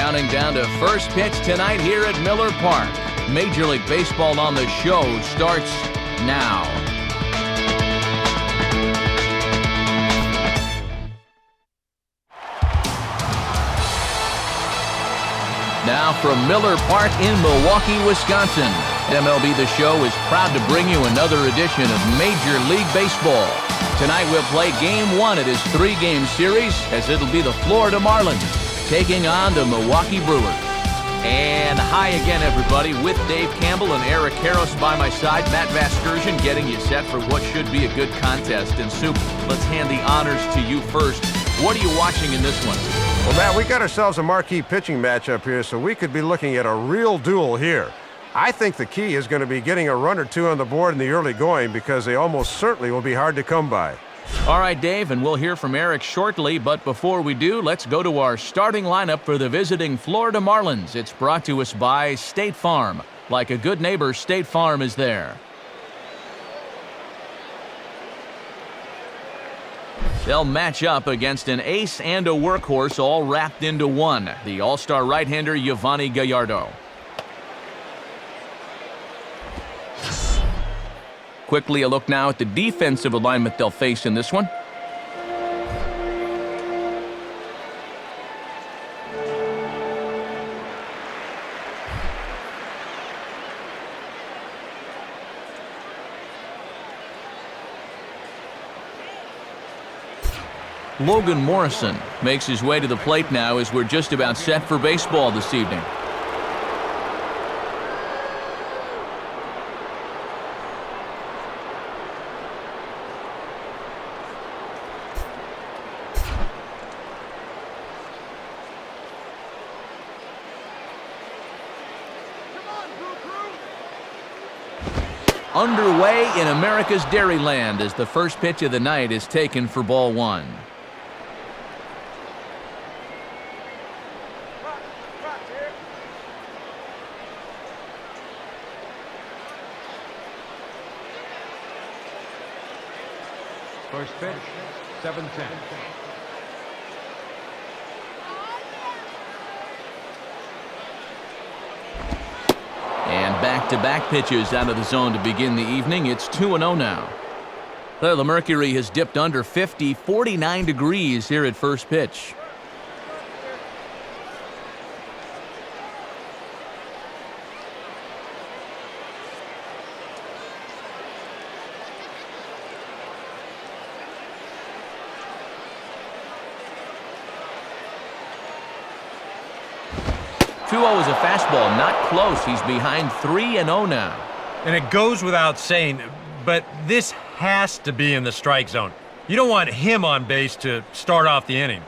Counting down to first pitch tonight here at Miller Park. Major League Baseball on the Show starts now. Now from Miller Park in Milwaukee, Wisconsin, MLB The Show is proud to bring you another edition of Major League Baseball. Tonight we'll play Game 1 of this three-game series, as it'll be the Florida Marlins taking on the Milwaukee Brewers. And hi again, everybody, with Dave Campbell and Eric Karros by my side. Matt Vasgersian getting you set for what should be a good contest. And Soup, let's hand the honors to you first. What are you watching in this one? Well, Matt, we got ourselves a marquee pitching matchup here, so we could be looking at a real duel here. I think the key is going to be getting a run or two on the board in the early going, because they almost certainly will be hard to come by. All right, Dave, and we'll hear from Eric shortly, but before we do, let's go to our starting lineup for the visiting Florida Marlins. It's brought to us by State Farm. Like a good neighbor, State Farm is there. They'll match up against an ace and a workhorse all wrapped into one, the all-star right-hander Yovani Gallardo. Quickly a look now at the defensive alignment they'll face in this one. Logan Morrison makes his way to the plate now as we're just about set for baseball this evening. Underway in America's Dairyland as the first pitch of the night is taken for ball one. First pitch, 7-10. And back-to-back pitches out of the zone to begin the evening. It's 2-0 now. Well, the mercury has dipped under 50, 49 degrees here at first pitch. Is a fastball, not close. He's behind 3-0 now. And it goes without saying, but this has to be in the strike zone. You don't want him on base to start off the inning.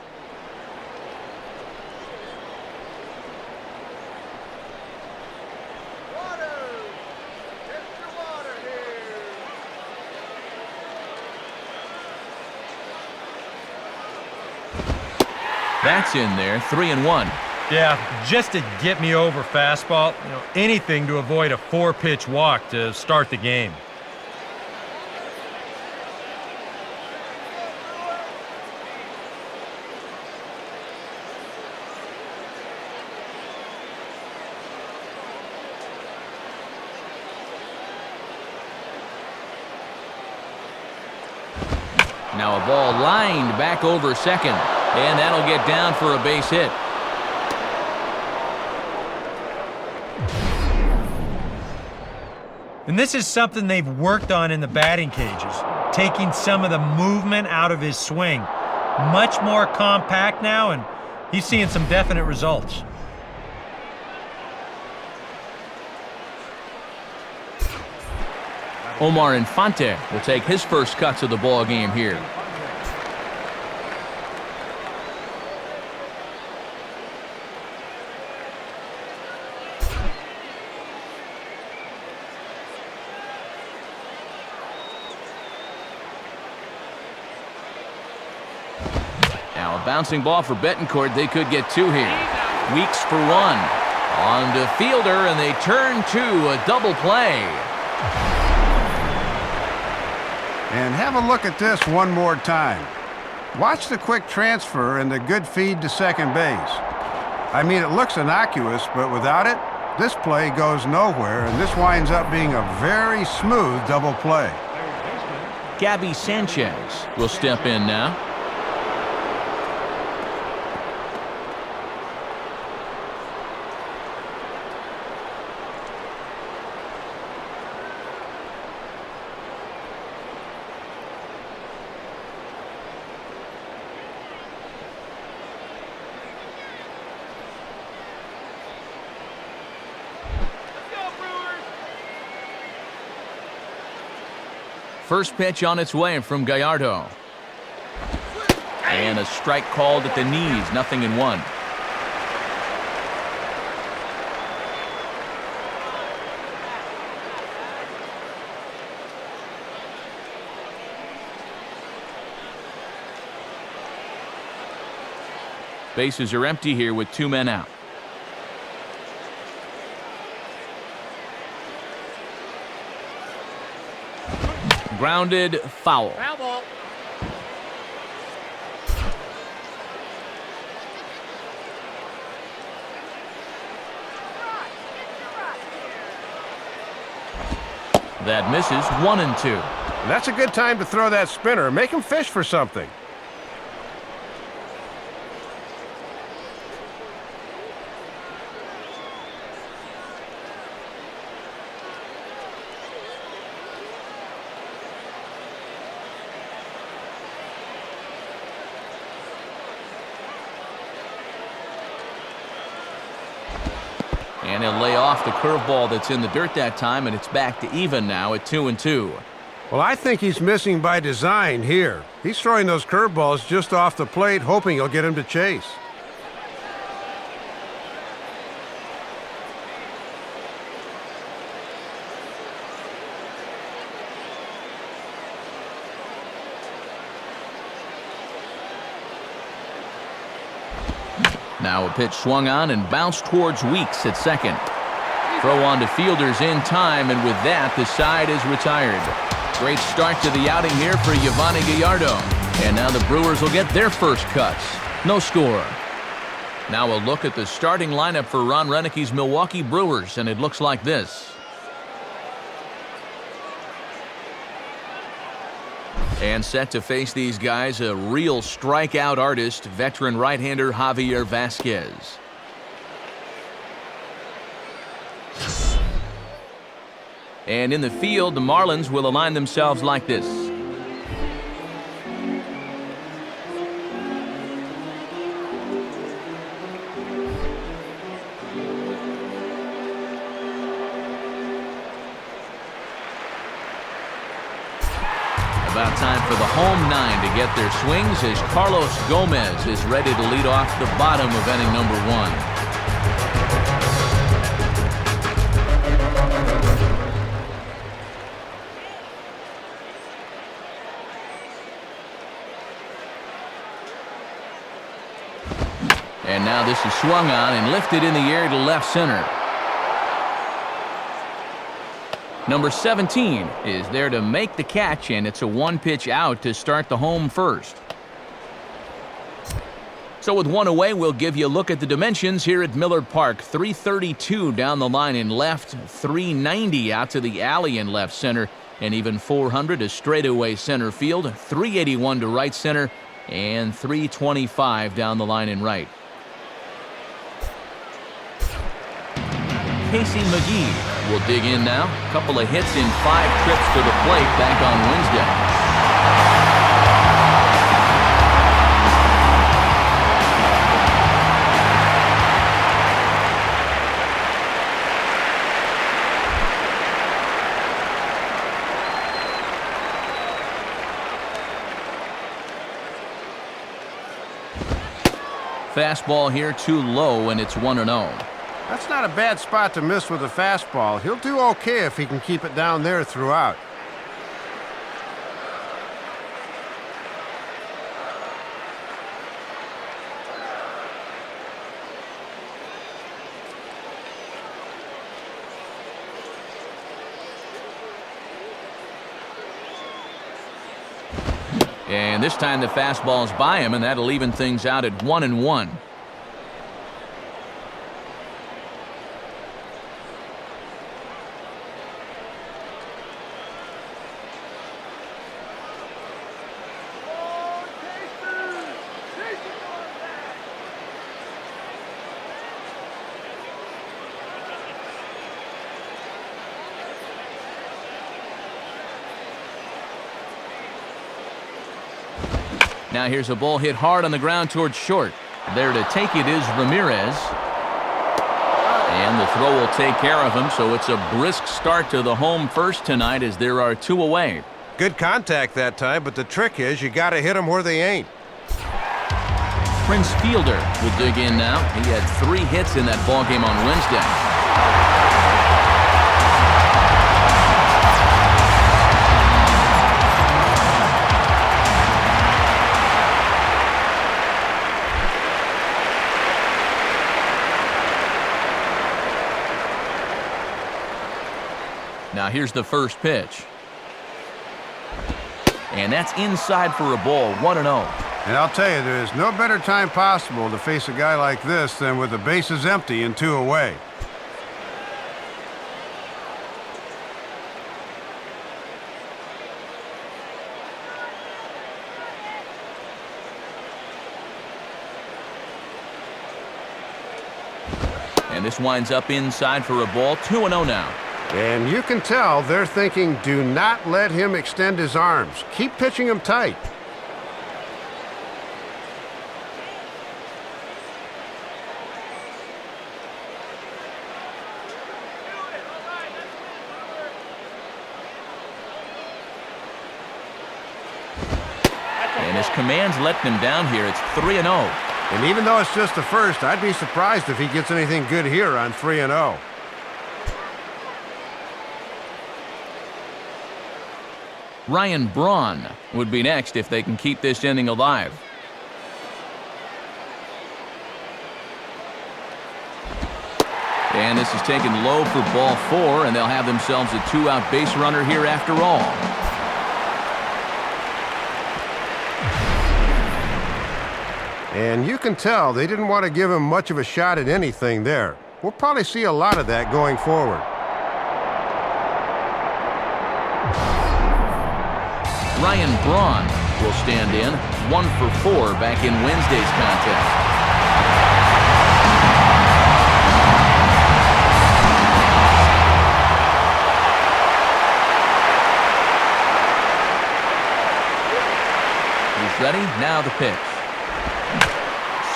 That's in there, 3-1. Yeah, just to get me over fastball, anything to avoid a 4-pitch walk to start the game. Now a ball lined back over second, and that'll get down for a base hit. And this is something they've worked on in the batting cages, taking some of the movement out of his swing. Much more compact now, and he's seeing some definite results. Omar Infante will take his first cuts of the ball game here. Now a bouncing ball for Betancourt. They could get two here. Weeks for one. On to Fielder, and they turn to a double play. And have a look at this one more time. Watch the quick transfer and the good feed to second base. I mean, it looks innocuous, but without it, this play goes nowhere, and this winds up being a very smooth double play. Gabby Sanchez will step in now. First pitch on its way from Gallardo. And a strike called at the knees, 0-1. Bases are empty here with 2 men out. Grounded, foul. Foul ball. That misses, 1-2. That's a good time to throw that spinner. Make him fish for something. And he'll lay off the curveball that's in the dirt that time, and it's back to even now at 2-2. Well, I think he's missing by design here. He's throwing those curveballs just off the plate, hoping he'll get him to chase. Now a pitch swung on and bounced towards Weeks at second. Throw on to fielders in time, and with that, the side is retired. Great start to the outing here for Yovani Gallardo. And now the Brewers will get their first cuts. No score. Now a look at the starting lineup for Ron Renicke's Milwaukee Brewers, and it looks like this. And set to face these guys, a real strikeout artist, veteran right-hander Javier Vasquez. And in the field, the Marlins will align themselves like this. About time for the home 9 to get their swings as Carlos Gomez is ready to lead off the bottom of inning number 1. And now this is swung on and lifted in the air to left center. Number 17 is there to make the catch, and it's a 1-pitch out to start the home first. So with 1 away, we'll give you a look at the dimensions here at Miller Park. 332 down the line in left, 390 out to the alley in left center, and even 400 to straightaway center field, 381 to right center, and 325 down the line in right. Casey McGee will dig in now. A couple of hits in 5 trips to the plate back on Wednesday. Fastball here too low, and it's 1-0. That's not a bad spot to miss with a fastball. He'll do okay if he can keep it down there throughout. And this time the fastball's by him, and that'll even things out at 1-1. Now here's a ball hit hard on the ground towards short. There to take it is Ramirez. And the throw will take care of him, so it's a brisk start to the home first tonight as there are 2 away. Good contact that time, but the trick is you got to hit them where they ain't. Prince Fielder will dig in now. He had 3 hits in that ballgame on Wednesday. Now here's the first pitch. And that's inside for a ball, 1-0. And I'll tell you, there is no better time possible to face a guy like this than with the bases empty and 2 away. And this winds up inside for a ball, 2-0 now. And you can tell they're thinking, do not let him extend his arms. Keep pitching him tight. And his commands let them down here. It's 3-0. And even though it's just the first, I'd be surprised if he gets anything good here on 3-0. Ryan Braun would be next if they can keep this inning alive. And this is taken low for ball 4, and they'll have themselves a 2-out base runner here after all. And you can tell they didn't want to give him much of a shot at anything there. We'll probably see a lot of that going forward. Ryan Braun will stand in, 1 for 4 back in Wednesday's contest. He's ready, now the pitch.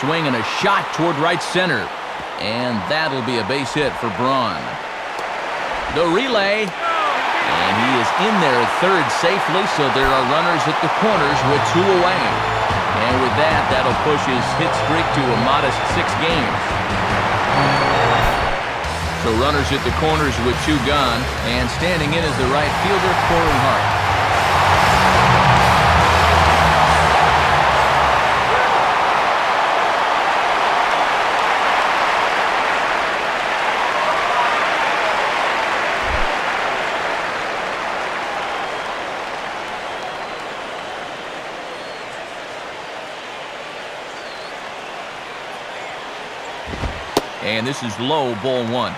Swing and a shot toward right center. And that'll be a base hit for Braun. The relay. And he is in there at third safely, so there are runners at the corners with 2 away. And with that, that'll push his hit streak to a modest 6 games. So runners at the corners with 2 gone, and standing in is the right fielder, Corey Hart. And this is low, ball 1.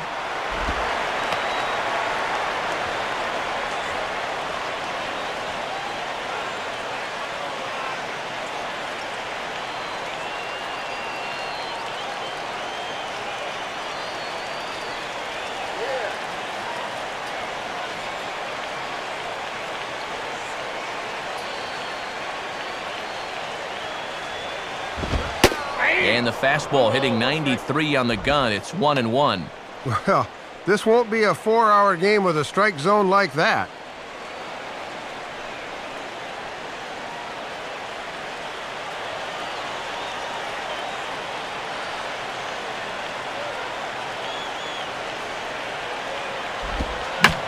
And the fastball hitting 93 on the gun. It's 1-1. Well, this won't be a 4-hour game with a strike zone like that.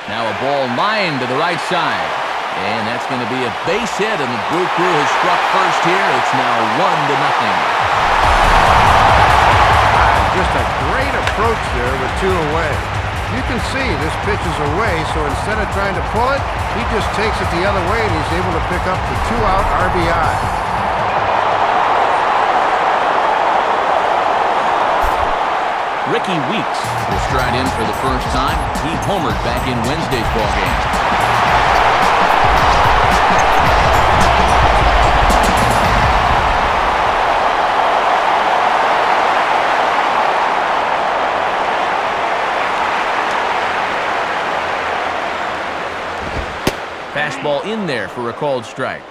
Now a ball lined to the right side. And that's going to be a base hit, and the Brew Crew has struck first here. It's now 1-0. Just a great approach there with 2 away. You can see this pitch is away, so instead of trying to pull it, he just takes it the other way, and he's able to pick up the 2-out RBI. Ricky Weeks will stride in for the first time. He homered back in Wednesday's ballgame. Fastball in there for a called strike.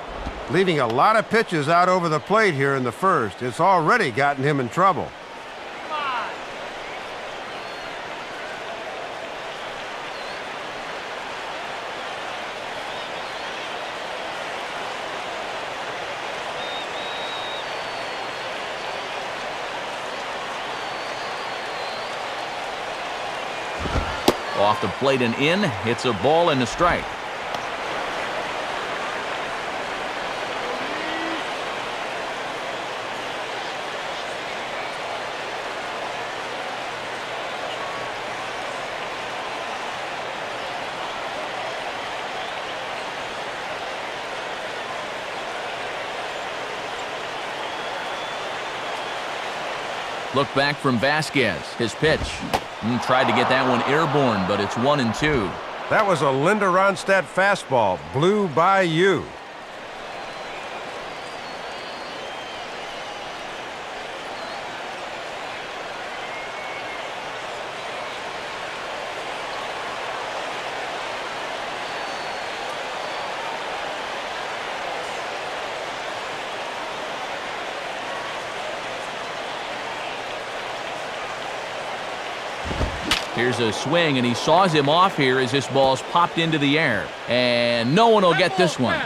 leaving a lot of pitches out over the plate here in the first. It's already gotten him in trouble. Off the plate and in. It's a ball and a strike. Look back from Vasquez. His pitch. Tried to get that one airborne, but it's 1-2. That was a Linda Ronstadt fastball. Blew by you. Here's a swing, and he saws him off here as this ball's popped into the air. And no one will get this one.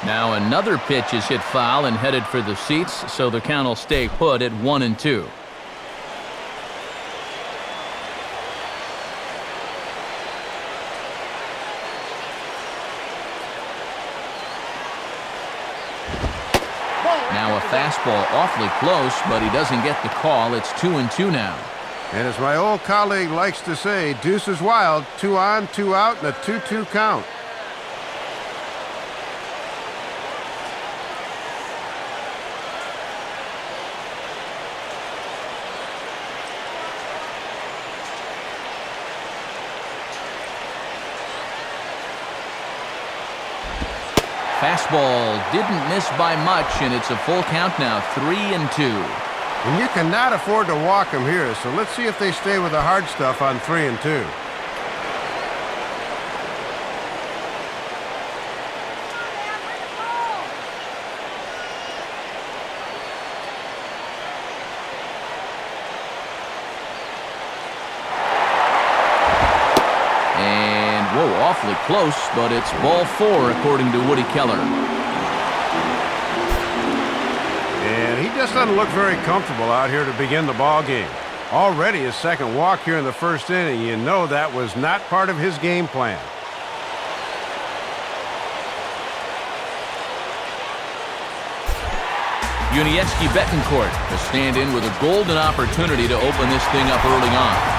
Now another pitch is hit foul and headed for the seats, so the count will stay put at 1-2. Now a fastball awfully close, but he doesn't get the call. It's 2-2 now. And as my old colleague likes to say, deuce is wild, 2 on, 2 out, and a 2-2 count. Fastball didn't miss by much, and it's a full count now, 3-2. And you cannot afford to walk him here, so let's see if they stay with the hard stuff on 3-2. Whoa, awfully close, but it's ball 4 according to Woody Keller. And he just doesn't look very comfortable out here to begin the ball game. Already his second walk here in the first inning. You know that was not part of his game plan. Yuniesky Betancourt, a stand-in with a golden opportunity to open this thing up early on.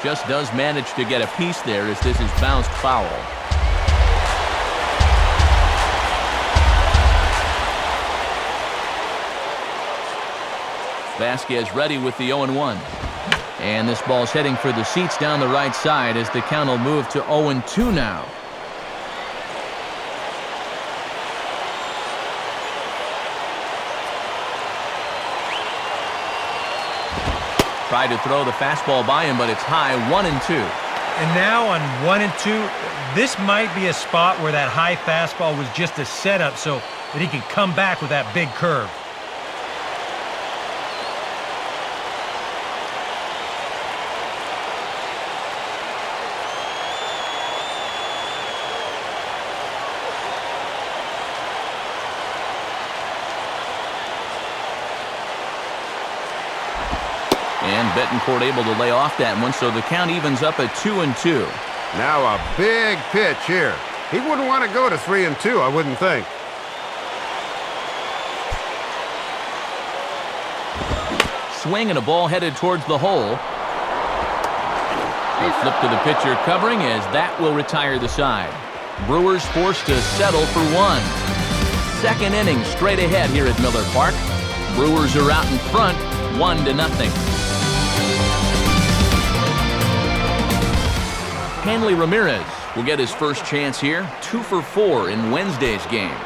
Just does manage to get a piece there as this is bounced foul. Vasquez ready with the 0-1. And this ball's heading for the seats down the right side as the count will move to 0-2 now. Tried to throw the fastball by him, but it's high, 1-2. And now on 1-2, this might be a spot where that high fastball was just a setup so that he could come back with that big curve. And Betancourt able to lay off that one, so the count evens up at 2-2. Now a big pitch here. He wouldn't want to go to 3-2, I wouldn't think. swing and a ball headed towards the hole. A flip to the pitcher covering as that will retire the side. Brewers forced to settle for one. Second inning straight ahead here at Miller Park. Brewers are out in front, 1-0. Hanley Ramirez will get his first chance here, 2 for 4 in Wednesday's game.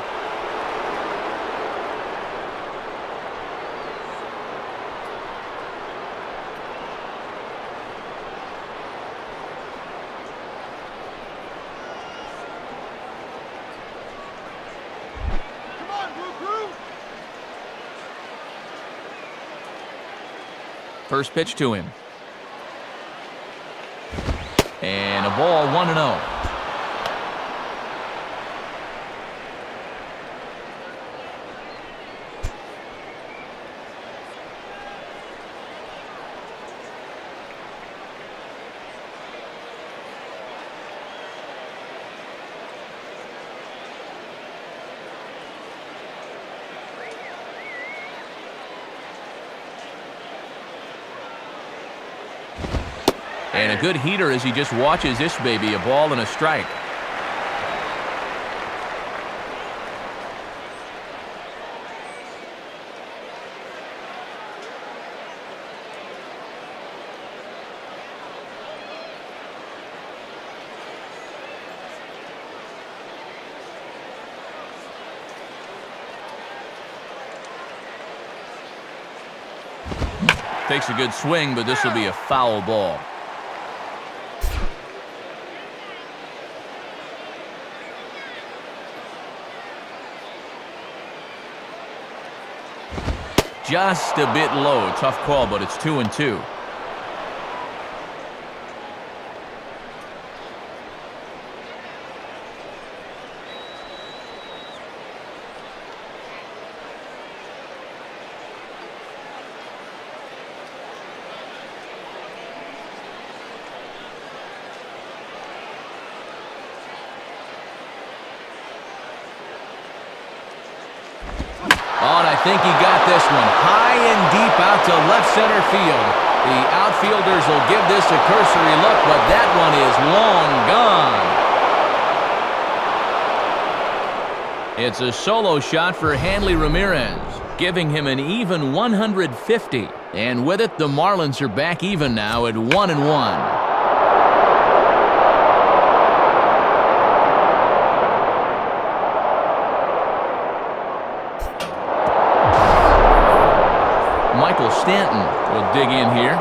First pitch to him. And a ball, 1-0. And a good heater as he just watches this baby, a ball and a strike. Takes a good swing, but this will be a foul ball. Just a bit low. Tough call, but it's 2-2. I think he got this one high and deep out to left center field. The outfielders will give this a cursory look, but that one is long gone. It's a solo shot for Hanley Ramirez, giving him an even 150. And with it, the Marlins are back even now at 1-1. Michael Stanton will dig in here.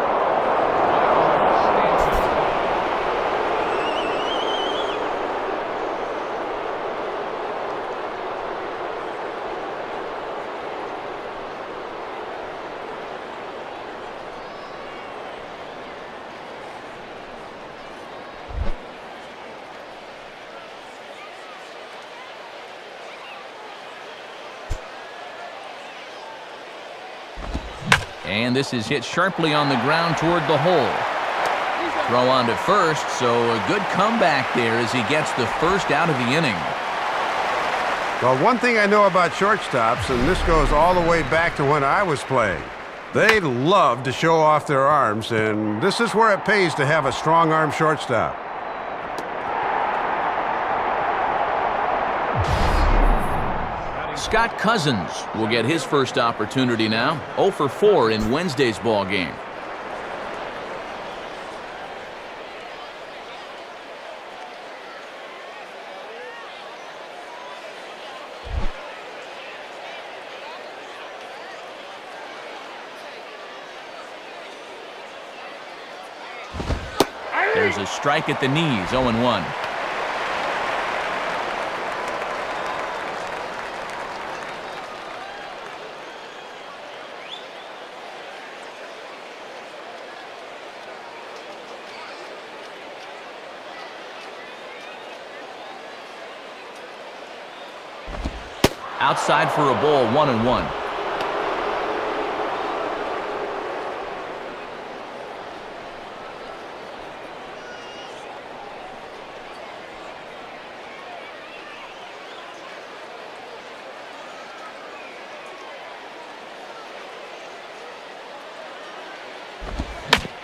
And this is hit sharply on the ground toward the hole. Throw on to first, so a good comeback there as he gets the first out of the inning. Well, one thing I know about shortstops, and this goes all the way back to when I was playing, they love to show off their arms, and this is where it pays to have a strong-arm shortstop. Scott Cousins will get his first opportunity now. 0 for 4 in Wednesday's ball game. There's a strike at the knees, 0-1. Outside for a ball, 1-1.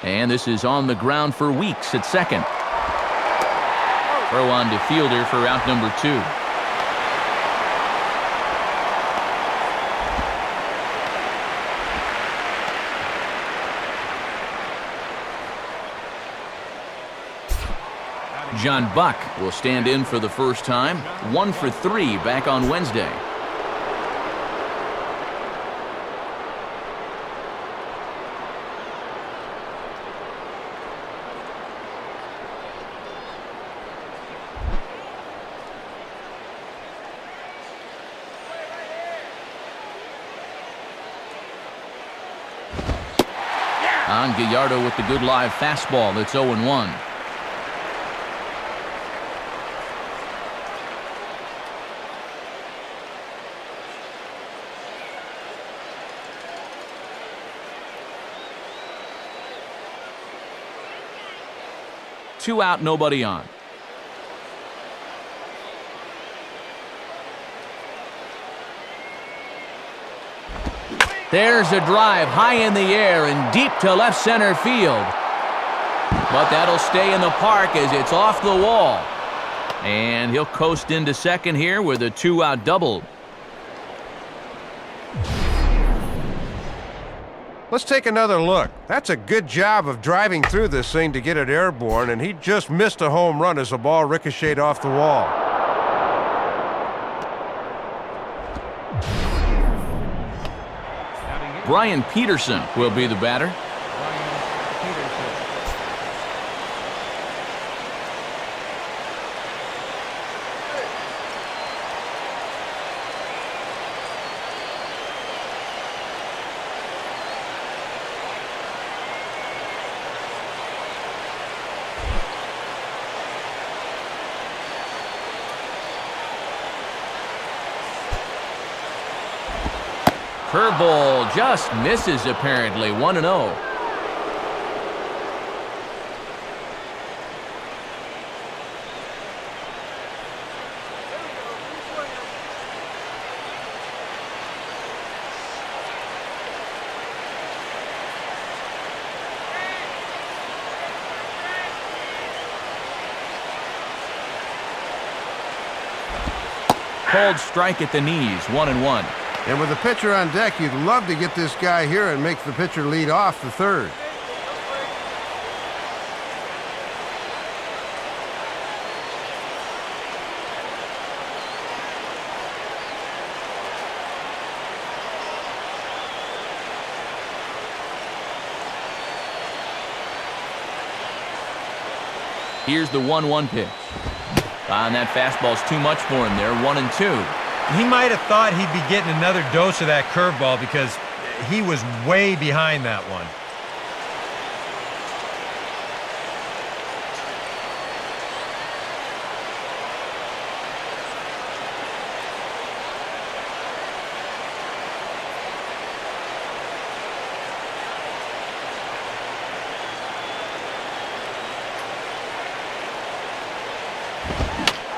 And this is on the ground for Weeks at second. Throw on to Fielder for out number 2. John Buck will stand in for the first time. 1 for 3 back on Wednesday. On Gallardo with the good live fastball. That's 0-1. Two out, nobody on. There's a drive high in the air and deep to left center field. But that'll stay in the park as it's off the wall. And he'll coast into second here with a 2-out double. Let's take another look. That's a good job of driving through this thing to get it airborne, and he just missed a home run as the ball ricocheted off the wall. Brian Peterson will be the batter. Curveball just misses apparently. 1-0. Cold strike at the knees. 1-1. And with the pitcher on deck, you'd love to get this guy here and make the pitcher lead off the third. Here's the 1-1 pitch. And that fastball's too much for him there. 1-2. He might have thought he'd be getting another dose of that curveball because he was way behind that one.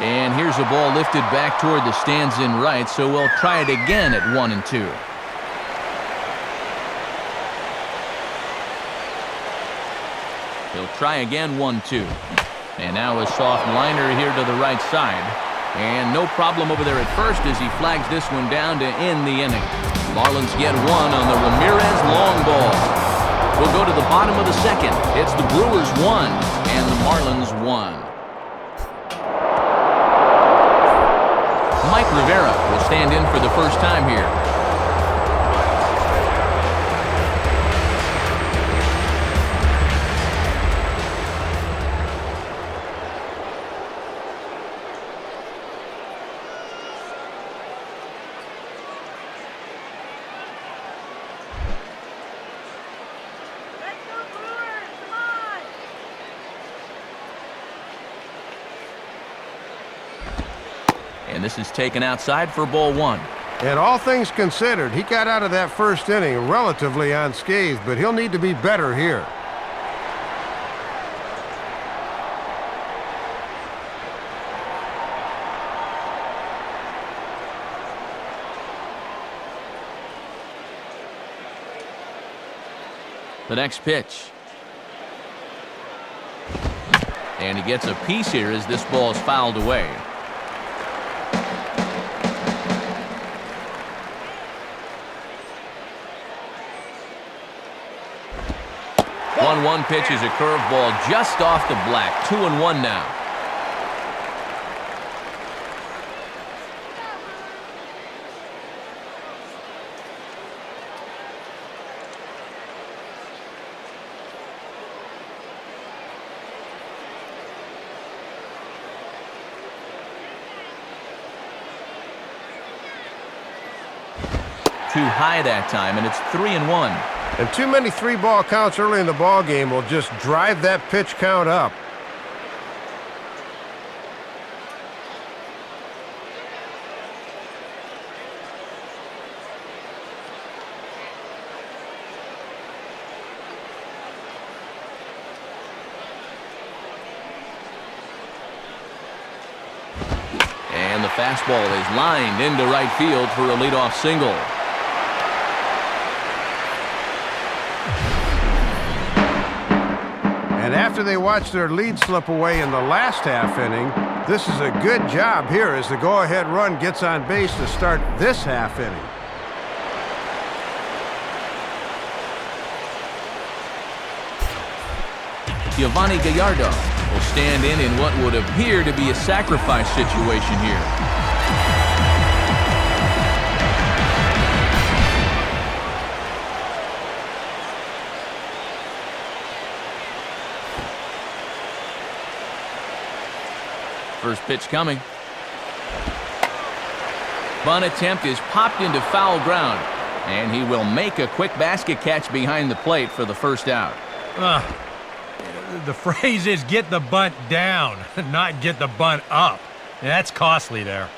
And here's a ball lifted back toward the stands in right, so we'll try it again at 1-2. He'll try again. 1-2. And now a soft liner here to the right side. And no problem over there at first as he flags this one down to end the inning. Marlins get one on the Ramirez long ball. We'll go to the bottom of the second. It's the Brewers 1 and the Marlins 1. Mike Rivera will stand in for the first time here. And this is taken outside for ball 1. And all things considered, he got out of that first inning relatively unscathed, but he'll need to be better here. The next pitch. And he gets a piece here as this ball is fouled away. 1-1 pitch is a curveball just off the black. 2-1 now. Too high that time, and it's 3-1. And too many 3-ball counts early in the ball game will just drive that pitch count up. And the fastball is lined into right field for a leadoff single. And after they watch their lead slip away in the last half inning, this is a good job here as the go-ahead run gets on base to start this half inning. Giovanni Gallardo will stand in what would appear to be a sacrifice situation here. First pitch coming. Bunt attempt is popped into foul ground, and he will make a quick basket catch behind the plate for the first out. The phrase is get the bunt down, not get the bunt up. That's costly there.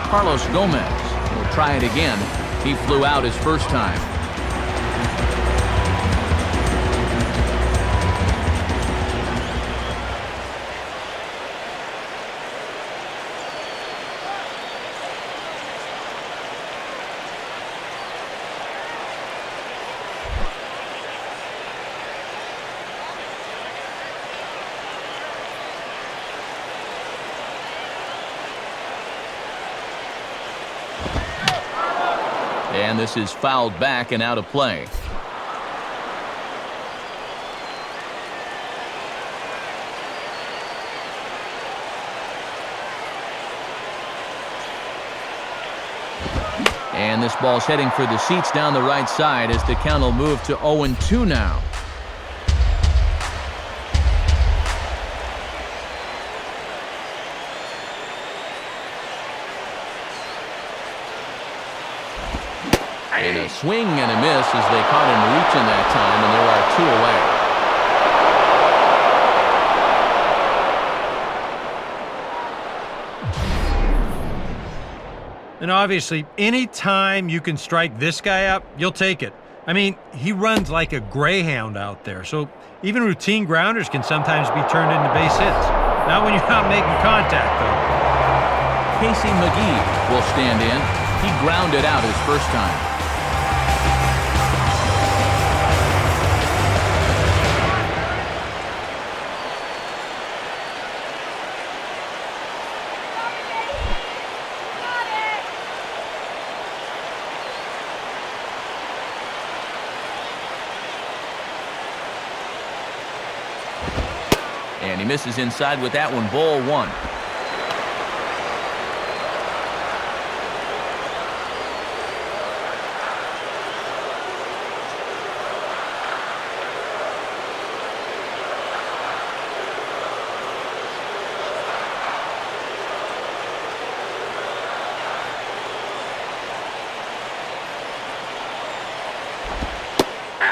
Carlos Gomez will try it again. He flew out his first time. And this is fouled back and out of play. And this ball's heading for the seats down the right side as the count will move to 0-2 now. And a swing and a miss as they caught him reaching that time, and there are 2 away. And obviously, any time you can strike this guy up, you'll take it. I mean, he runs like a greyhound out there, so even routine grounders can sometimes be turned into base hits. Not when you're not making contact, though. Casey McGee will stand in. He grounded out his first time. And he misses inside with that one, ball 1.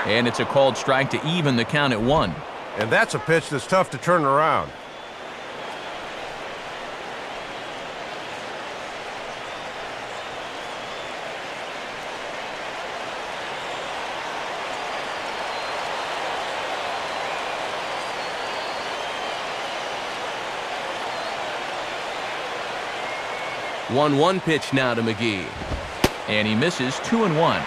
And it's a called strike to even the count at 1. And that's a pitch that's tough to turn around. One pitch now to McGee. And he misses 2-1.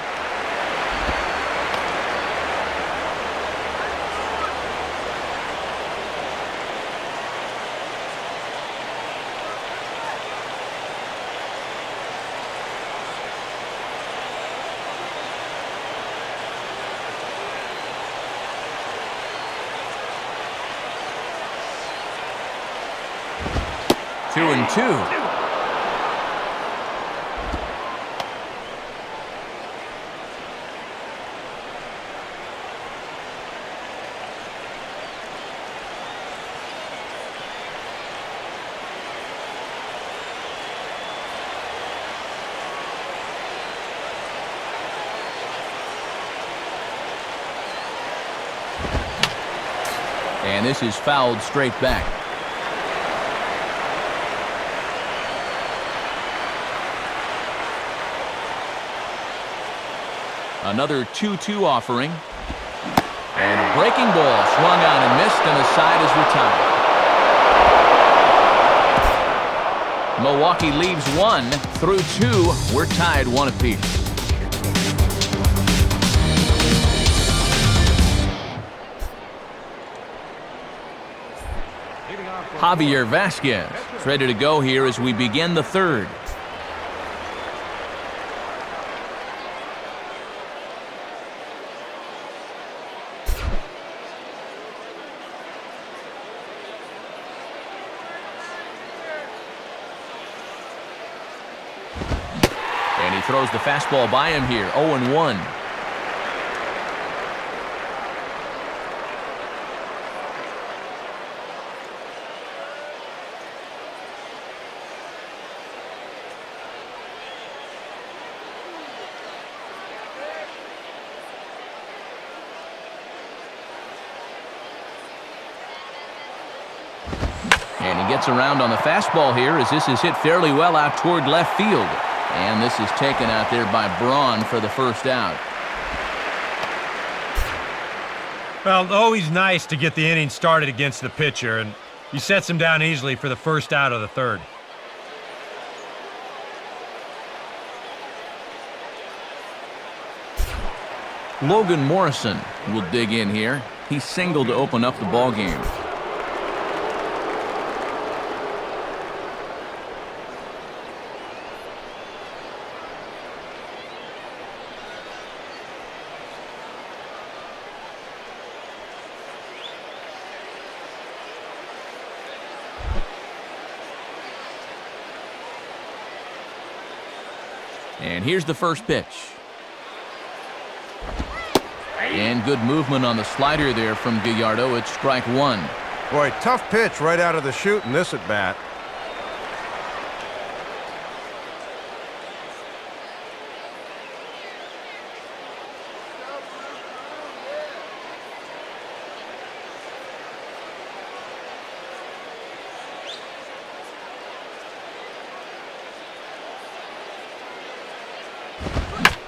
2-2. And this is fouled straight back. Another 2-2 offering. And a breaking ball swung on and missed, and the side is retired. Milwaukee leaves 1 through 2. We're tied 1 apiece. Javier Vasquez is ready to go here as we begin the third. And he throws the fastball by him here, 0-1. And he gets around on the fastball here as this is hit fairly well out toward left field. And this is taken out there by Braun for the first out. Well, always nice to get the inning started against the pitcher, and he sets him down easily for the first out of the third. Logan Morrison will dig in here. He singled to open up the ball game. And here's the first pitch. And good movement on the slider there from Gallardo. It's strike 1. Boy, tough pitch right out of the chute in this at bat.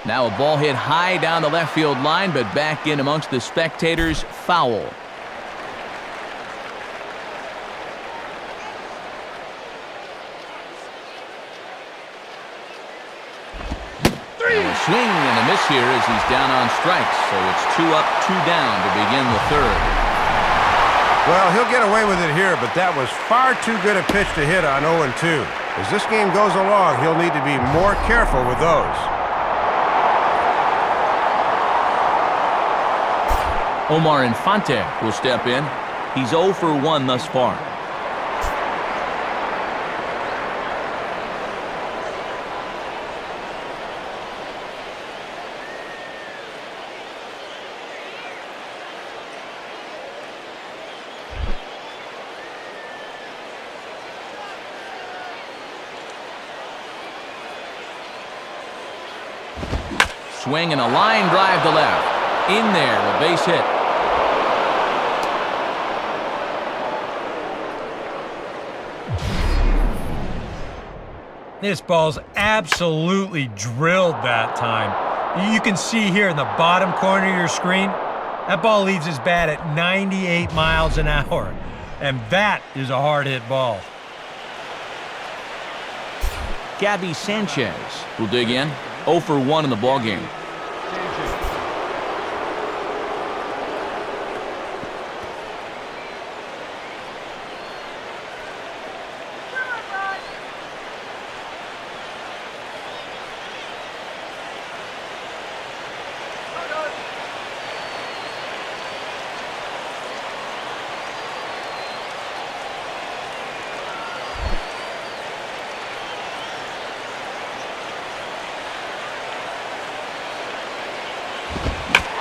Now a ball hit high down the left field line, but back in amongst the spectators. Foul. A swing and a miss here as he's down on strikes. So it's 2 up, 2 down to begin the third. Well, he'll get away with it here, but that was far too good a pitch to hit on 0-2. As this game goes along, he'll need to be more careful with those. Omar Infante will step in. He's 0 for 1 thus far. Swing and a line drive to left. In there, a base hit. This ball's absolutely drilled that time. You can see here in the bottom corner of your screen, that ball leaves his bat at 98 miles an hour. And that is a hard-hit ball. Gabby Sanchez will dig in. 0 for 1 in the ballgame.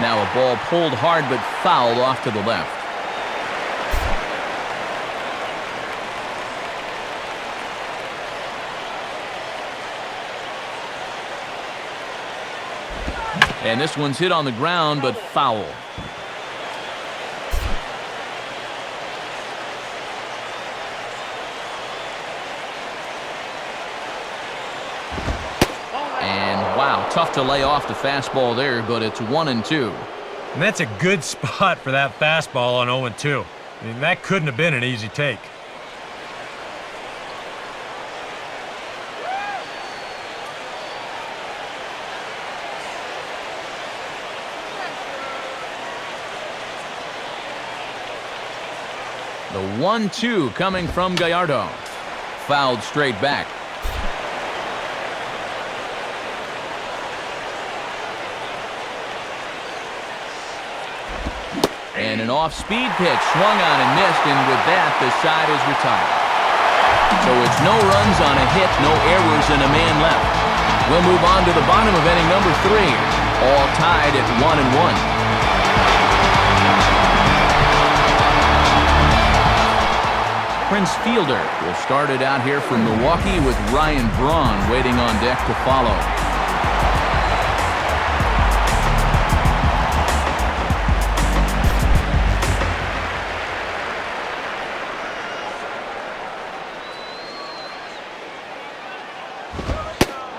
Now a ball pulled hard but fouled off to the left. And this one's hit on the ground but foul. Wow, tough to lay off the fastball there, but it's 1-2. And that's a good spot for that fastball on 0-2. I mean, that couldn't have been an easy take. The 1-2 coming from Gallardo. Fouled straight back. And an off-speed pitch swung on and missed, and with that, the side is retired. So it's no runs on a hit, no errors, and a man left. We'll move on to the bottom of inning number 3, all tied at 1-1. Prince Fielder will start it out here from Milwaukee with Ryan Braun waiting on deck to follow.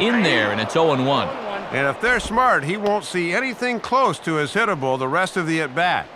In there, and it's 0-1. And if they're smart, he won't see anything close to his hittable the rest of the at-bat.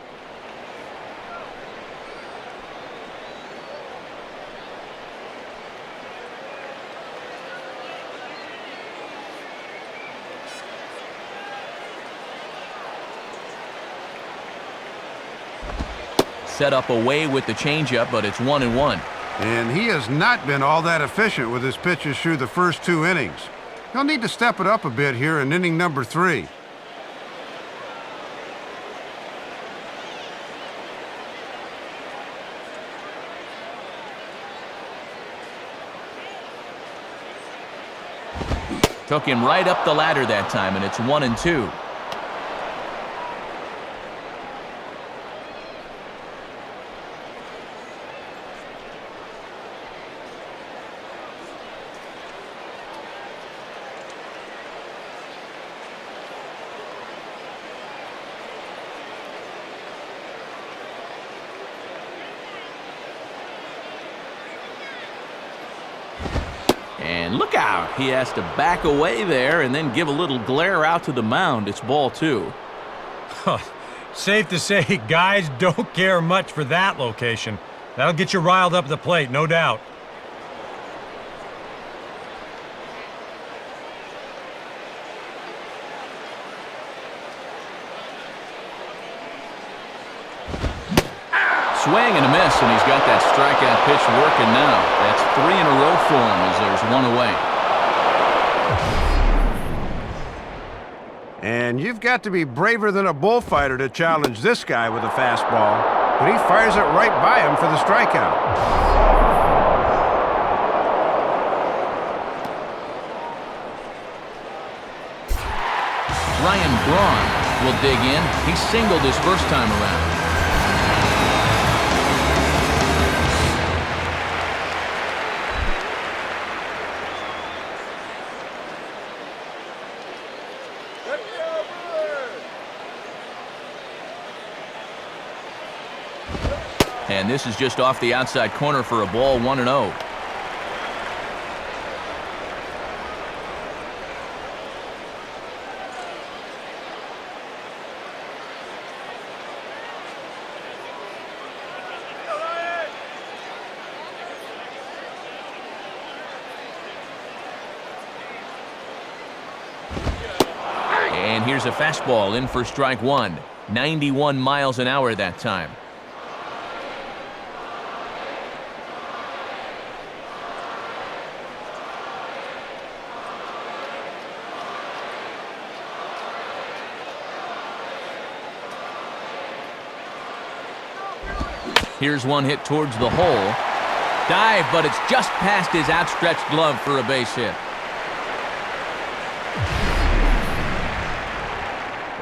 Set up away with the changeup, but it's 1-1. And he has not been all that efficient with his pitches through the first 2 innings. He'll need to step it up a bit here in inning number 3. Took him right up the ladder that time, and it's 1-2. And look out. He has to back away there and then give a little glare out to the mound. It's ball 2. Safe to say, guys don't care much for that location. That'll get you riled up at the plate, no doubt. Swing and a miss, and he's got that strikeout pitch working now. That's 3 in a row for him as there's 1 away. And you've got to be braver than a bullfighter to challenge this guy with a fastball. But he fires it right by him for the strikeout. Ryan Braun will dig in. He singled his first time around. And this is just off the outside corner for a ball, 1-0. And here's a fastball in for strike 1. 91 miles an hour that time. Here's one hit towards the hole. Dive, but it's just past his outstretched glove for a base hit.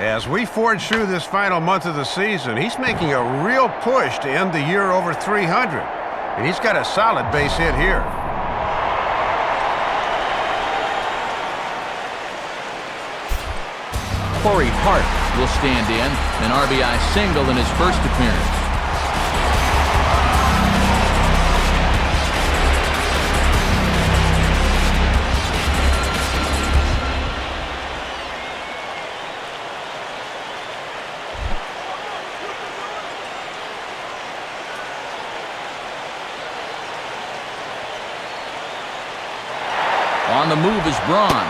As we forge through this final month of the season, he's making a real push to end the year over 300. And he's got a solid base hit here. Corey Hart will stand in, an RBI single in his first appearance. On the move is Braun.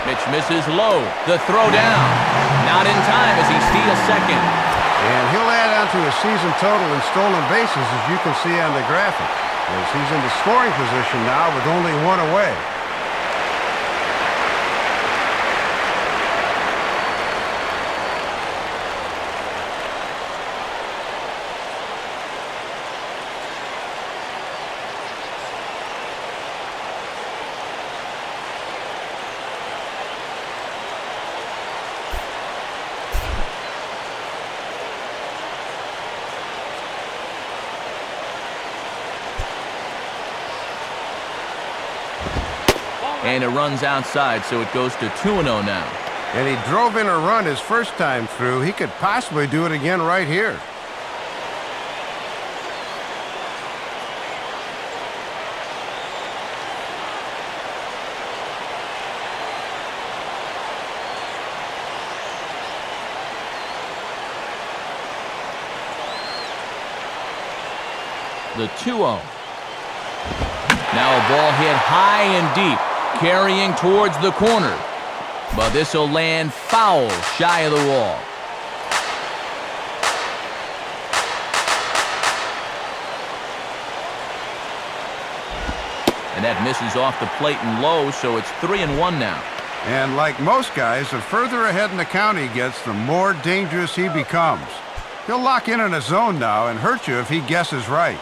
Pitch misses low. The throw down. Not in time as he steals second. And he'll add on to his season total in stolen bases, as you can see on the graphic, as he's in the scoring position now with only one away. And it runs outside, so it goes to 2-0 now. And he drove in a run his first time through. He could possibly do it again right here. The 2-0. Now a ball hit high and deep, carrying towards the corner. But this will land foul shy of the wall. And that misses off the plate and low, so it's 3-1 now. And like most guys, the further ahead in the count he gets, the more dangerous he becomes. He'll lock in a zone now and hurt you if he guesses right.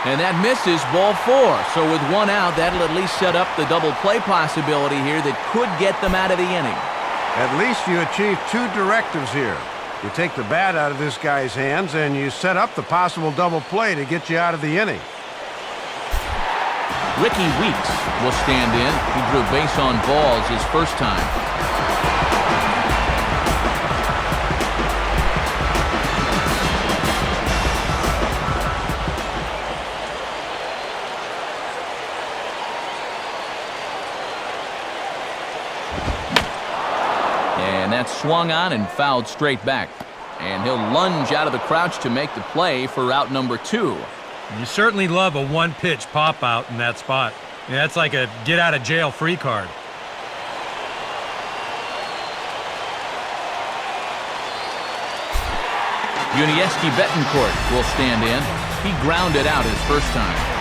And that misses, ball 4. So with one out, that'll at least set up the double play possibility here that could get them out of the inning. At least you achieve two directives here. You take the bat out of this guy's hands, and you set up the possible double play to get you out of the inning. Ricky Weeks will stand in. He drew base on balls his first time. And that's swung on and fouled straight back. And he'll lunge out of the crouch to make the play for out number 2. You certainly love a one-pitch pop-out in that spot. Yeah, that's like a get-out-of-jail-free card. Yuniesky Betancourt will stand in. He grounded out his first time.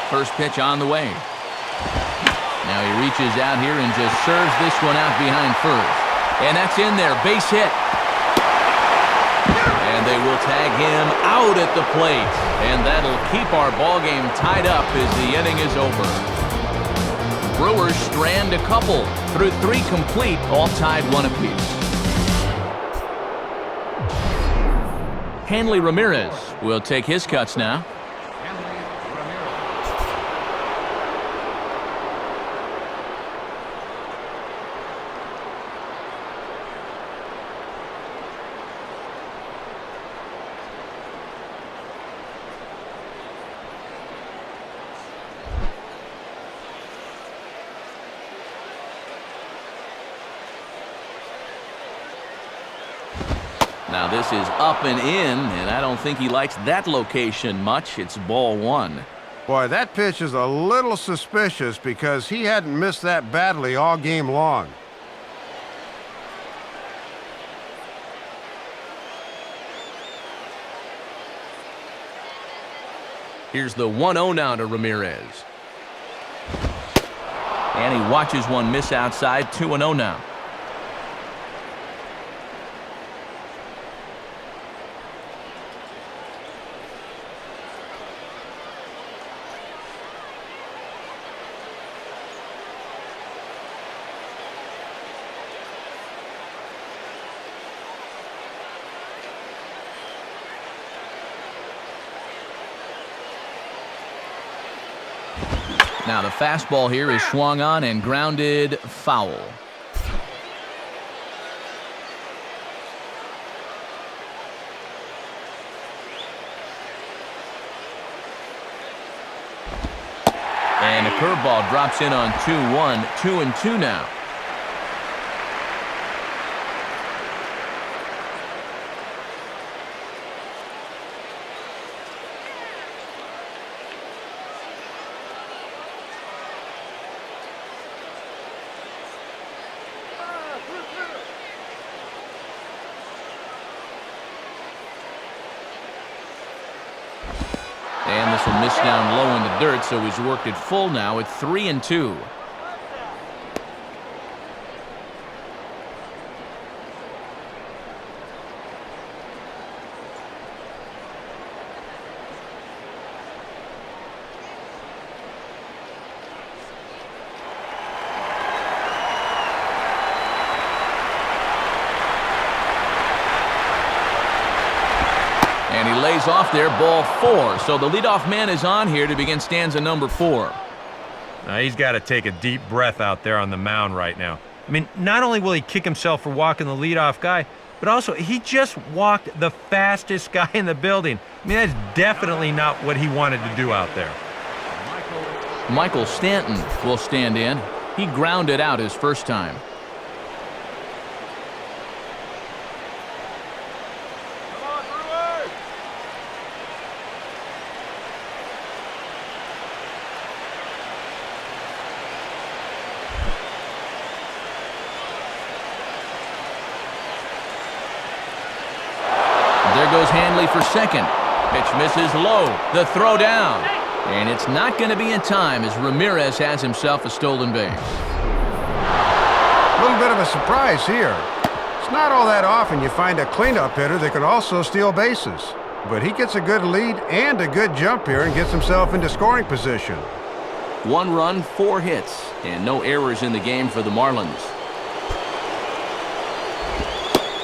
First pitch on the way. Now he reaches out here and just serves this one out behind first. And that's in there, base hit. And they will tag him out at the plate. And that'll keep our ball game tied up as the inning is over. Brewers strand a couple through 3 complete, all tied 1 apiece. Hanley Ramirez will take his cuts now. Now this is up and in, and I don't think he likes that location much. It's ball 1. Boy, that pitch is a little suspicious because he hadn't missed that badly all game long. Here's the 1-0 now to Ramirez. And he watches one miss outside. 2-0 now. Now the fastball here is swung on and grounded foul. And a curveball drops in on 2-1, 2-2 now. And this will miss down low in the dirt, so he's worked it full now at 3-2. And he lays off there, ball 4. So the leadoff man is on here to begin stanza number 4. Now he's got to take a deep breath out there on the mound right now. I mean, not only will he kick himself for walking the leadoff guy, but also he just walked the fastest guy in the building. I mean, that's definitely not what he wanted to do out there. Michael Stanton will stand in. He grounded out his first time. There goes Hanley for second. Pitch misses low. The throw down. And it's not going to be in time as Ramirez has himself a stolen base. A little bit of a surprise here. It's not all that often you find a cleanup hitter that can also steal bases. But he gets a good lead and a good jump here and gets himself into scoring position. 1 run, 4 hits, and no errors in the game for the Marlins.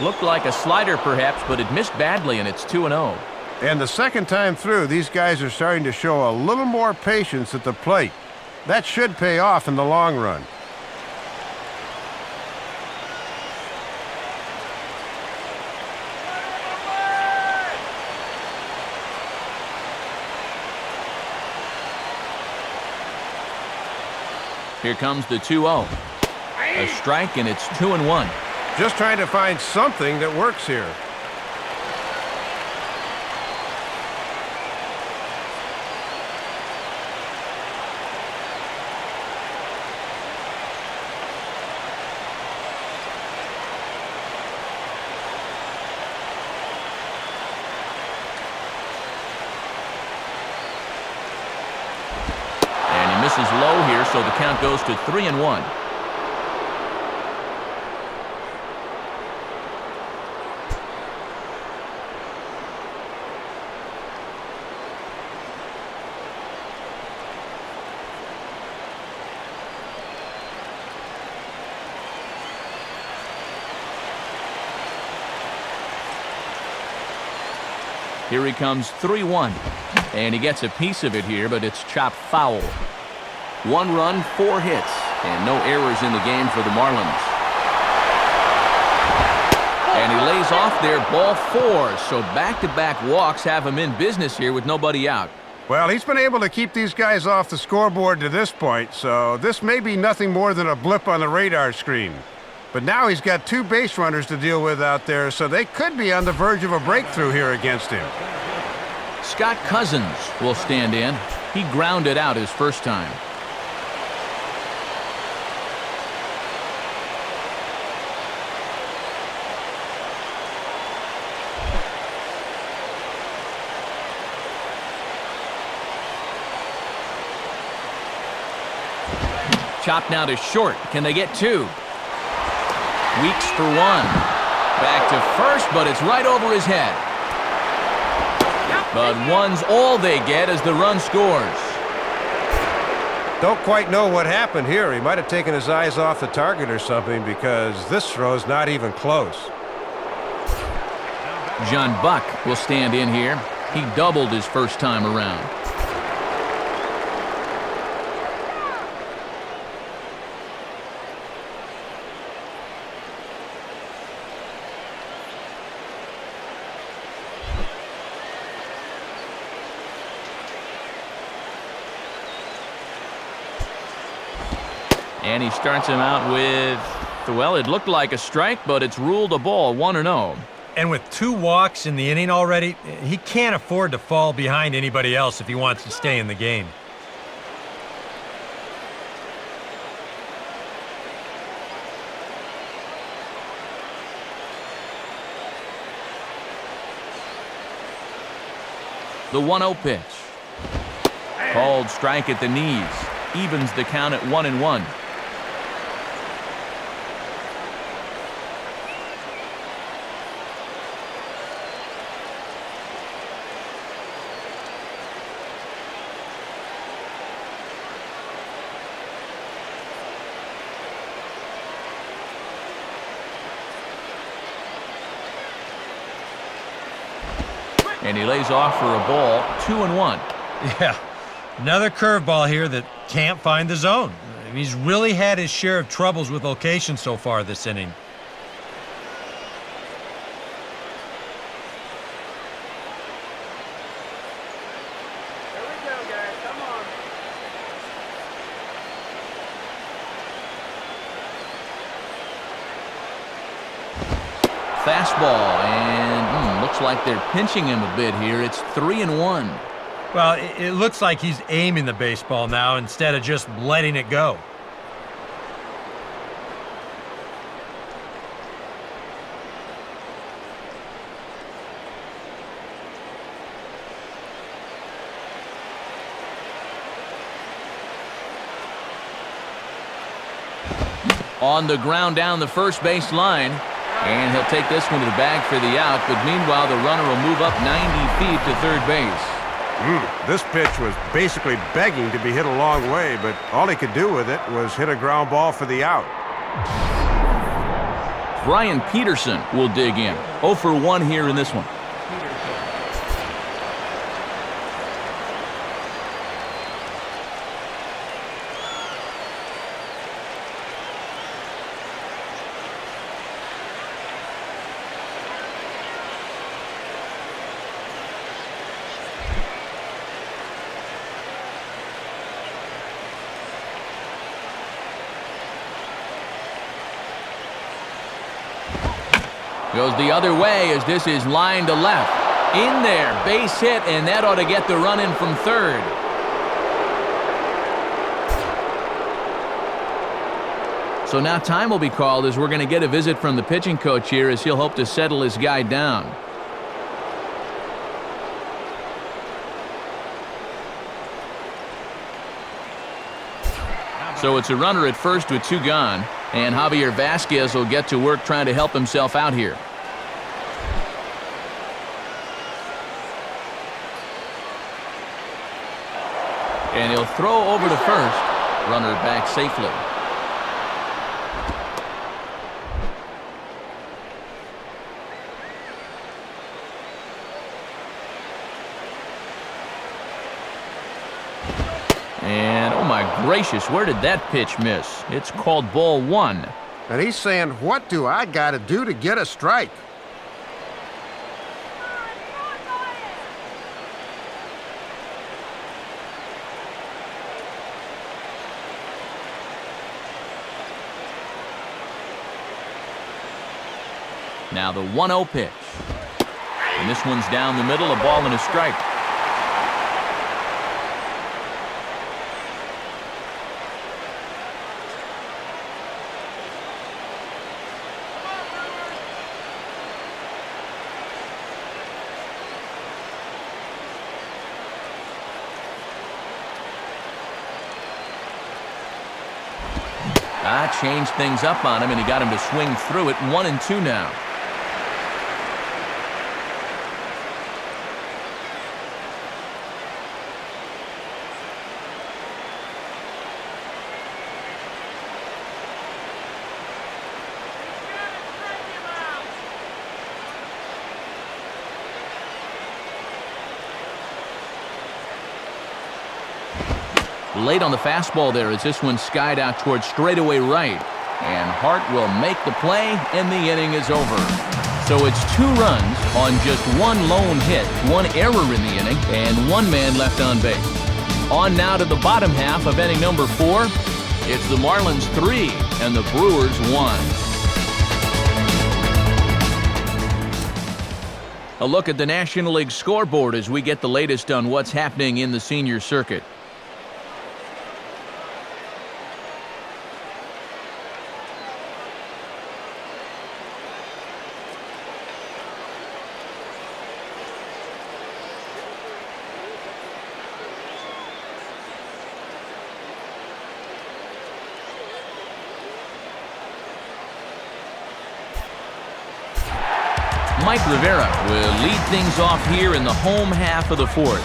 Looked like a slider perhaps, but it missed badly, and it's 2-0. And the second time through, these guys are starting to show a little more patience at the plate. That should pay off in the long run. Here comes the 2-0. A strike, and it's 2-1. Just trying to find something that works here. And he misses low here, so the count goes to 3-1. Here he comes, 3-1. And he gets a piece of it here, but it's chopped foul. 1 run, 4 hits, and no errors in the game for the Marlins. And he lays off there, ball 4. So back-to-back walks have him in business here with nobody out. Well, he's been able to keep these guys off the scoreboard to this point, so this may be nothing more than a blip on the radar screen. But now he's got 2 base runners to deal with out there, so they could be on the verge of a breakthrough here against him. Scott Cousins will stand in. He grounded out his first time. Chopped now to short. Can they get two? Weeks for one. Back to first, but it's right over his head. But one's all they get as the run scores. Don't quite know what happened here. He might have taken his eyes off the target or something because this throw's not even close. John Buck will stand in here. He doubled his first time around. And he starts him out with, well, it looked like a strike, but it's ruled a ball, 1-0. And with 2 walks in the inning already, he can't afford to fall behind anybody else if he wants to stay in the game. The 1-0 pitch. Called strike at the knees. Evens the count at 1-1. And he lays off for a ball, 2-1. Yeah, another curveball here that can't find the zone. He's really had his share of troubles with location so far this inning. Here we go, guys. Come on. Fastball, and looks like they're pinching him a bit here. It's 3-1. Well, it looks like he's aiming the baseball now instead of just letting it go. On the ground down the first base line. And he'll take this one to the bag for the out, but meanwhile the runner will move up 90 feet to third base. This pitch was basically begging to be hit a long way, but all he could do with it was hit a ground ball for the out. Brian Peterson will dig in. 0 for 1 here in this one. Goes the other way as this is line to left. In there, base hit, and that ought to get the run in from third. So now time will be called as we're going to get a visit from the pitching coach here as he'll hope to settle his guy down. So it's a runner at first with 2 gone, and Javier Vasquez will get to work trying to help himself out here. And he'll throw over to first. Runner back safely. And, oh my gracious, where did that pitch miss? It's called ball 1. And he's saying, what do I got to do to get a strike? Now the 1-0 pitch. And this one's down the middle, a ball and a strike. Changed things up on him, and he got him to swing through it. 1-2 now. Late on the fastball there as this one skied out towards straightaway right. And Hart will make the play, and the inning is over. So it's 2 runs on just 1 lone hit, 1 error in the inning, and 1 man left on base. On now to the bottom half of inning number 4. It's the Marlins 3 and the Brewers 1. A look at the National League scoreboard as we get the latest on what's happening in the senior circuit. Mike Rivera will lead things off here in the home half of the 4th.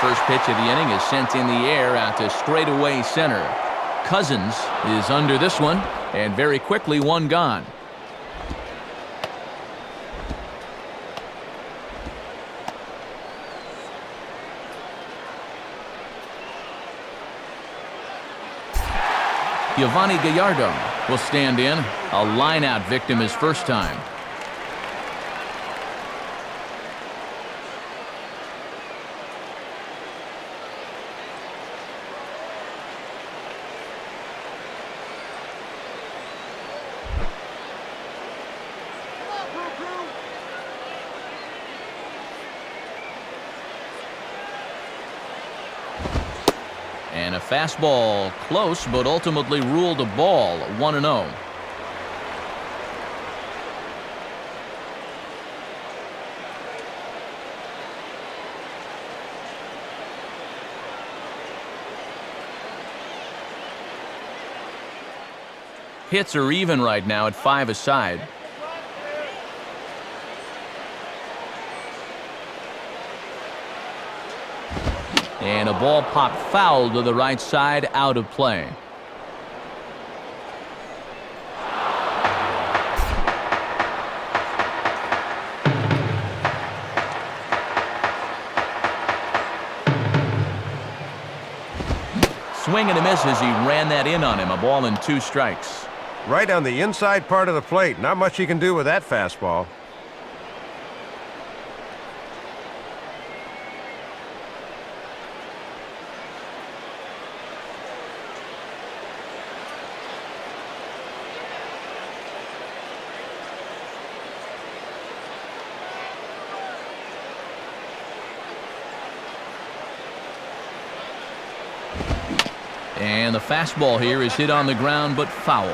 First pitch of the inning is sent in the air out to straightaway center. Cousins is under this one, and very quickly 1 gone. Giovanni Gallardo will stand in. A line-out victim his first time. And a fastball close, but ultimately ruled a ball. 1-0. Hits are even right now at 5 aside. And a ball popped foul to the right side, out of play. Swing and a miss as he ran that in on him. A ball and 2 strikes. Right on the inside part of the plate. Not much you can do with that fastball. And the fastball here is hit on the ground, but foul.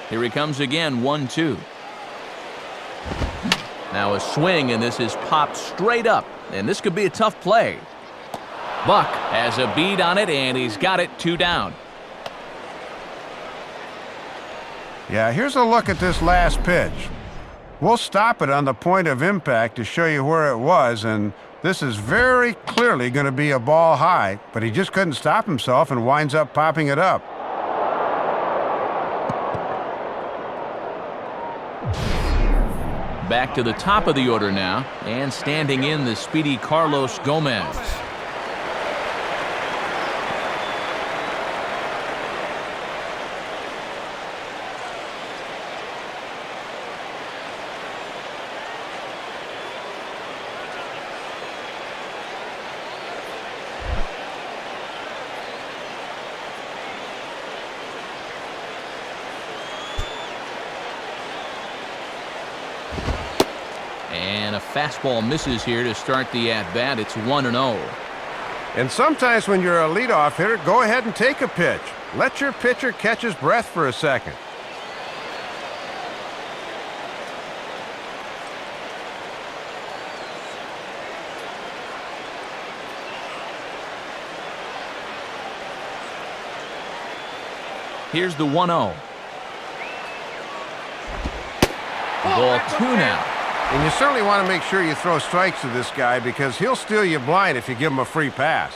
Here he comes again, 1-2. Now a swing, and this is popped straight up, and this could be a tough play. Buck has a bead on it, and he's got it 2 down. Yeah, here's a look at this last pitch. We'll stop it on the point of impact to show you where it was, and this is very clearly going to be a ball high, but he just couldn't stop himself and winds up popping it up. Back to the top of the order now, and standing in the speedy Carlos Gomez. And a fastball misses here to start the at-bat. It's 1-0. And sometimes when you're a leadoff hitter, go ahead and take a pitch. Let your pitcher catch his breath for a second. Here's the 1-0. Ball 2 now. And you certainly want to make sure you throw strikes to this guy because he'll steal you blind if you give him a free pass.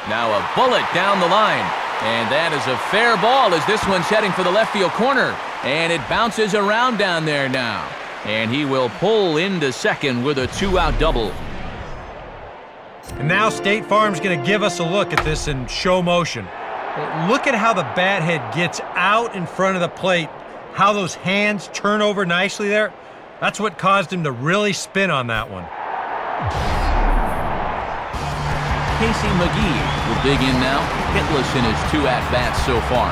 Now a bullet down the line. And that is a fair ball as this one's heading for the left field corner. And it bounces around down there now. And he will pull into second with a 2-out double. And now State Farm's going to give us a look at this in show motion. Look at how the bat head gets out in front of the plate, how those hands turn over nicely there. That's what caused him to really spin on that one. Casey McGee will dig in now, hitless in his 2 at-bats so far.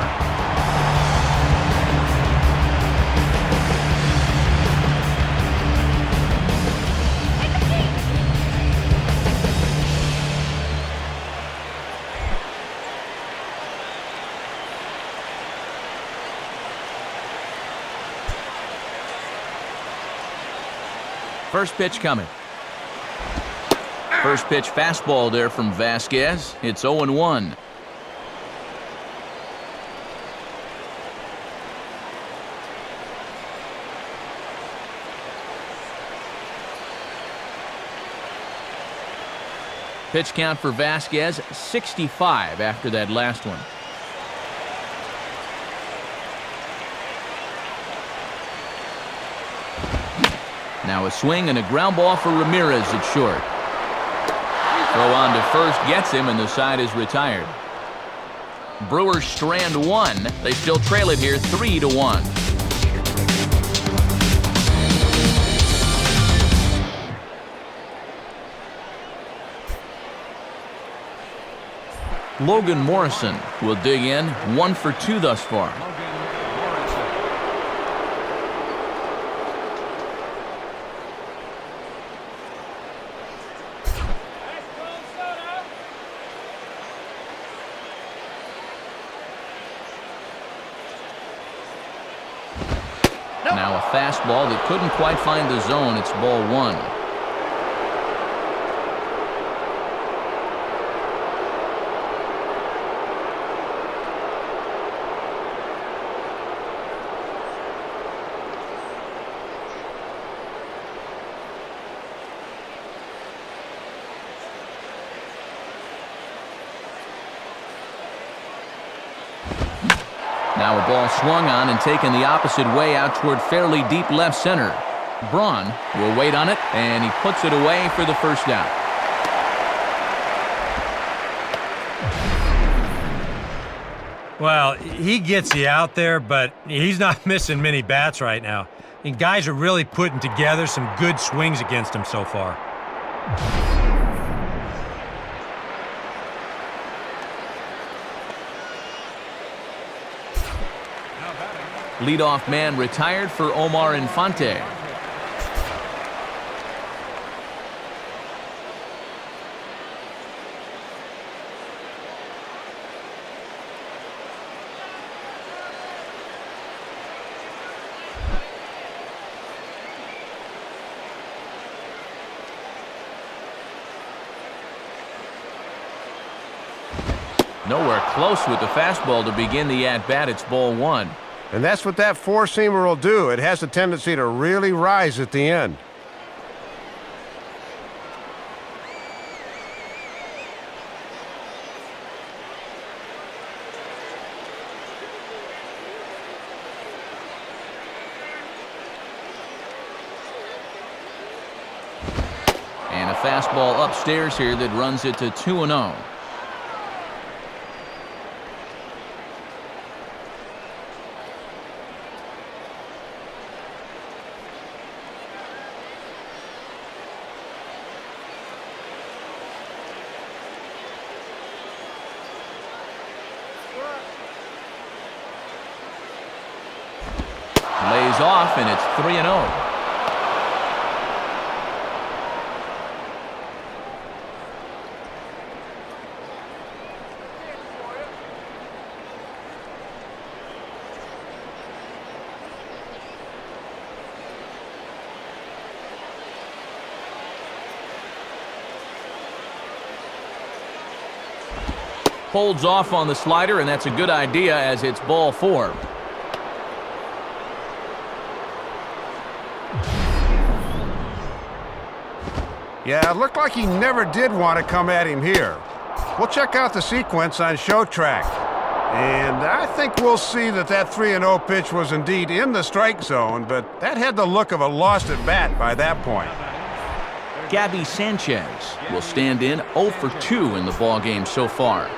First pitch coming. First pitch fastball there from Vasquez. It's 0-1. Pitch count for Vasquez, 65 after that last one. Now a swing and a ground ball for Ramirez at short. Throw on to first gets him, and the side is retired. Brewers strand 1. They still trail it here 3-1. Logan Morrison will dig in, 1 for 2 thus far. Now a fastball that couldn't quite find the zone. It's ball 1. Now a ball swung on and taken the opposite way out toward fairly deep left center. Braun will wait on it, and he puts it away for the first out. Well, he gets you out there, but he's not missing many bats right now. And guys are really putting together some good swings against him so far. Leadoff man retired for Omar Infante. Nowhere close with the fastball to begin the at-bat. It's ball 1. And that's what that four-seamer will do. It has a tendency to really rise at the end. And a fastball upstairs here that runs it to 2-0. Lays off, and it's 3-0. Holds off on the slider, and that's a good idea as it's ball 4. Yeah, it looked like he never did want to come at him here. We'll check out the sequence on show track. And I think we'll see that 3-0 pitch was indeed in the strike zone, but that had the look of a lost at bat by that point. Gabby Sanchez will stand in 0 for 2 in the ballgame so far.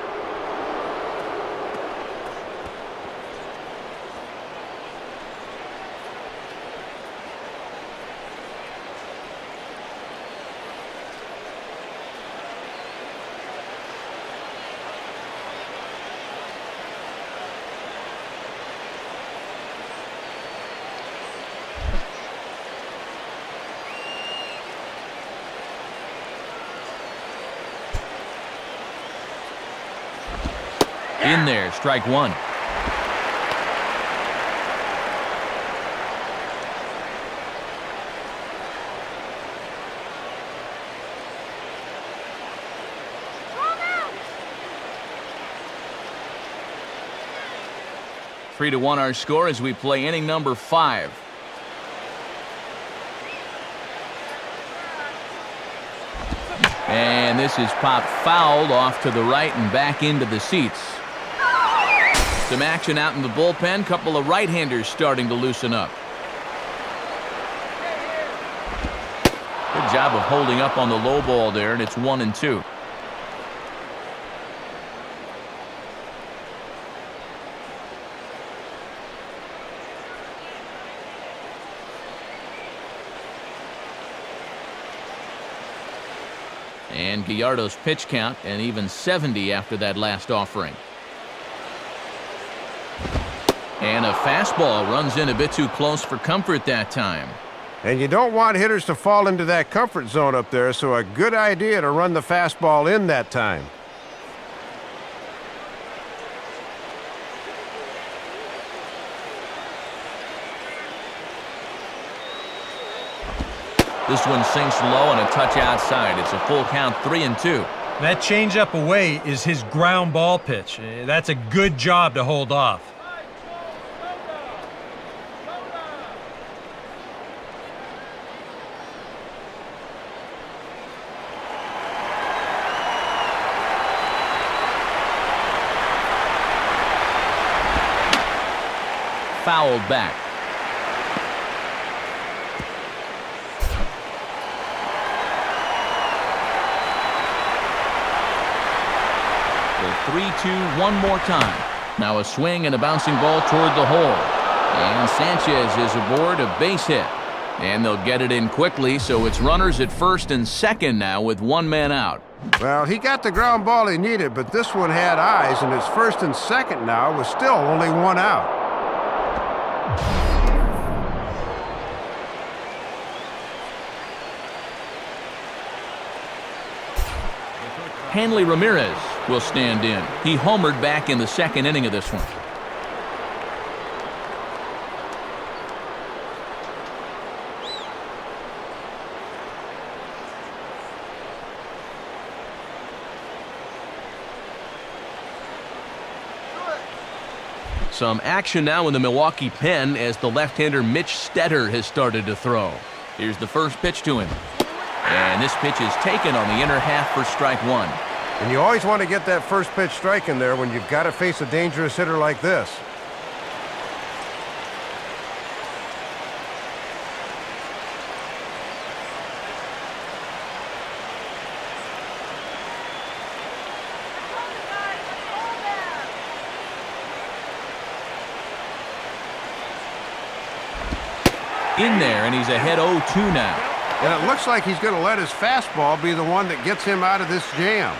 In there, strike 1. Three to 1 our score as we play inning number 5. And this is popped fouled off to the right and back into the seats. Some action out in the bullpen. Couple of right-handers starting to loosen up. Good job of holding up on the low ball there, and it's 1-2. And Gallardo's pitch count, and even 70 after that last offering. And a fastball runs in a bit too close for comfort that time. And you don't want hitters to fall into that comfort zone up there, so a good idea to run the fastball in that time. This one sinks low and a touch outside. It's a full count, 3-2. That changeup away is his ground ball pitch. That's a good job to hold off. Fouled back. The 3-2 one more time. Now a swing and a bouncing ball toward the hole. And Sanchez is aboard a base hit. And they'll get it in quickly, so it's runners at first and second now with one man out. Well, he got the ground ball he needed, but this one had eyes, and it's first and second now with still only one out. Hanley Ramirez will stand in. He homered back in the second inning of this one. Some action now in the Milwaukee pen as the left-hander Mitch Stetter has started to throw. Here's the first pitch to him. And this pitch is taken on the inner half for strike 1. And you always want to get that first pitch strike in there when you've got to face a dangerous hitter like this. In there, and he's ahead 0-2 now. And it looks like he's going to let his fastball be the one that gets him out of this jam.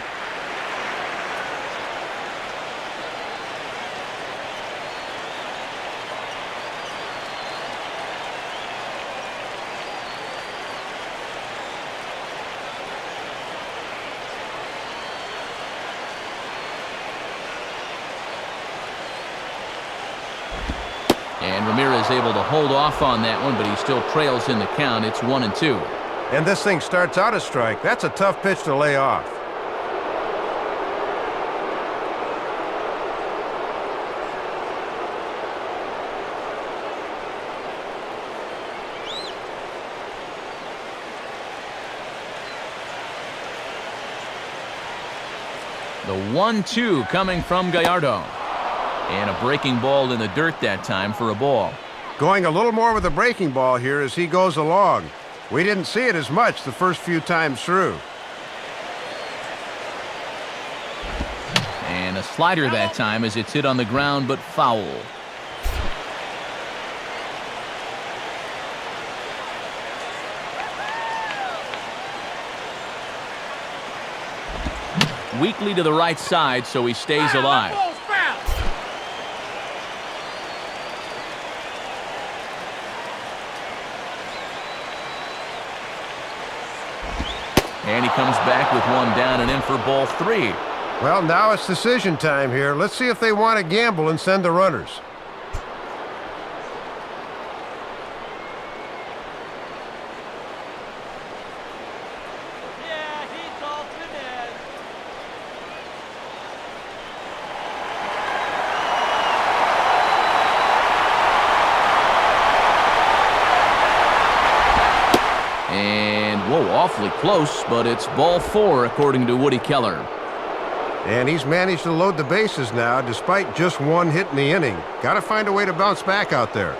And Ramirez able to hold off on that one, but he still trails in the count. It's 1-2. And this thing starts out a strike. That's a tough pitch to lay off. The 1-2 coming from Gallardo. And a breaking ball in the dirt that time for a ball. Going a little more with the breaking ball here as he goes along. We didn't see it as much the first few times through. And a slider that time as it's hit on the ground, but foul. Weakly to the right side, so he stays alive. And he comes back with one down and in for ball 3. Well, now it's decision time here. Let's see if they want to gamble and send the runners. Awfully close, but it's ball 4 according to Woody Keller. And he's managed to load the bases now despite just one hit in the inning. Got to find a way to bounce back out there.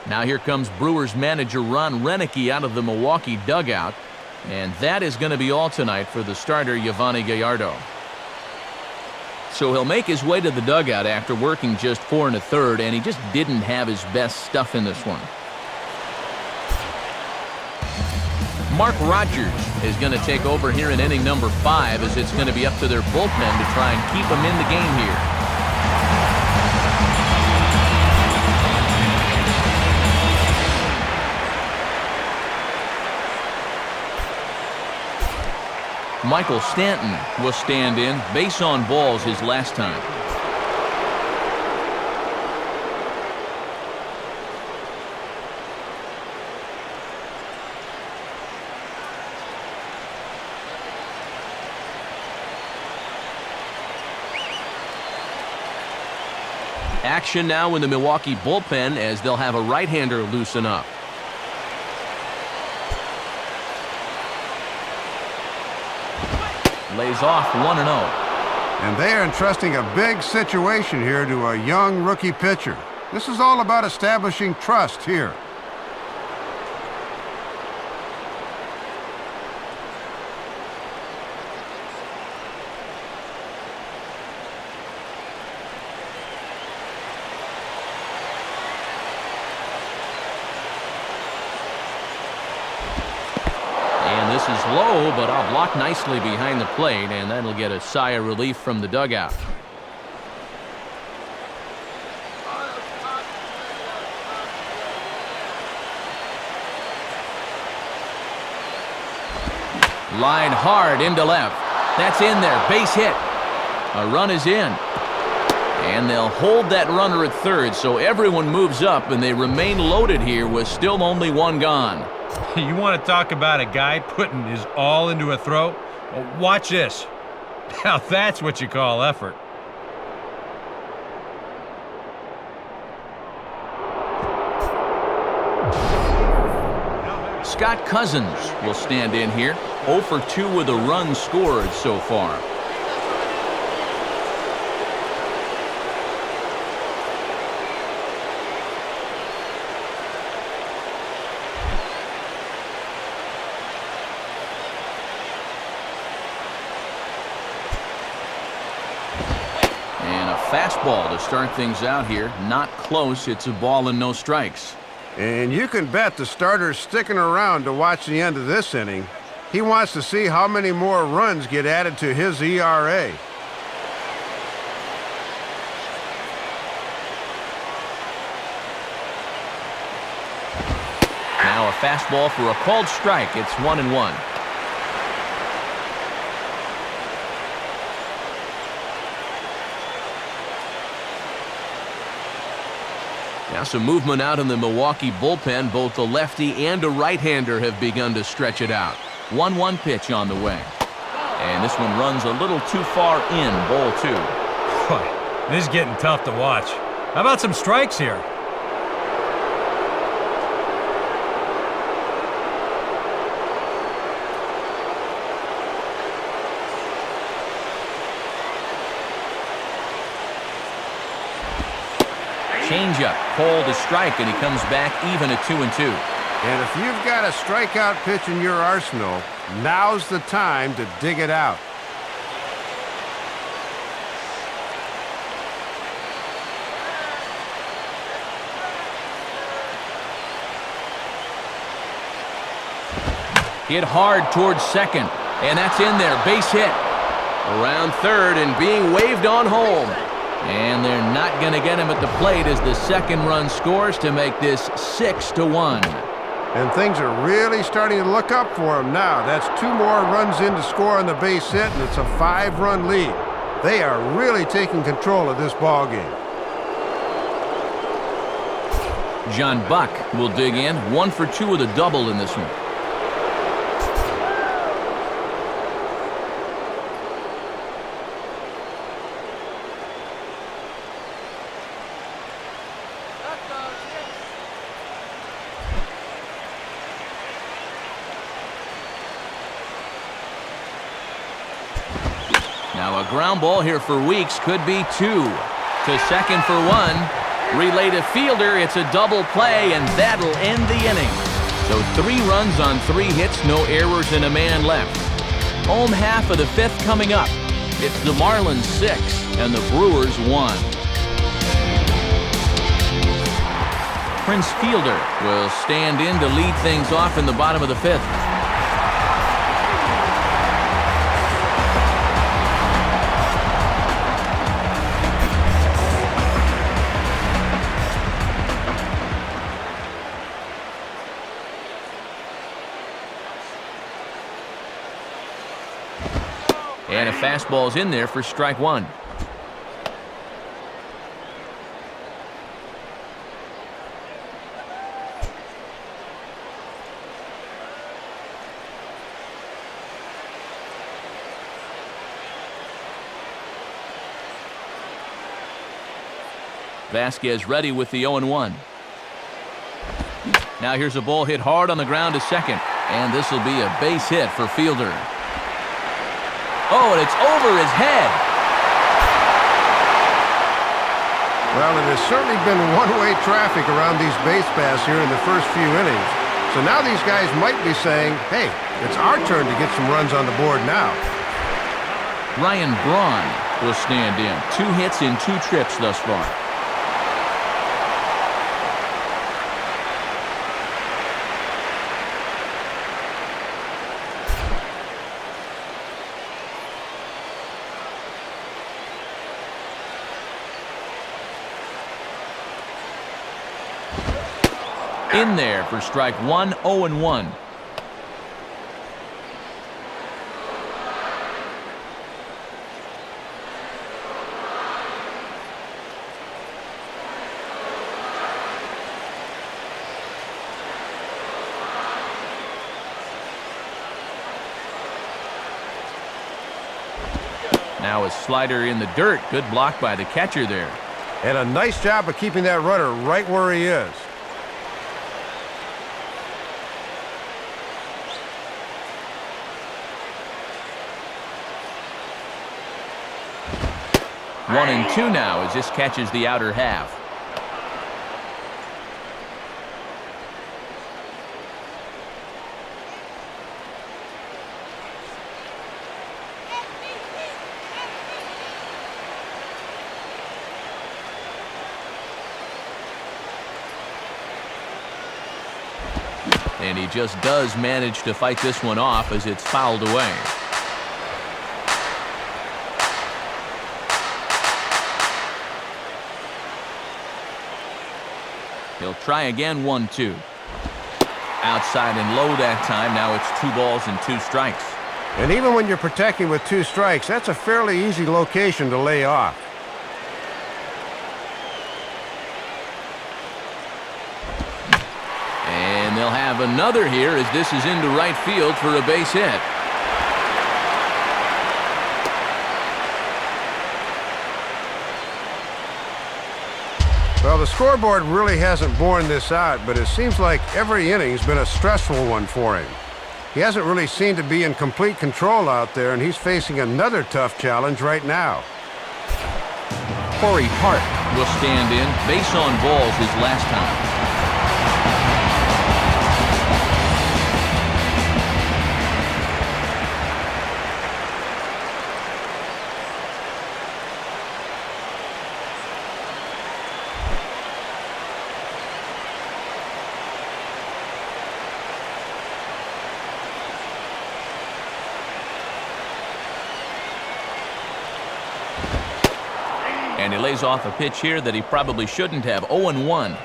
Now here comes Brewers manager Ron Renicky out of the Milwaukee dugout, and that is going to be all tonight for the starter Yovani Gallardo. So he'll make his way to the dugout after working just 4 1/3, and he just didn't have his best stuff in this one. Mark Rogers is going to take over here in inning number 5, as it's going to be up to their bullpen to try and keep him in the game here. Michael Stanton will stand in, base on balls his last time. Action now in the Milwaukee bullpen as they'll have a right-hander loosen up. Lays off 1-0. And they are entrusting a big situation here to a young rookie pitcher. This is all about establishing trust here. This is low, but I'll block nicely behind the plate, and that'll get a sigh of relief from the dugout. Line hard into left. That's in there. Base hit. A run is in. And they'll hold that runner at third, so everyone moves up, and they remain loaded here with still only one gone. You want to talk about a guy putting his all into a throw? Well, watch this. Now that's what you call effort. Scott Cousins will stand in here. 0 for 2 with a run scored so far. Fastball to start things out here. Not close. It's a ball and no strikes. And you can bet the starter's sticking around to watch the end of this inning. He wants to see how many more runs get added to his ERA. Now a fastball for a called strike. It's 1-1. Now some movement out in the Milwaukee bullpen. Both the lefty and a right-hander have begun to stretch it out. 1-1 pitch on the way. And this one runs a little too far in, ball 2. Boy, this is getting tough to watch. How about some strikes here? Changeup, called a strike, and he comes back even at 2-2. And if you've got a strikeout pitch in your arsenal, now's the time to dig it out. Hit hard towards second, and that's in there, base hit. Around third and being waved on home. And they're not going to get him at the plate as the second run scores to make this 6-1. And things are really starting to look up for him now. That's 2 more runs in to score on the base hit, and it's a 5-run lead. They are really taking control of this ball game. John Buck will dig in, 1 for 2 with a double in this one. Now a ground ball here for Weeks, could be 2. To second for 1. Relay to fielder, it's a double play, and that'll end the inning. So 3 runs on 3 hits, no errors, and a man left. Home half of the 5th coming up. It's the Marlins 6 and the Brewers 1. Prince Fielder will stand in to lead things off in the bottom of the 5th. And a fastball's in there for strike 1. Vasquez ready with the 0-1. Now here's a ball hit hard on the ground to second. And this will be a base hit for Fielder. Oh, and it's over his head. Well, it has certainly been one-way traffic around these base paths here in the first few innings. So now these guys might be saying, hey, it's our turn to get some runs on the board now. Ryan Braun will stand in. 2 hits in 2 trips thus far. In there for strike 1, 0-1. Now a slider in the dirt. Good block by the catcher there. And a nice job of keeping that runner right where he is. One and 2 now as this catches the outer half. And he just does manage to fight this one off as it's fouled away. He'll try again, 1-2. Outside and low that time. Now it's 2 balls and 2 strikes. And even when you're protecting with 2 strikes, that's a fairly easy location to lay off. he'll have another here as this is into right field for a base hit. Well, the scoreboard really hasn't borne this out, but it seems like every inning's been a stressful one for him. He hasn't really seemed to be in complete control out there, and he's facing another tough challenge right now. Corey Hart will stand in. Base on balls his last time. And he lays off a pitch here that he probably shouldn't have. 0-1.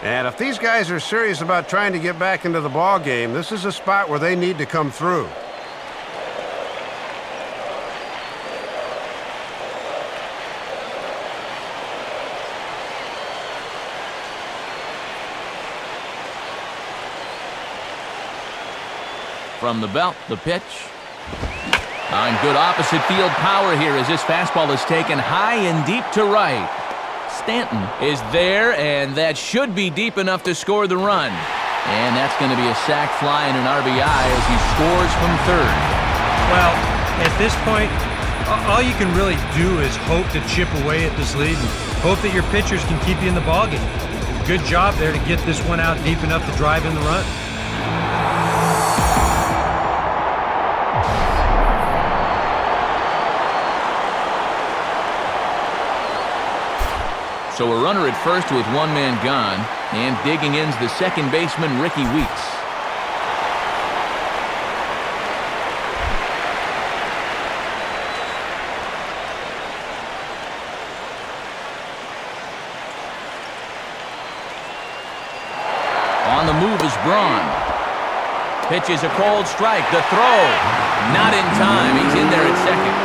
And if these guys are serious about trying to get back into the ball game, this is a spot where they need to come through. From the belt, the pitch. On good opposite field power here as this fastball is taken high and deep to right. Stanton is there, and that should be deep enough to score the run. And that's going to be a sac fly and an RBI as he scores from third. Well, at this point, all you can really do is hope to chip away at this lead and hope that your pitchers can keep you in the ballgame. Good job there to get this one out deep enough to drive in the run. So a runner at first with one man gone, and digging in's the second baseman, Ricky Weeks. On the move is Braun. Pitches a cold strike. The throw, not in time. He's in there at second.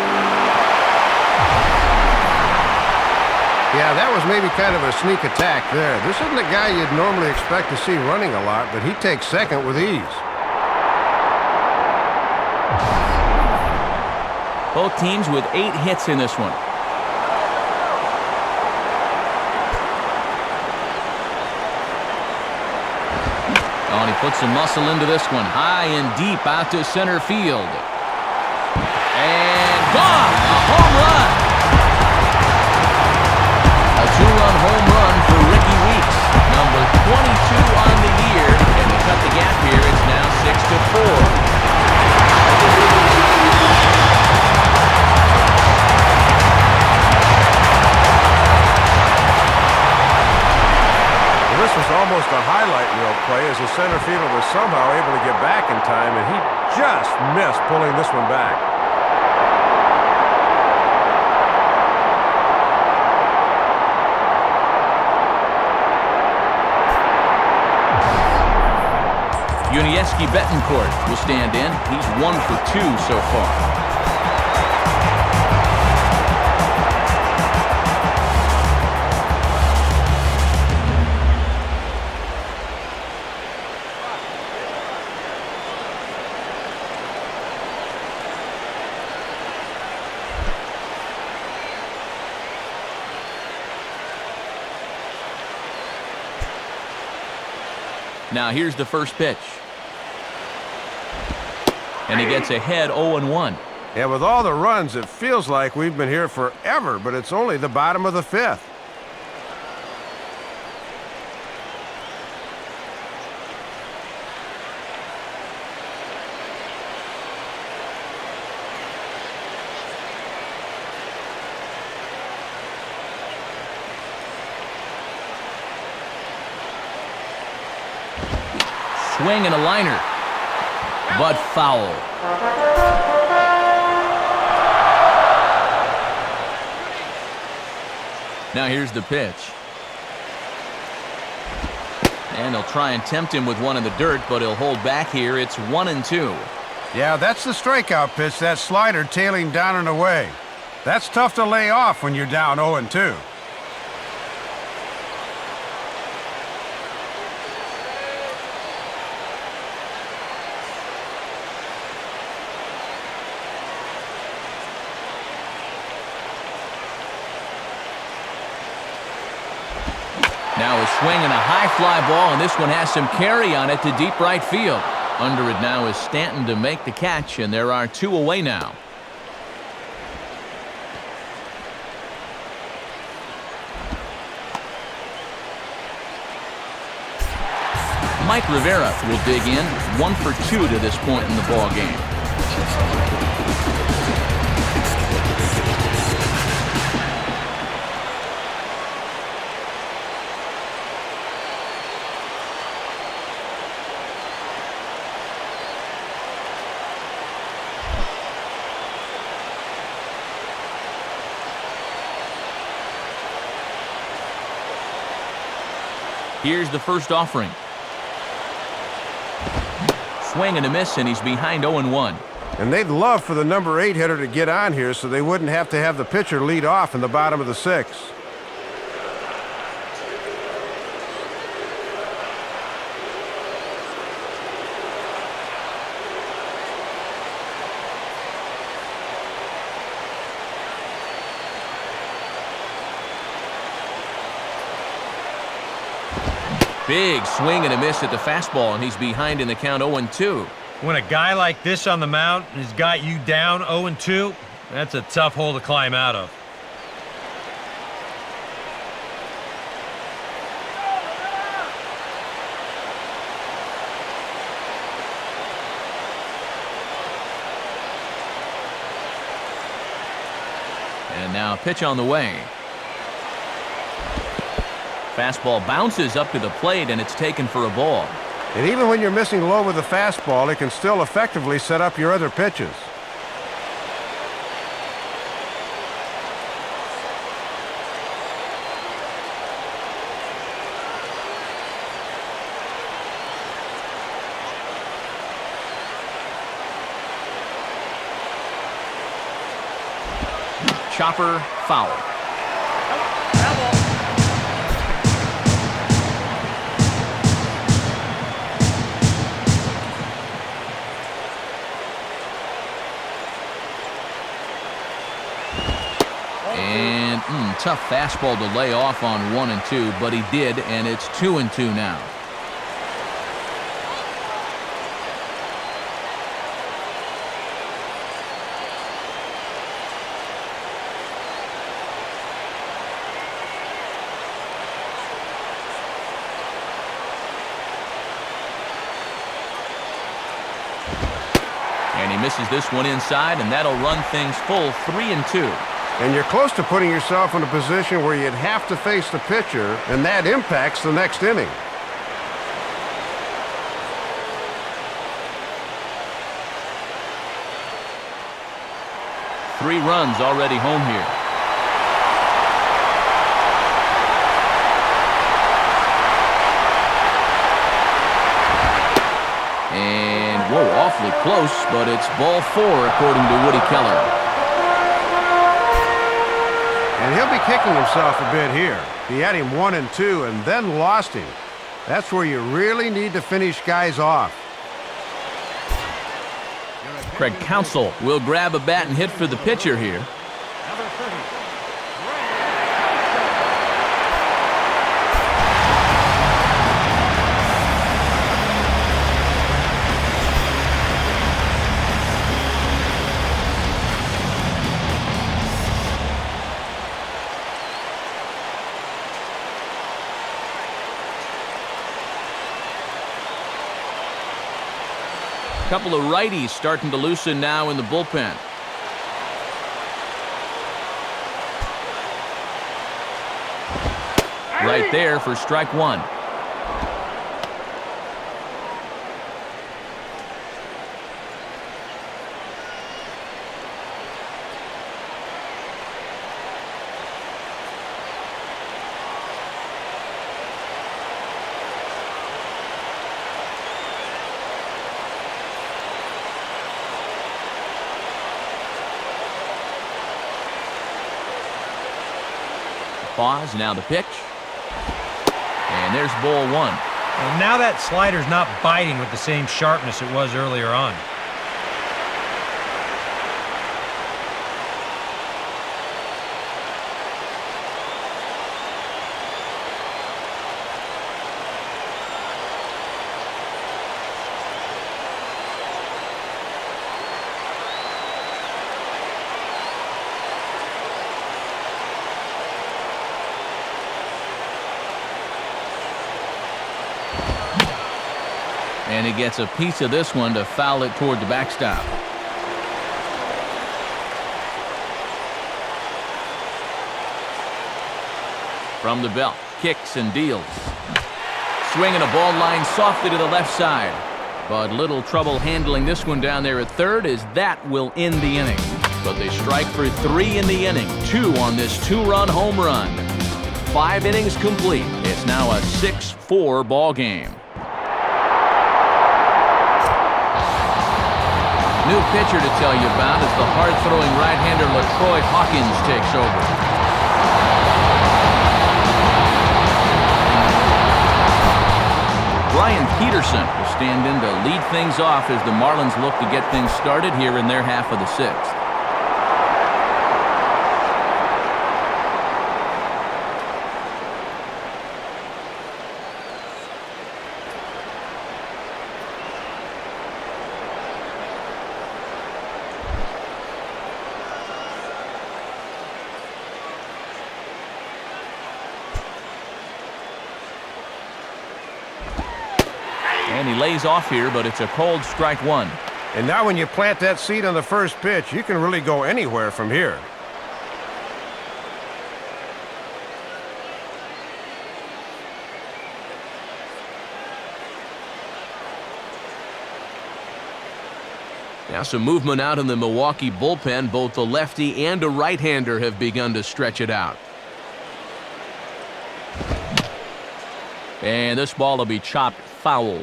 Yeah, that was maybe kind of a sneak attack there. This isn't a guy you'd normally expect to see running a lot, but he takes second with ease. Both teams with 8 hits in this one. Oh, and he puts some muscle into this one. High and deep out to center field. And gone! A home run! A 2-run home run for Ricky Weeks. Number 22 on the year. And to cut the gap here, it's now 6-4. This was almost a highlight reel play as the center fielder was somehow able to get back in time, and he just missed pulling this one back. Yuniesky Betancourt will stand in. He's 1 for 2 so far. Now here's the first pitch. And he gets ahead 0-1. Yeah, with all the runs, it feels like we've been here forever, but it's only the bottom of the 5th. Swing and a liner, but foul. Now here's the pitch. And they'll try and tempt him with one in the dirt, but he'll hold back here. It's 1-2. Yeah, that's the strikeout pitch, that slider tailing down and away. That's tough to lay off when you're down 0-2. now is swinging a high fly ball, and this one has some carry on it to deep right field. Under it now is Stanton to make the catch, and there are 2 away now. Mike Rivera will dig in, 1 for 2 to this point in the ball game. Here's the first offering. Swing and a miss, and he's behind 0-1. And they'd love for the number 8 hitter to get on here so they wouldn't have to have the pitcher lead off in the bottom of the 6th. Big swing and a miss at the fastball, and he's behind in the count 0-2. When a guy like this on the mound has got you down 0-2, that's a tough hole to climb out of. And now a pitch on the way. Fastball bounces up to the plate, and it's taken for a ball. And even when you're missing low with the fastball, it can still effectively set up your other pitches. Chopper foul. And tough fastball to lay off on 1 and 2, but he did, and it's 2 and 2 now. And he misses this one inside, and that'll run things full 3 and 2. And you're close to putting yourself in a position where you'd have to face the pitcher, and that impacts the next inning. Three runs already home here. And, whoa, awfully close, but it's ball 4 according to Woody Keller. And he'll be kicking himself a bit here. He had him 1 and 2 and then lost him. That's where you really need to finish guys off. Craig Counsell will grab a bat and hit for the pitcher here. Number 30. A couple of righties starting to loosen now in the bullpen. Right there for strike 1. Pause, now the pitch. And there's ball 1. Well, now that slider's not biting with the same sharpness it was earlier on. And he gets a piece of this one to foul it toward the backstop. From the belt, kicks and deals. Swinging a ball line softly to the left side. But little trouble handling this one down there at third, as that will end the inning. But they strike for 3 in the inning, 2 on this 2-run home run. 5 innings complete. It's now a 6-4 ball game. New pitcher to tell you about as the hard-throwing right-hander LaTroy Hawkins takes over. Brian Peterson will stand in to lead things off as the Marlins look to get things started here in their half of the 6th. And he lays off here, but it's a cold strike 1. And now when you plant that seed on the first pitch, you can really go anywhere from here. Now some movement out in the Milwaukee bullpen. Both the lefty and a right-hander have begun to stretch it out. And this ball will be chopped foul.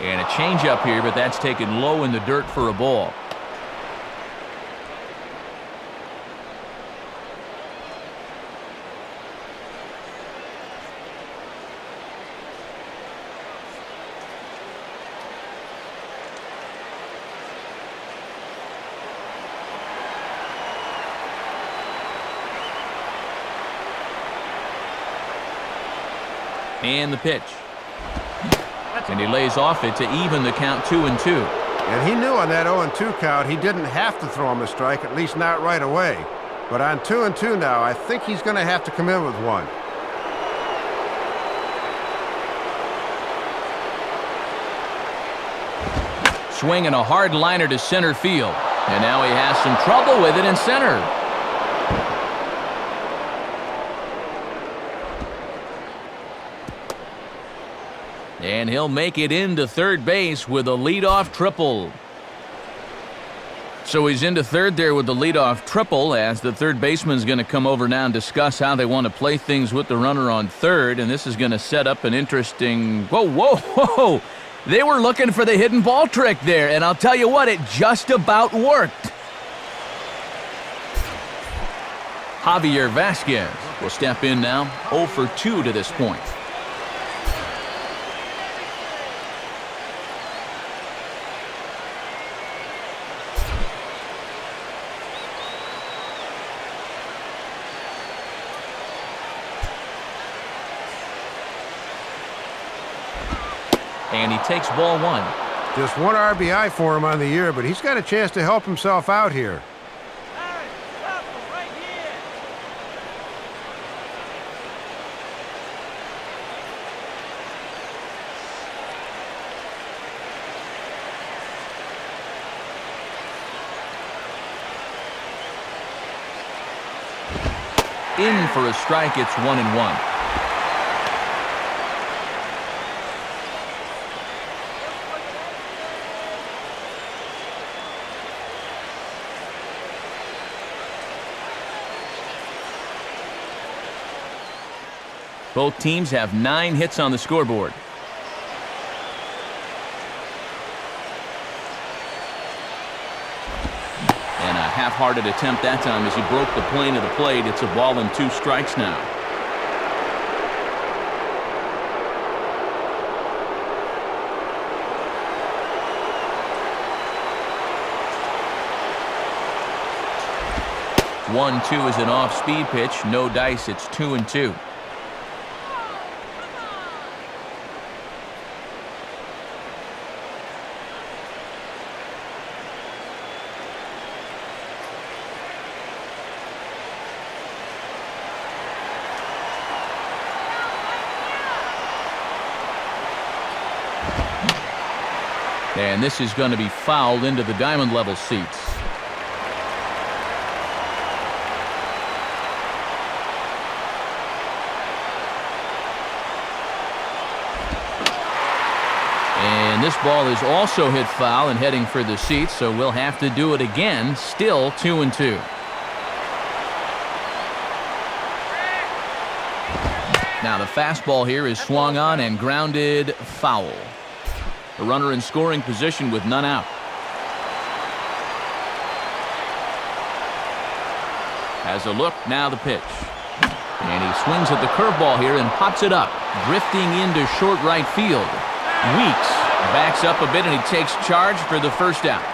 And a changeup here, but that's taken low in the dirt for a ball. And the pitch. And he lays off it to even the count 2-2. And he knew on that 0-2 count he didn't have to throw him a strike, at least not right away. But on 2-2 now, I think he's going to have to come in with one. Swinging a hard liner to center field. And now he has some trouble with it in center. And he'll make it into third base with a leadoff triple. So he's into third there with the leadoff triple, as the third baseman's going to come over now and discuss how they want to play things with the runner on third. And this is going to set up an interesting... Whoa. They were looking for the hidden ball trick there, and I'll tell you what, it just about worked. Javier Vasquez will step in now, 0 for 2 to this point. And he takes ball 1. Just 1 RBI for him on the year, but he's got a chance to help himself out here. In for a strike, it's 1-1. Both teams have 9 hits on the scoreboard. And a half-hearted attempt that time as he broke the plane of the plate. It's a ball and 2 strikes now. One-two is an off-speed pitch. No dice. It's 2-2. And this is going to be fouled into the diamond level seats. And this ball is also hit foul and heading for the seats, so we'll have to do it again. Still 2-2. Now the fastball here is swung on and grounded foul. A runner in scoring position with none out. Has a look, now the pitch. And he swings at the curveball here and pops it up, drifting into short right field. Weeks backs up a bit and he takes charge for the first out.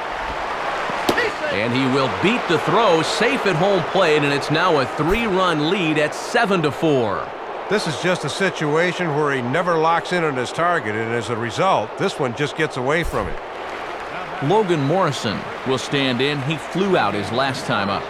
And he will beat the throw, safe at home plate, and it's now a 3-run lead at 7-4. This is just a situation where he never locks in on his target, and as a result, this one just gets away from him. Logan Morrison will stand in. He flew out his last time up.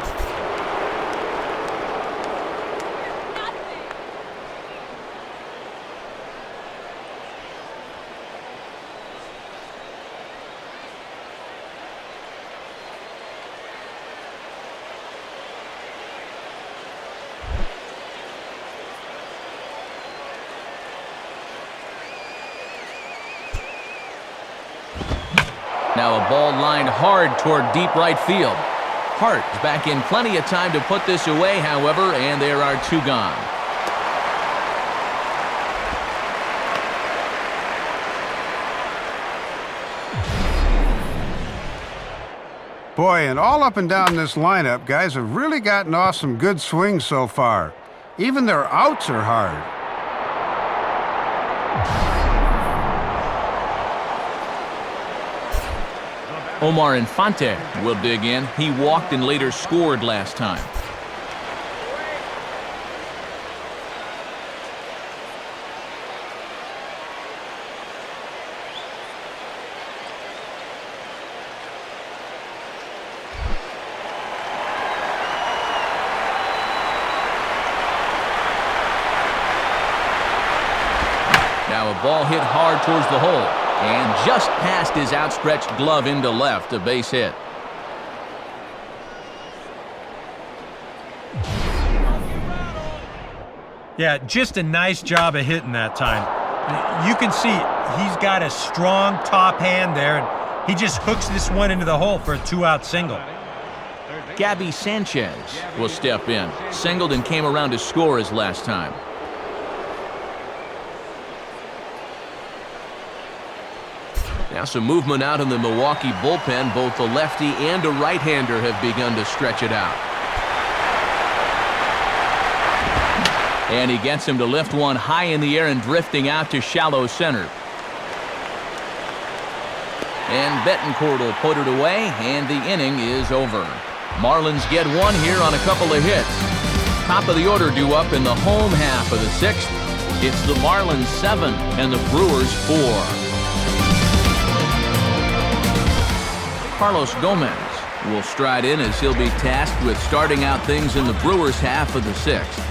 Now a ball lined hard toward deep right field. Hart is back in plenty of time to put this away, however, and there are 2 gone. Boy, and all up and down this lineup, guys have really gotten off some good swings so far. Even their outs are hard. Omar Infante will dig in. He walked and later scored last time. Now a ball hit hard towards the hole. And just past his outstretched glove into left, a base hit. Yeah, just a nice job of hitting that time. You can see he's got a strong top hand there, and he just hooks this one into the hole for a 2-out single. Gabby Sanchez will step in. Singled and came around to score his last time. Now some movement out in the Milwaukee bullpen. Both a lefty and a right-hander have begun to stretch it out. And he gets him to lift one high in the air and drifting out to shallow center. And Betancourt will put it away, and the inning is over. Marlins get one here on a couple of hits. Top of the order due up in the home half of the 6th. It's the Marlins 7 and the Brewers 4. Carlos Gomez will stride in as he'll be tasked with starting out things in the Brewers half of the 6th.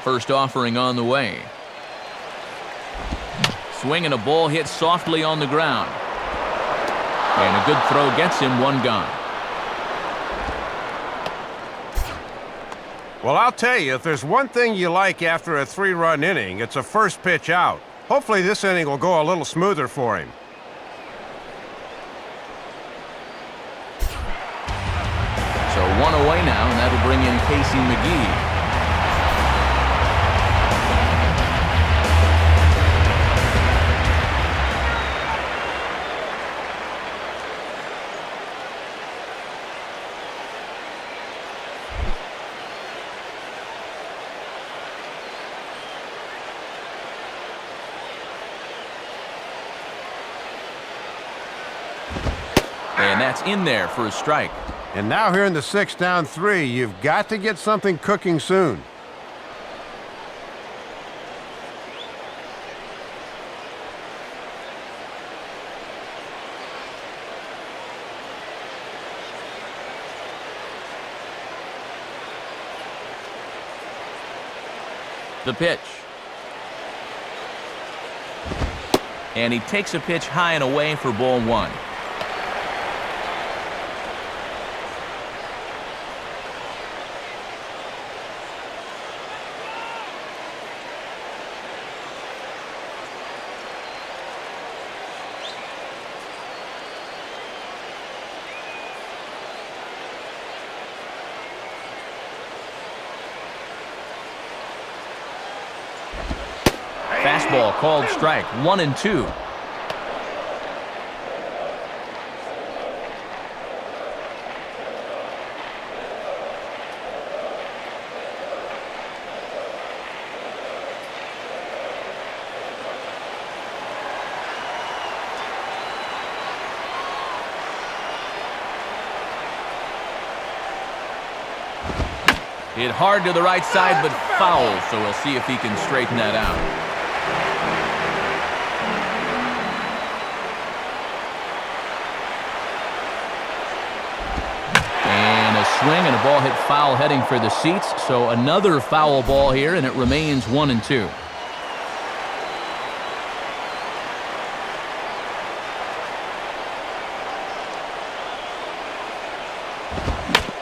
First offering on the way. Swing and a ball hit softly on the ground. And a good throw gets him one gone. Well, I'll tell you, if there's one thing you like after a 3-run inning, it's a first pitch out. Hopefully this inning will go a little smoother for him. So one away now, and that'll bring in Casey McGee. And that's in there for a strike. And now here in the 6th, down 3, you've got to get something cooking soon. The pitch. And he takes a pitch high and away for ball one. Fastball called strike, 1-2. Hit hard to the right side, but foul, so we'll see if he can straighten that out. Swing and a ball hit foul heading for the seats, so another foul ball here, and it remains 1-2.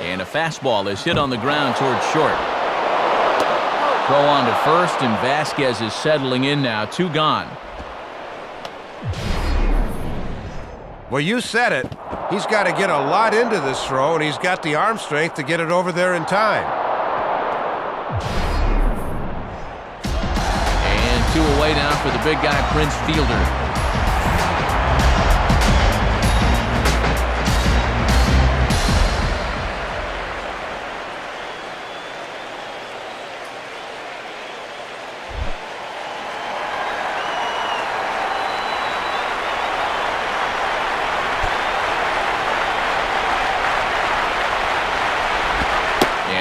And a fastball is hit on the ground towards short. Throw on to first, and Vasquez is settling in now. 2 gone. Well, you said it. He's got to get a lot into this throw, and he's got the arm strength to get it over there in time. And 2 away now for the big guy, Prince Fielder.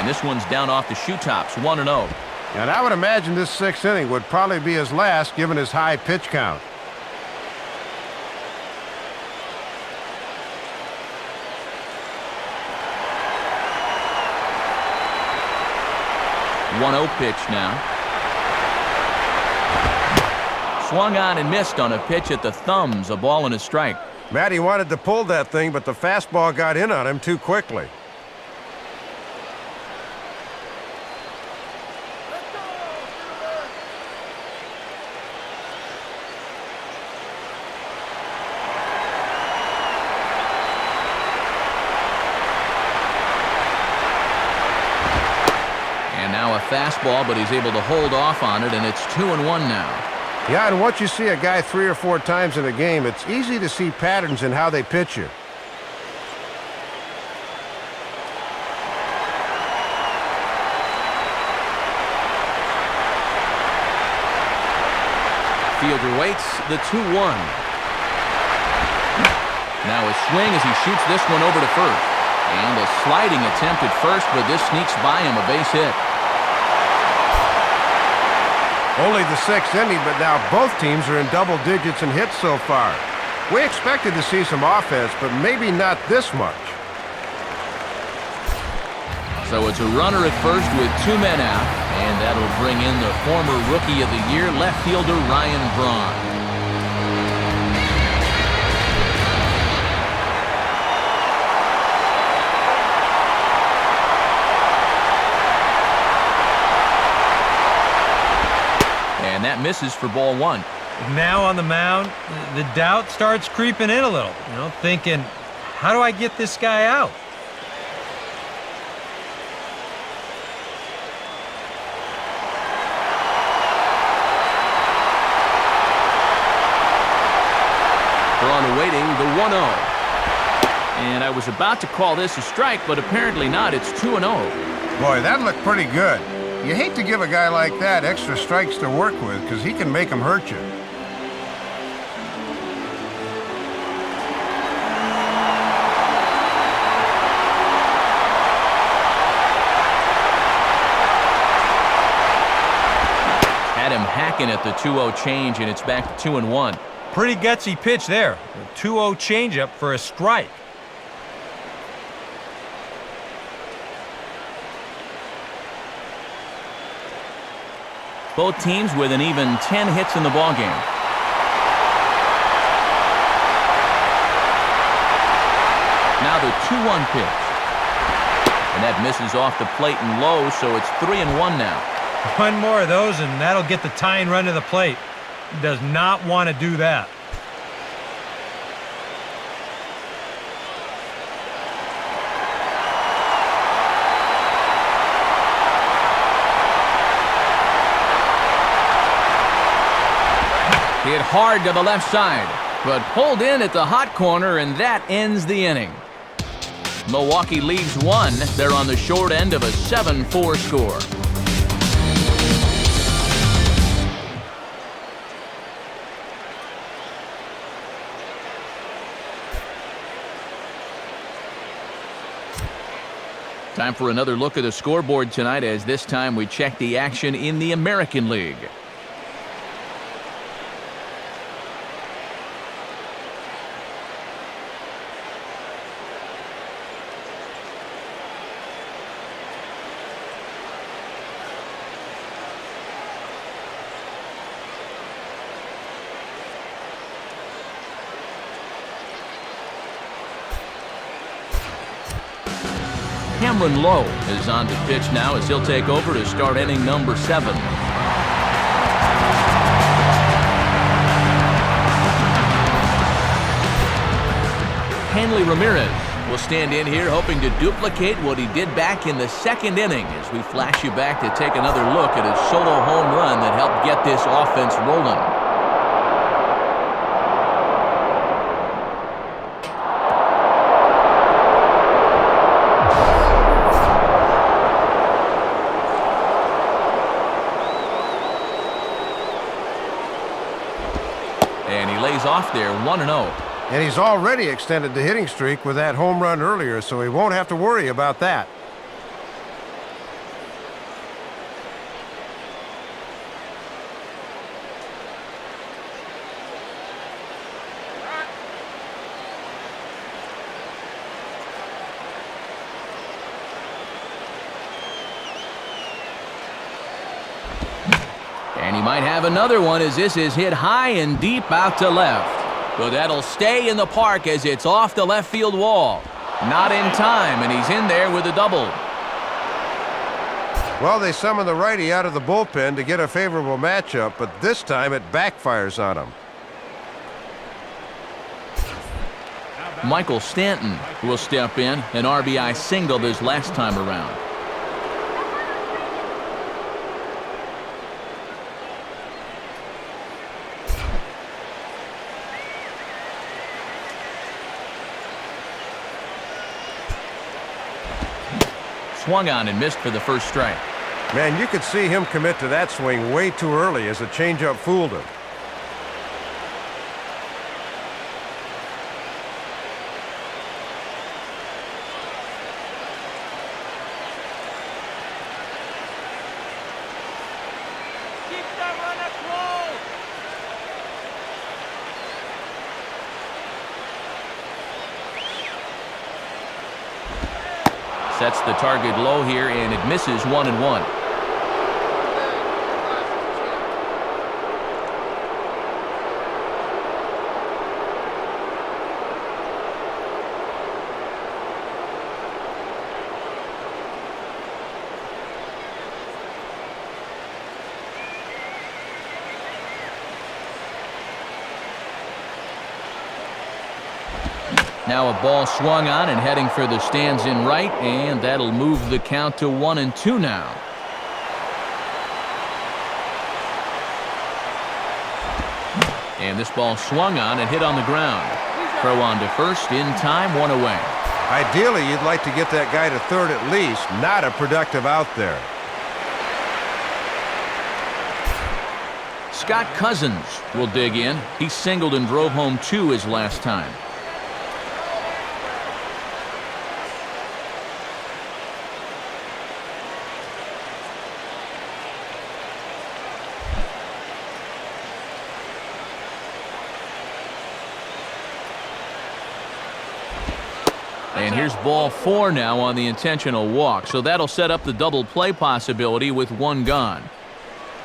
This one's down off the shoe tops, 1-0. And I would imagine this 6th inning would probably be his last, given his high pitch count. One-0 pitch now. Swung on and missed on a pitch at the thumbs, a ball and a strike. Matty wanted to pull that thing, but the fastball got in on him too quickly. Fastball, but he's able to hold off on it, and it's 2-1 now. Yeah, and once you see a guy 3 or 4 times in a game, it's easy to see patterns in how they pitch you. Fielder waits, the 2-1. Now a swing as he shoots this one over to first. And a sliding attempt at first, but this sneaks by him, a base hit. Only the 6th inning, but now both teams are in double digits in hits so far. We expected to see some offense, but maybe not this much. So it's a runner at first with 2 men out, and that'll bring in the former Rookie of the Year, left fielder Ryan Braun. And that misses for ball 1. Now on the mound, the doubt starts creeping in a little, thinking, how do I get this guy out? Braun awaiting the 1-0. And I was about to call this a strike, but apparently not. It's 2-0. Boy, that looked pretty good. You hate to give a guy like that extra strikes to work with because he can make them hurt you. Had him hacking at the 2-0 change, and it's back to 2-1. Pretty gutsy pitch there. A 2-0 changeup for a strike. Both teams with an even 10 hits in the ballgame. Now the 2-1 pitch. And that misses off the plate and low, so it's 3-1 now. One more of those, and that'll get the tying run to the plate. He does not want to do that. Hit hard to the left side, but pulled in at the hot corner, and that ends the inning. Milwaukee leads 1. They're on the short end of a 7-4 score. Time for another look at the scoreboard tonight, as this time we check the action in the American League. Cameron Lowe is on to pitch now as he'll take over to start inning number 7. Hanley Ramirez will stand in here hoping to duplicate what he did back in the 2nd inning, as we flash you back to take another look at his solo home run that helped get this offense rolling. Off there, 1-0. And he's already extended the hitting streak with that home run earlier, so he won't have to worry about that. And he might have another one, as this is hit high and deep out to left. But that'll stay in the park as it's off the left field wall. Not in time, and he's in there with a double. Well, they summon the righty out of the bullpen to get a favorable matchup, but this time it backfires on him. Michael Stanton will step in. An RBI single his last time around. Swung on and missed for the first strike. Man, you could see him commit to that swing way too early as the changeup fooled him. Sets the target low here, and it misses 1-1. Now a ball swung on and heading for the stands in right, and that'll move the count to 1-2 now. And this ball swung on and hit on the ground. Throw on to first, in time, 1 away. Ideally, you'd like to get that guy to third at least, not a productive out there. Scott Cousins will dig in. He singled and drove home 2 his last time. And here's ball 4 now on the intentional walk, so that'll set up the double play possibility with 1 gone.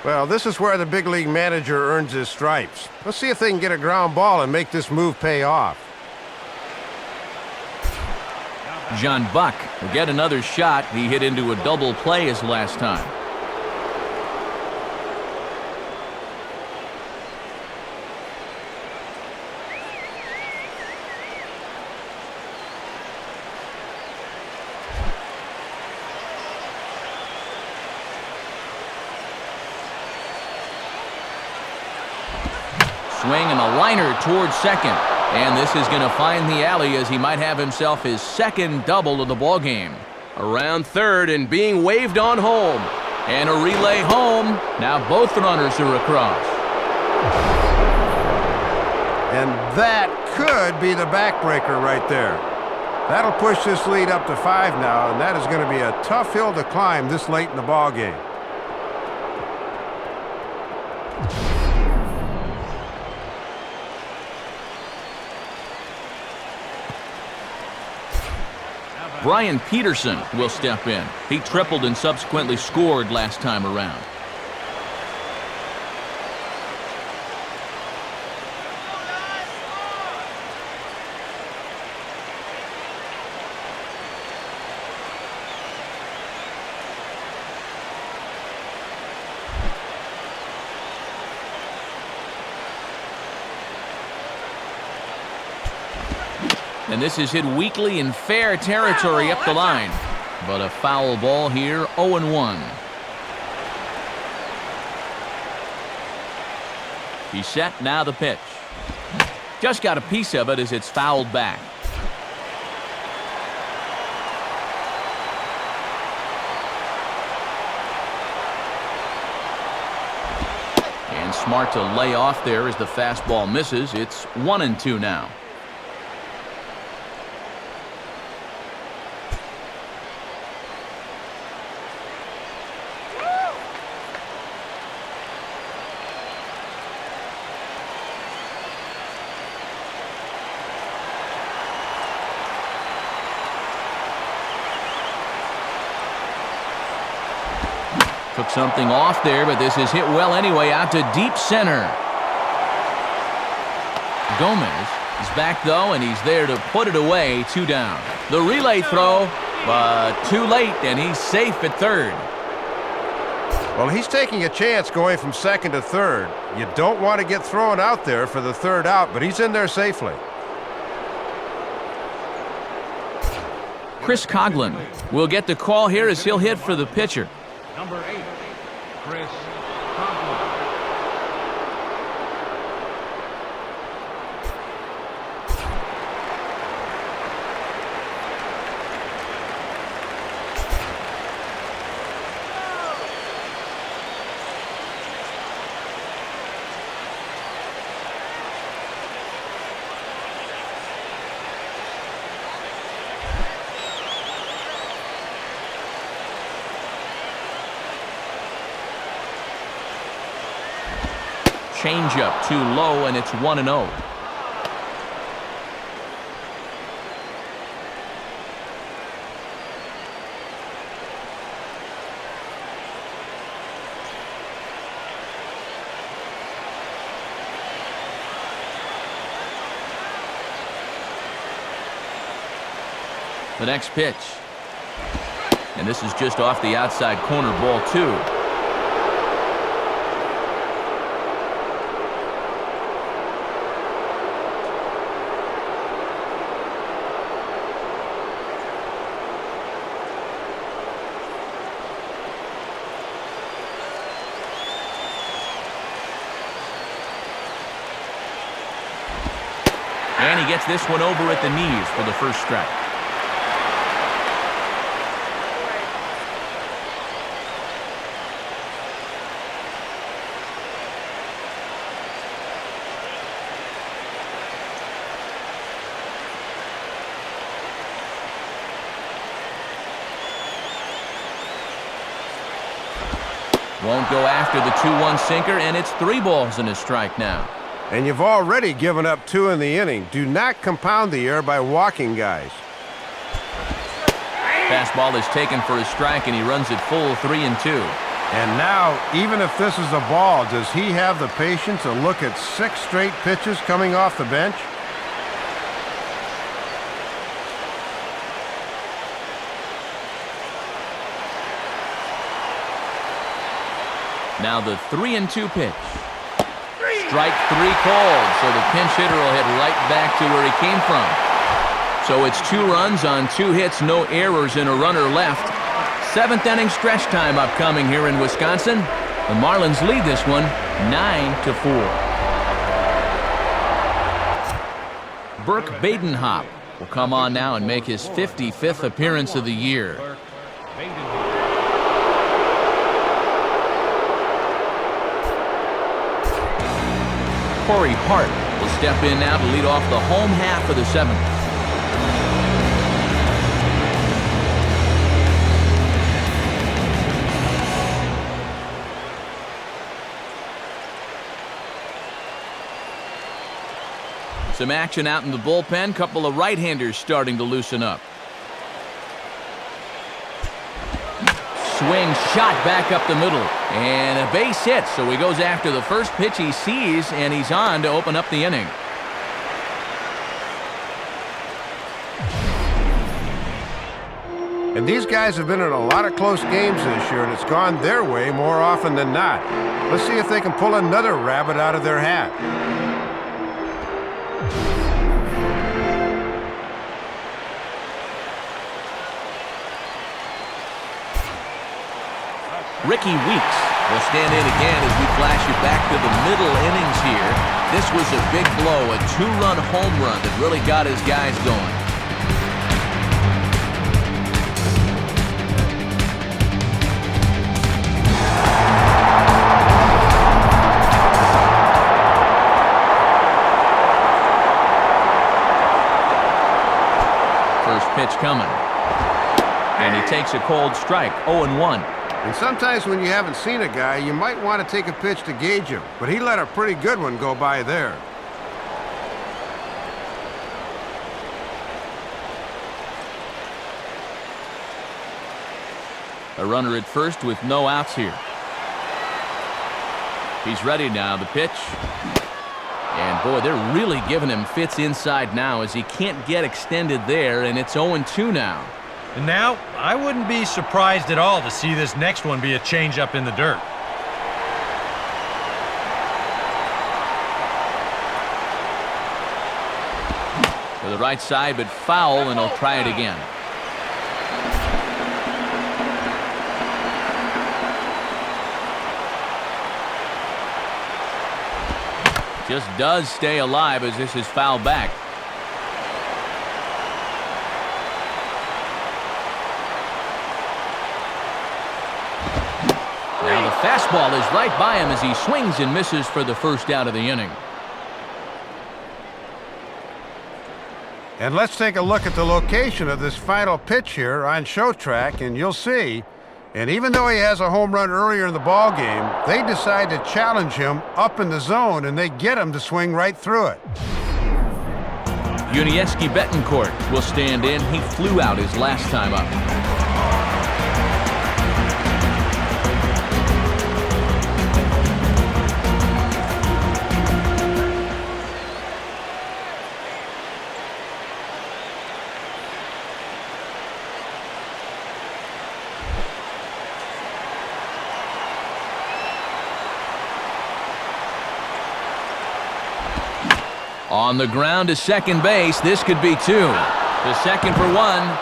Well, this is where the big league manager earns his stripes. Let's see if they can get a ground ball and make this move pay off. John Buck will get another shot. He hit into a double play his last time. Swing and a liner towards second. And this is going to find the alley as he might have himself his second double of the ballgame. Around third and being waved on home. And a relay home. Now both runners are across. And that could be the backbreaker right there. That'll push this lead up to 5 now, and that is going to be a tough hill to climb this late in the ballgame. Brian Peterson will step in. He tripled and subsequently scored last time around. And this is hit weakly in fair territory up the line. But a foul ball here, 0-1. He's set, now the pitch. Just got a piece of it as it's fouled back. And smart to lay off there as the fastball misses. It's 1-2 now. Took something off there, but this is hit well anyway out to deep center. Gomez is back though, and he's there to put it away. 2 down. The relay throw, but too late, and he's safe at third. Well, he's taking a chance going from second to third. You don't want to get thrown out there for the third out, but he's in there safely. Chris Coughlin will get the call here as he'll hit for the pitcher. Number 8, Chris Conklin. Changeup too low, and it's 1-0. The next pitch. And this is just off the outside corner, ball 2. And he gets this one over at the knees for the first strike. Won't go after the 2-1 sinker, and it's 3 balls and a strike now. And you've already given up 2 in the inning. Do not compound the error by walking guys. Fastball is taken for a strike, and he runs it full 3-2. And now, even if this is a ball, does he have the patience to look at 6 straight pitches coming off the bench? Now the 3-2 pitch. Strike 3 called, so the pinch hitter will head right back to where he came from. So it's 2 runs on 2 hits, no errors, and a runner left. 7th inning stretch time upcoming here in Wisconsin. The Marlins lead this one 9-4. Burke Badenhop will come on now and make his 55th appearance of the year. Corey Hart will step in now to lead off the home half of the 7th. Some action out in the bullpen. Couple of right-handers starting to loosen up. Swing shot back up the middle. And a base hit, so he goes after the first pitch he sees, and he's on to open up the inning. And these guys have been in a lot of close games this year, and it's gone their way more often than not. Let's see if they can pull another rabbit out of their hat. Ricky Weeks will stand in again as we flash you back to the middle innings here. This was a big blow, a 2-run home run that really got his guys going. First pitch coming. And he takes a cold strike, 0-1. And sometimes when you haven't seen a guy, you might want to take a pitch to gauge him. But he let a pretty good one go by there. A runner at first with no outs here. He's ready now, the pitch. And boy, they're really giving him fits inside now as he can't get extended there, and it's 0-2 now. And now, I wouldn't be surprised at all to see this next one be a changeup in the dirt. To the right side, but foul, and he'll try it again. Just does stay alive as this is fouled back. Now the fastball is right by him as he swings and misses for the first out of the inning. And let's take a look at the location of this final pitch here on Show Track, and you'll see. And even though he has a home run earlier in the ball game, they decide to challenge him up in the zone, and they get him to swing right through it. Yuniesky Betancourt will stand in. He flew out his last time up. On the ground to second base. This could be 2. To second for 1.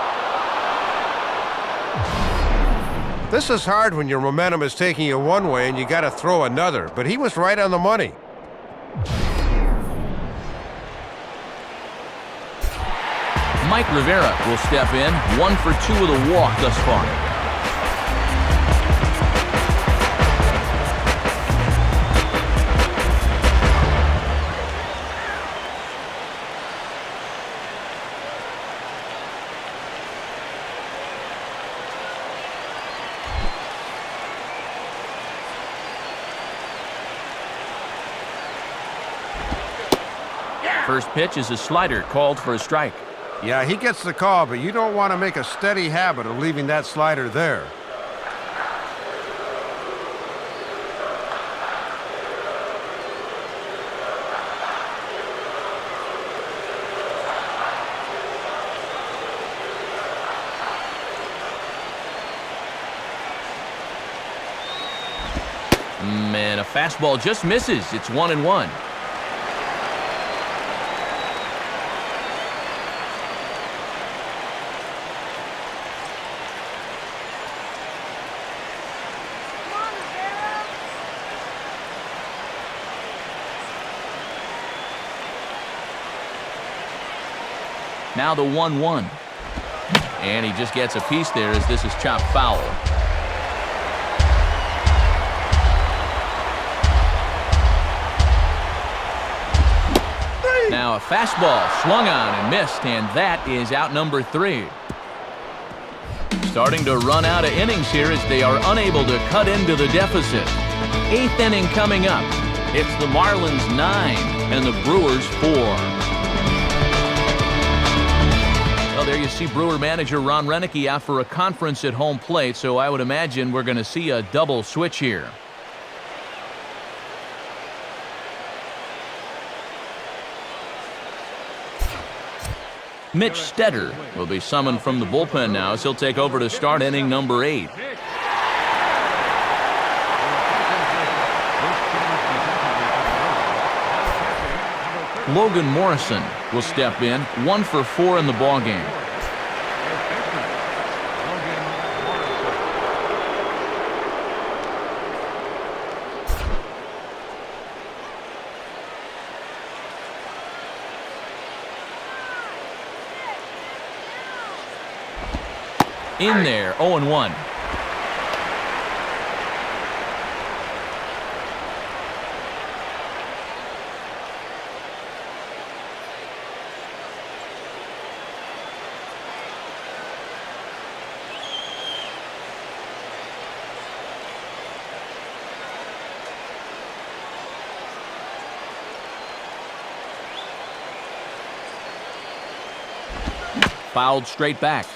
This is hard when your momentum is taking you one way and you got to throw another, but he was right on the money. Mike Rivera will step in. 1 for 2 with a walk thus far. First pitch is a slider called for a strike. Yeah, he gets the call, but you don't want to make a steady habit of leaving that slider there. And a fastball just misses. It's 1-1. Now the 1-1. And he just gets a piece there as this is chopped foul. Now a fastball swung on and missed, and that is out number 3. Starting to run out of innings here as they are unable to cut into the deficit. 8th inning coming up. It's the Marlins 9 and the Brewers 4. Well, there you see Brewer manager Ron Renicky out for a conference at home plate, so I would imagine we're going to see a double switch here. Mitch Stetter will be summoned from the bullpen now as he'll take over to start inning number 8. Logan Morrison will step in, 1 for 4 in the ballgame. In there, 0-1. Fouled straight back.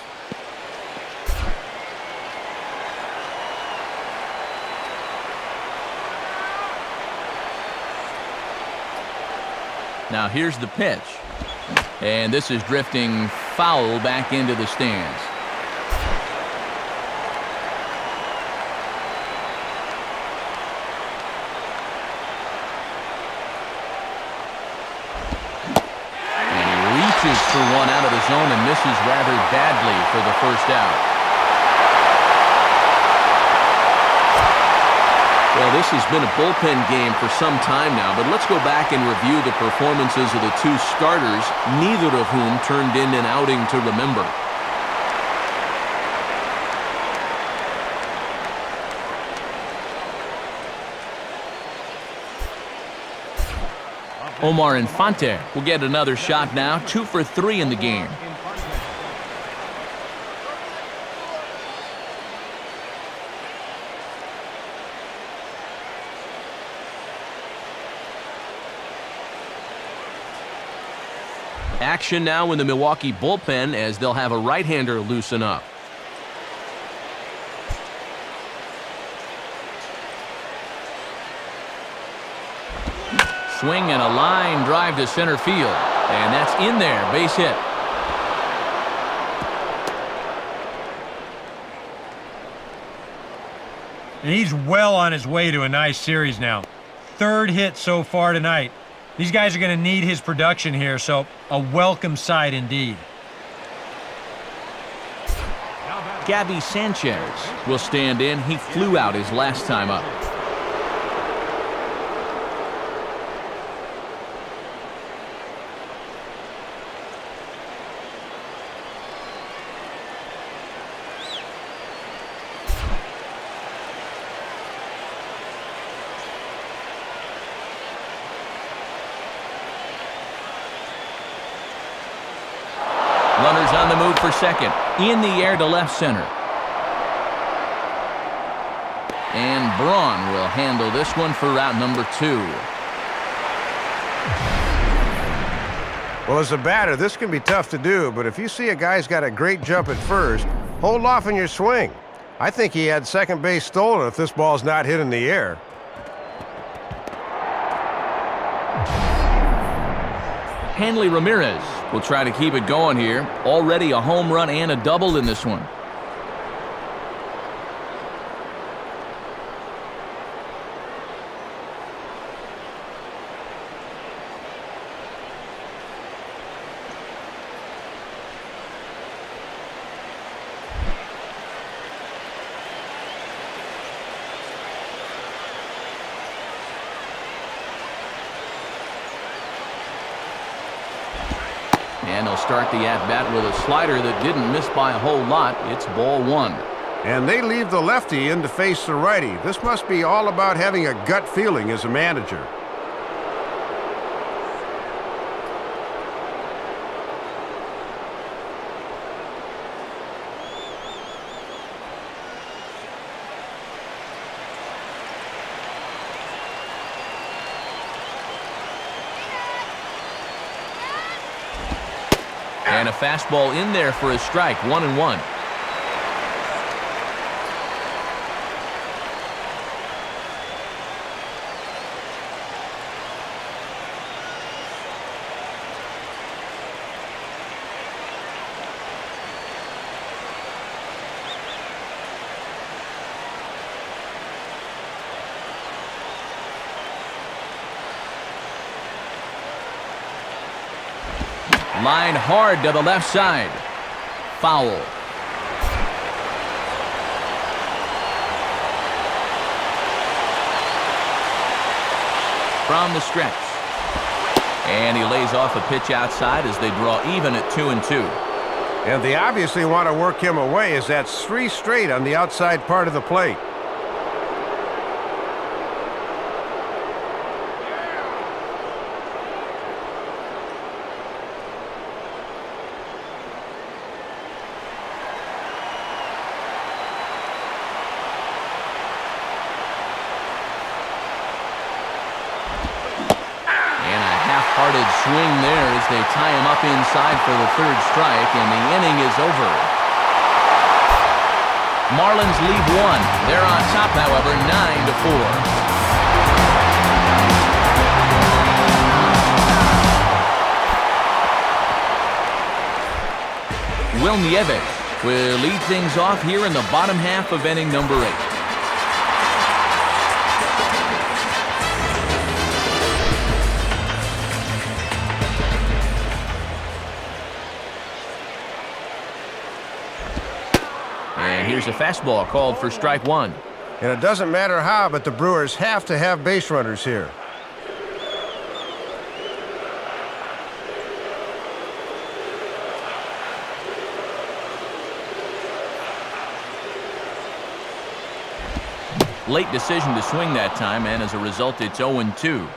Now here's the pitch. And this is drifting foul back into the stands. For one out of the zone and misses rather badly for the first out. Well, this has been a bullpen game for some time now, but let's go back and review the performances of the 2 starters, neither of whom turned in an outing to remember. Omar Infante will get another shot now, 2 for 3 in the game. Action now in the Milwaukee bullpen as they'll have a right-hander loosen up. Swing and a line drive to center field. And that's in there, base hit. And he's well on his way to a nice series now. 3rd hit so far tonight. These guys are going to need his production here, so a welcome sight indeed. Gabby Sanchez will stand in. He flew out his last time up. Runners on the move for second. In the air to left center. And Braun will handle this one for route number 2. Well, as a batter, this can be tough to do, but if you see a guy's got a great jump at first, hold off in your swing. I think he had second base stolen if this ball's not hit in the air. Hanley Ramirez will try to keep it going here. Already a home run and a double in this one. And they'll start the at-bat with a slider that didn't miss by a whole lot. It's ball one. And they leave the lefty in to face the righty. This must be all about having a gut feeling as a manager. And a fastball in there for a strike, 1-1. Line hard to the left side. Foul. From the stretch. And he lays off a pitch outside as they draw even at 2-2. And they obviously want to work him away, as that's 3 straight on the outside part of the plate. Swing there as they tie him up inside for the 3rd strike, and the inning is over. Marlins lead 1. They're on top, however, 9-4. Will Nieves will lead things off here in the bottom half of inning number 8. Here's a fastball called for strike 1. And it doesn't matter how, but the Brewers have to have base runners here. Late decision to swing that time, and as a result, it's 0-2.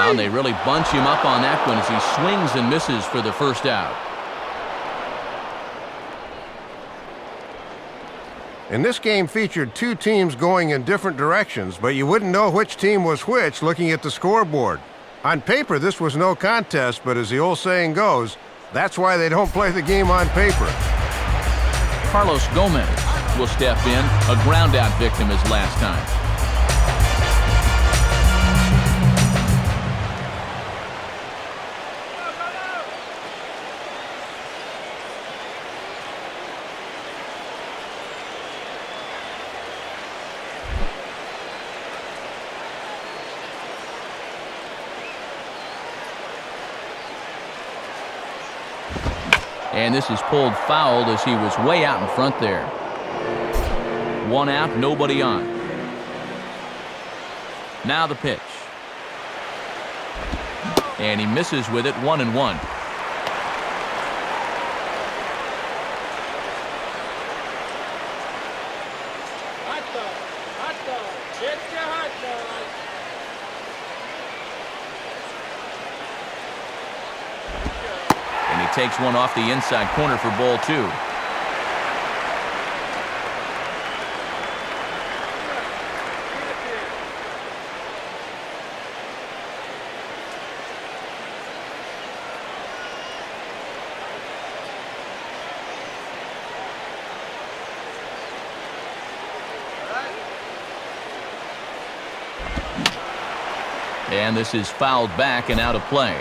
And they really bunch him up on that one as he swings and misses for the 1st out. And this game featured 2 teams going in different directions, but you wouldn't know which team was which looking at the scoreboard. On paper, this was no contest, but as the old saying goes, that's why they don't play the game on paper. Carlos Gomez will step in, a ground-out victim as last time. And this is pulled foul as he was way out in front there. 1 out, nobody on. Now the pitch. And he misses with it, 1-1. Takes one off the inside corner for ball 2. And this is fouled back and out of play.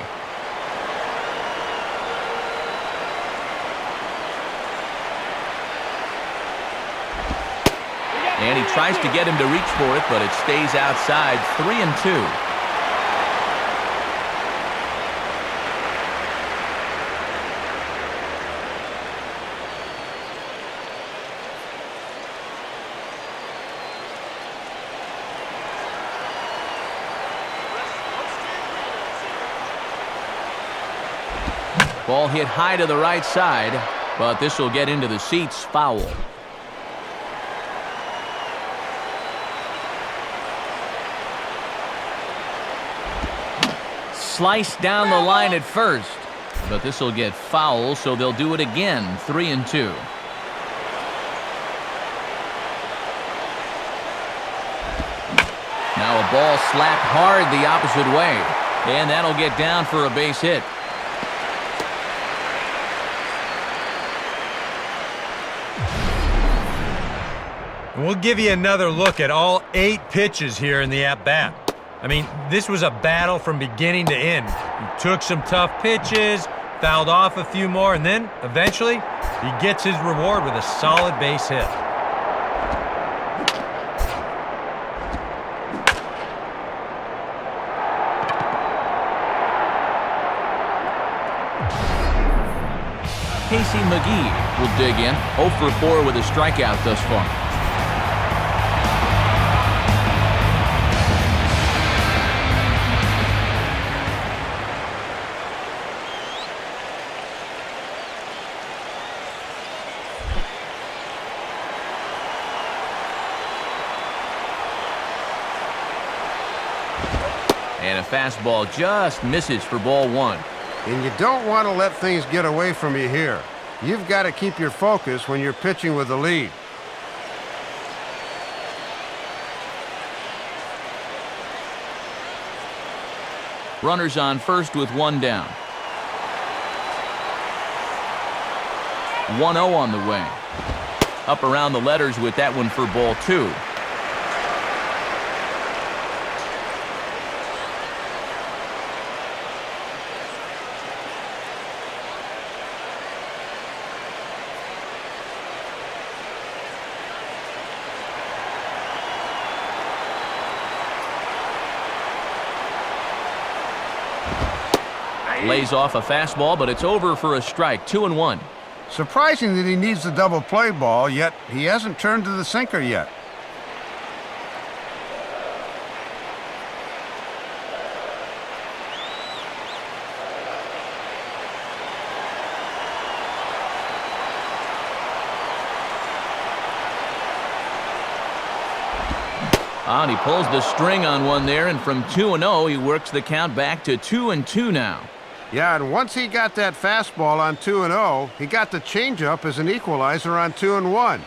And he tries to get him to reach for it, but it stays outside. 3-2. Ball hit high to the right side, but this will get into the seats, foul. Sliced down the line at first, but this will get foul, so they'll do it again, 3-2. Now a ball slapped hard the opposite way, and that'll get down for a base hit. And we'll give you another look at all 8 pitches here in the at-bat. I mean, this was a battle from beginning to end. He took some tough pitches, fouled off a few more, and then, eventually, he gets his reward with a solid base hit. Casey McGee will dig in, 0 for 4 with a strikeout thus far. And a fastball just misses for ball 1. And you don't want to let things get away from you here. You've got to keep your focus when you're pitching with the lead. Runners on first with 1 down. 1-0 on the way. Up around the letters with that one for ball 2. Lays off a fastball, but it's over for a strike, 2-1. Surprising that he needs the double play ball, yet he hasn't turned to the sinker yet. And he pulls the string on one there, and from 2-0, he works the count back to 2-2 now. Yeah, and once he got that fastball on 2-0, he got the changeup as an equalizer on 2-1.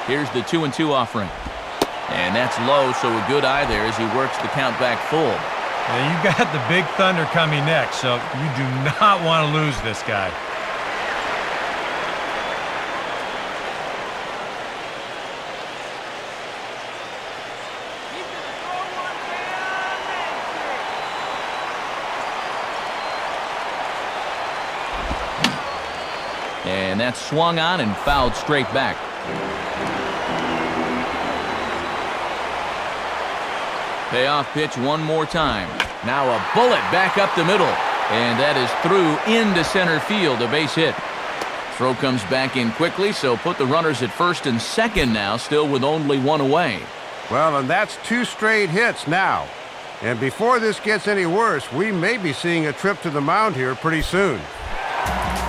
Here's the 2-2 offering. And that's low, so a good eye there as he works the count back full. Now, you got the big thunder coming next, so you do not want to lose this guy. And that's swung on and fouled straight back. Payoff pitch one more time. Now a bullet back up the middle. And that is through into center field, a base hit. Throw comes back in quickly, so put the runners at first and second now, still with only 1 away. Well, and that's 2 straight hits now. And before this gets any worse, we may be seeing a trip to the mound here pretty soon.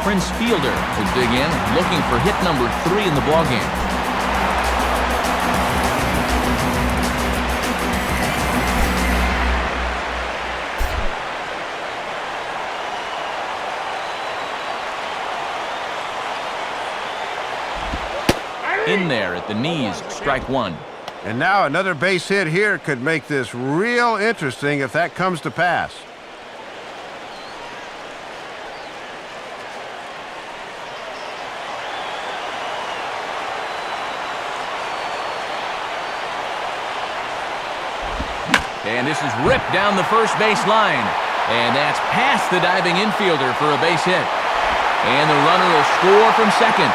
Prince Fielder will dig in, looking for hit number 3 in the ballgame. In there at the knees, strike 1. And now another base hit here could make this real interesting if that comes to pass. And this is ripped down the first base line. And that's past the diving infielder for a base hit. And the runner will score from second.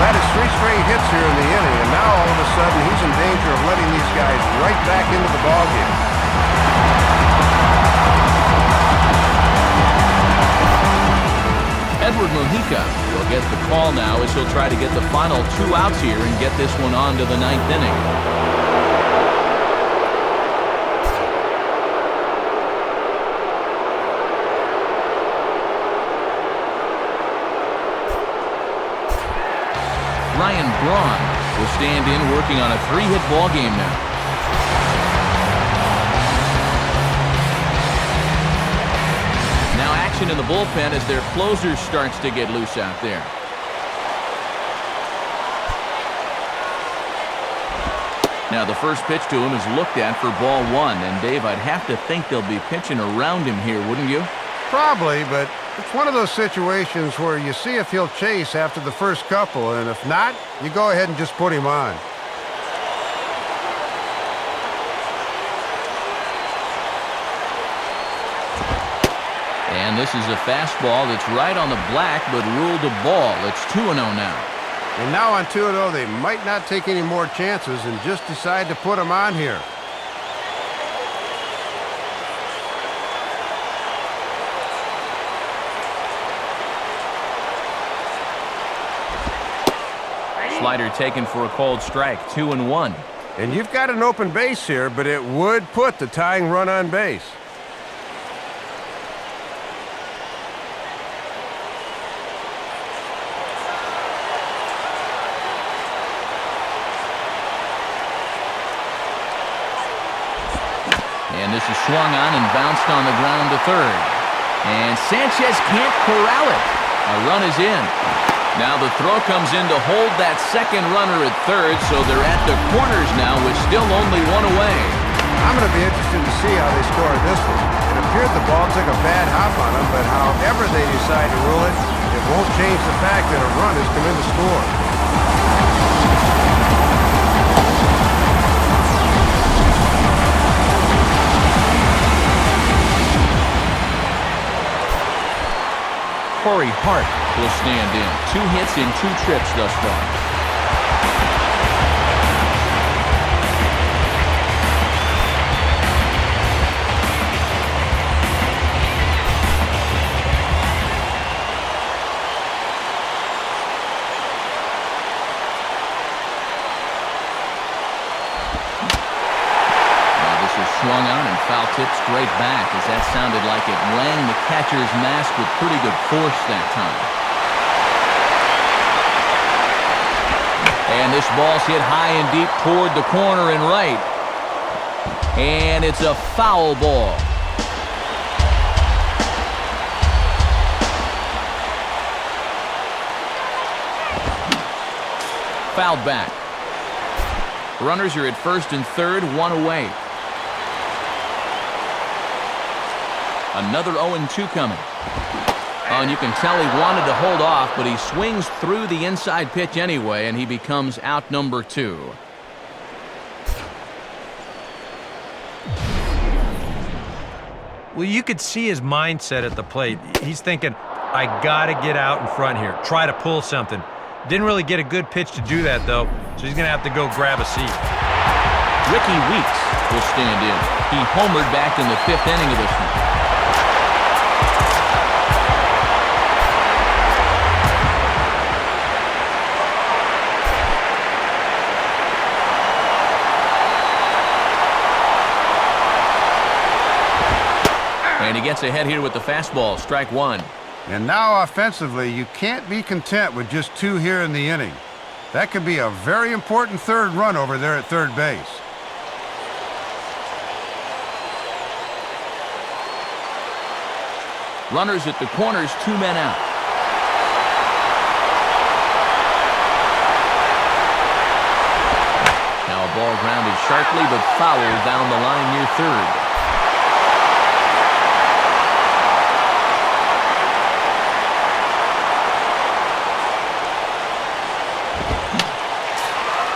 That is 3 straight hits here in the inning, and now all of a sudden he's in danger of letting these guys right back into the ballgame. Edward Mujica will get the call now as he'll try to get the final 2 outs here and get this one on to the 9th inning. Ryan Braun will stand in working on a 3-hit ball game now. Now action in the bullpen as their closer starts to get loose out there. Now the first pitch to him is looked at for ball 1. And Dave, I'd have to think they'll be pitching around him here, wouldn't you? Probably, but it's one of those situations where you see if he'll chase after the first couple, and if not, you go ahead and just put him on. And this is a fastball that's right on the black, but ruled a ball. It's 2-0 now. And now on 2-0, they might not take any more chances and just decide to put him on here. Slider taken for a cold strike, 2-1. And you've got an open base here, but it would put the tying run on base. And this is swung on and bounced on the ground to third. And Sanchez can't corral it. A run is in. Now the throw comes in to hold that second runner at third, so they're at the corners now with still only 1 away. I'm going to be interested to see how they score this one. It appeared the ball took a bad hop on them, but however they decide to rule it, it won't change the fact that a run has come in to score. Corey Hart will stand in. 2 hits in 2 trips thus far. Swung on and foul tip straight back as that sounded like it rang the catcher's mask with pretty good force that time. And this ball's hit high and deep toward the corner and right. And it's a foul ball. Fouled back. Runners are at first and third, 1 away. Another 0-2 coming. Oh, and you can tell he wanted to hold off, but he swings through the inside pitch anyway, and he becomes out number 2. Well, you could see his mindset at the plate. He's thinking, I got to get out in front here, try to pull something. Didn't really get a good pitch to do that, though, so he's going to have to go grab a seat. Ricky Weeks will stand in. He homered back in the 5th inning of this one. And he gets ahead here with the fastball, strike 1. And now offensively, you can't be content with just 2 here in the inning. That could be a very important third run over there at third base. Runners at the corners, 2 men out. Now a ball grounded sharply but fouled down the line near third.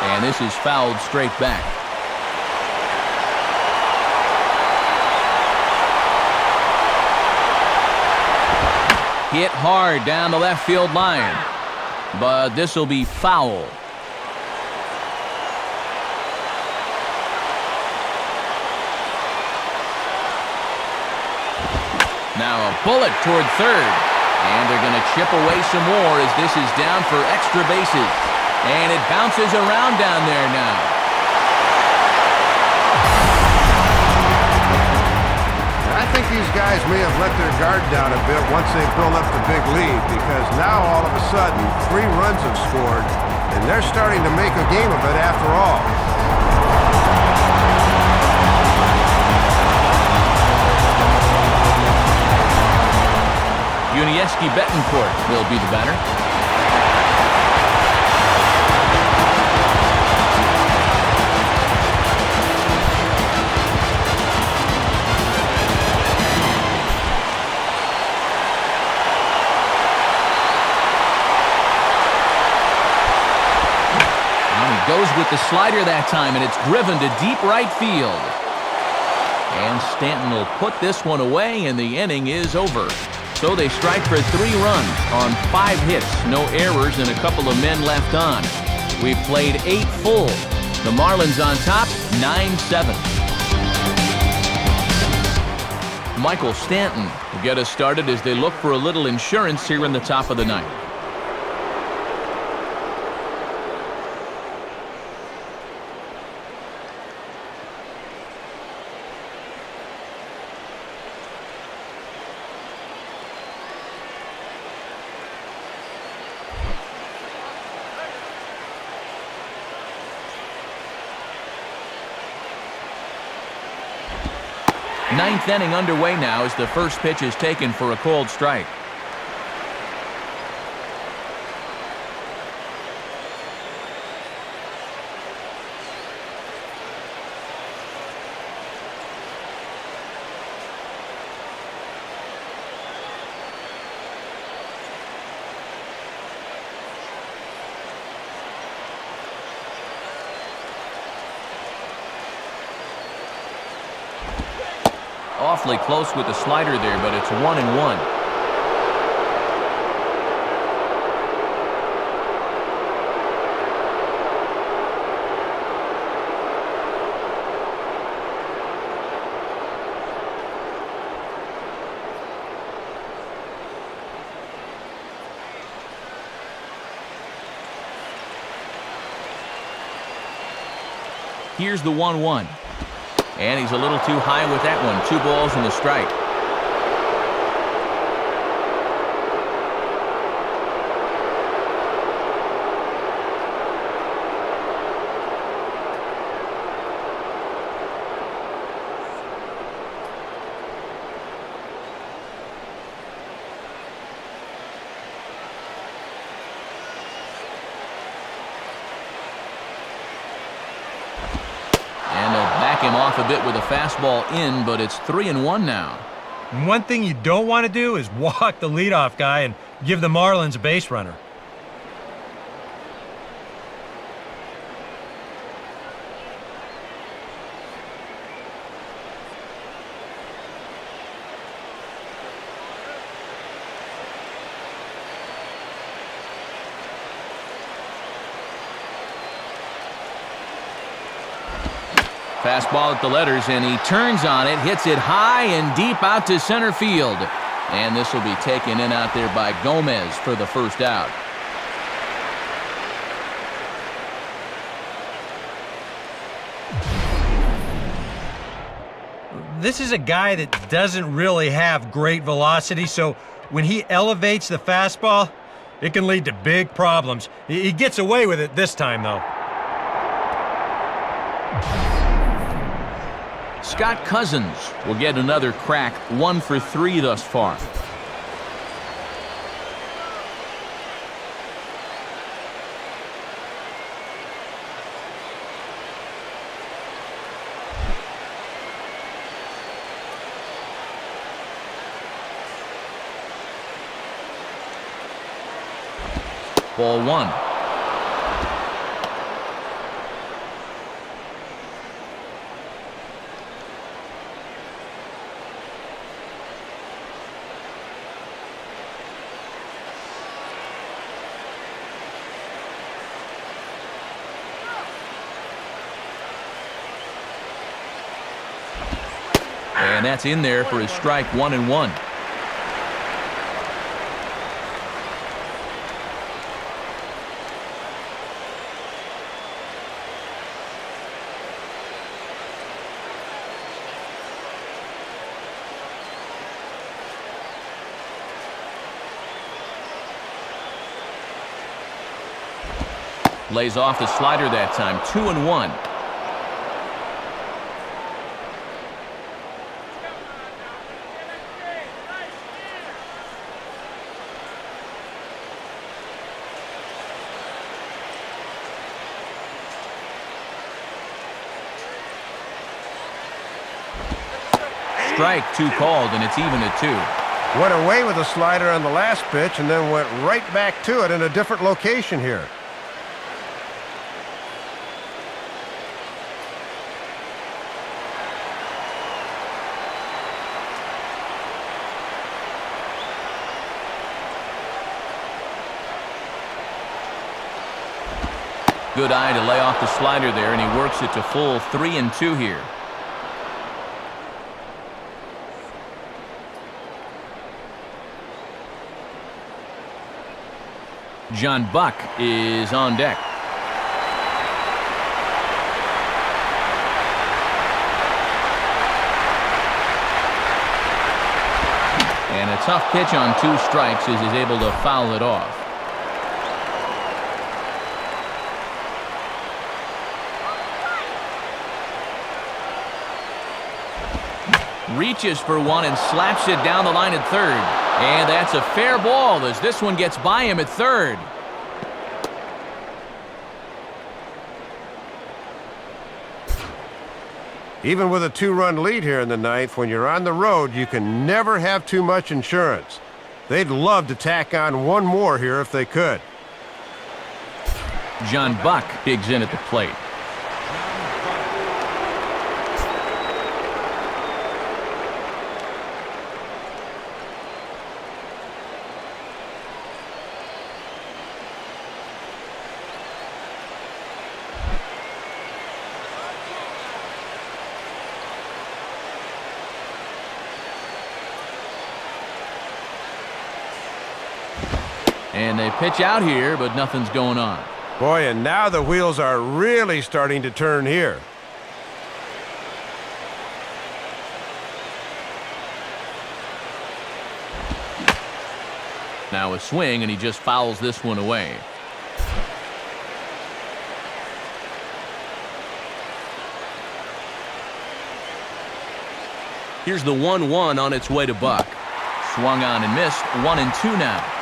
And this is fouled straight back. Hit hard down the left field line. But this will be foul. Now a bullet toward third. And they're going to chip away some more as this is down for extra bases. And it bounces around down there now. I think these guys may have let their guard down a bit once they built up the big lead, because now all of a sudden 3 runs have scored, and they're starting to make a game of it after all. Unieski Betancourt will be the batter. Goes with the slider that time, and it's driven to deep right field. And Stanton will put this one away, and the inning is over. So they strike for 3 runs on 5 hits, no errors, and a couple of men left on. We've played 8 full. The Marlins on top, 9-7. Michael Stanton will get us started as they look for a little insurance here in the top of the ninth. Ninth inning underway now as the first pitch is taken for a called strike. Awfully close with the slider there, but it's 1-1. Here's the 1-1. And he's a little too high with that one. 2 balls and a strike. Him off a bit with a fastball in, but it's 3-1 now. And one thing you don't want to do is walk the leadoff guy and give the Marlins a base runner. Fastball at the letters, and he turns on it, hits it high and deep out to center field. And this will be taken in out there by Gomez for the first out. This is a guy that doesn't really have great velocity, so when he elevates the fastball, it can lead to big problems. He gets away with it this time, though. Scott Cousins will get another crack, 1 for 3 thus far. Ball 1. And that's in there for his strike, 1-1. Lays off the slider that time, 2-1. Strike, 2 called, and it's even at 2. Went away with a slider on the last pitch and then went right back to it in a different location here. Good eye to lay off the slider there, and he works it to full 3-2 here. John Buck is on deck. And a tough pitch on 2 strikes as he's able to foul it off. Reaches for one and slaps it down the line at third. And that's a fair ball as this one gets by him at third. Even with a 2-run lead here in the ninth, when you're on the road, you can never have too much insurance. They'd love to tack on one more here if they could. John Buck digs in at the plate. And they pitch out here, but nothing's going on. Boy, and now the wheels are really starting to turn here. Now a swing, and he just fouls this one away. Here's the 1-1 on its way to Buck. Swung on and missed, 1-2 now.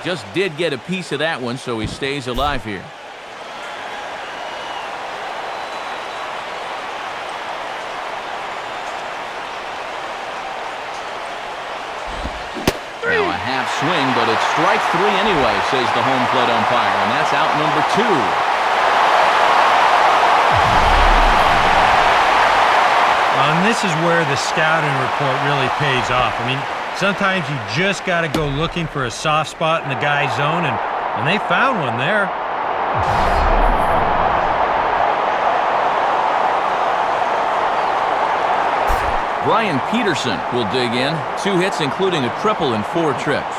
Just did get a piece of that one, so he stays alive here. Now a half swing, but it's strike 3 anyway, says the home plate umpire, and that's out number 2. And this is where the scouting report really pays off. I mean, sometimes you just got to go looking for a soft spot in the guy's zone, and they found one there. Brian Peterson will dig in. 2 hits, including a triple and 4 trips.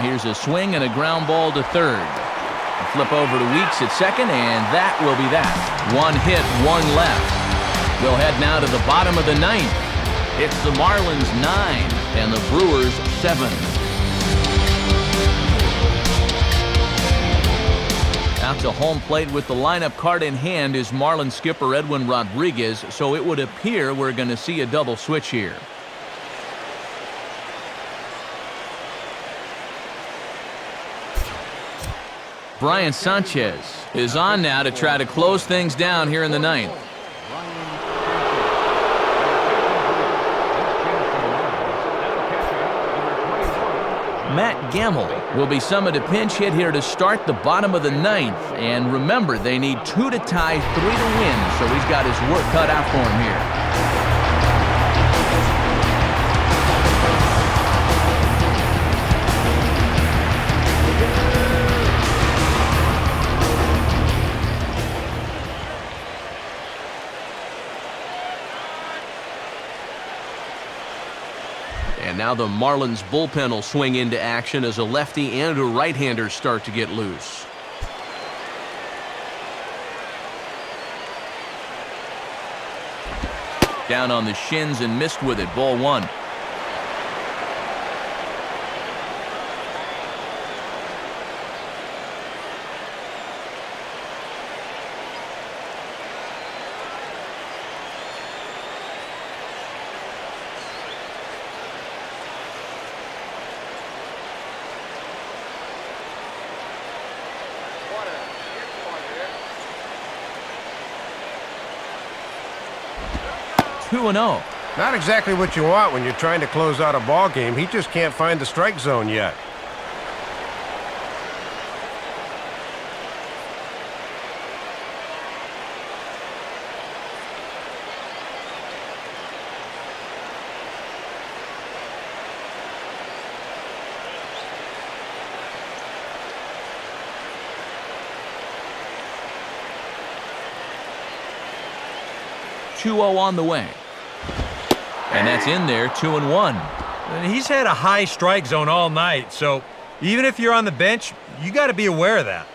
Here's a swing and a ground ball to third. A flip over to Weeks at second, and that will be that. 1 hit, 1 left. We'll head now to the bottom of the ninth. It's the Marlins 9 and the Brewers 7. Out to home plate with the lineup card in hand is Marlins skipper Edwin Rodriguez, so it would appear we're going to see a double switch here. Brian Sanchez is on now to try to close things down here in the ninth. Matt Gamble will be summoned to pinch hit here to start the bottom of the ninth. And remember, they need 2 to tie, 3 to win, so he's got his work cut out for him here. And now the Marlins bullpen will swing into action as a lefty and a right-hander start to get loose. Down on the shins and missed with it. Ball 1. Two and 0. Not exactly what you want when you're trying to close out a ball game. He just can't find the strike zone yet. .2-0 on the way. And that's in there, 2-1. And he's had a high strike zone all night, so even if you're on the bench, you got to be aware of that.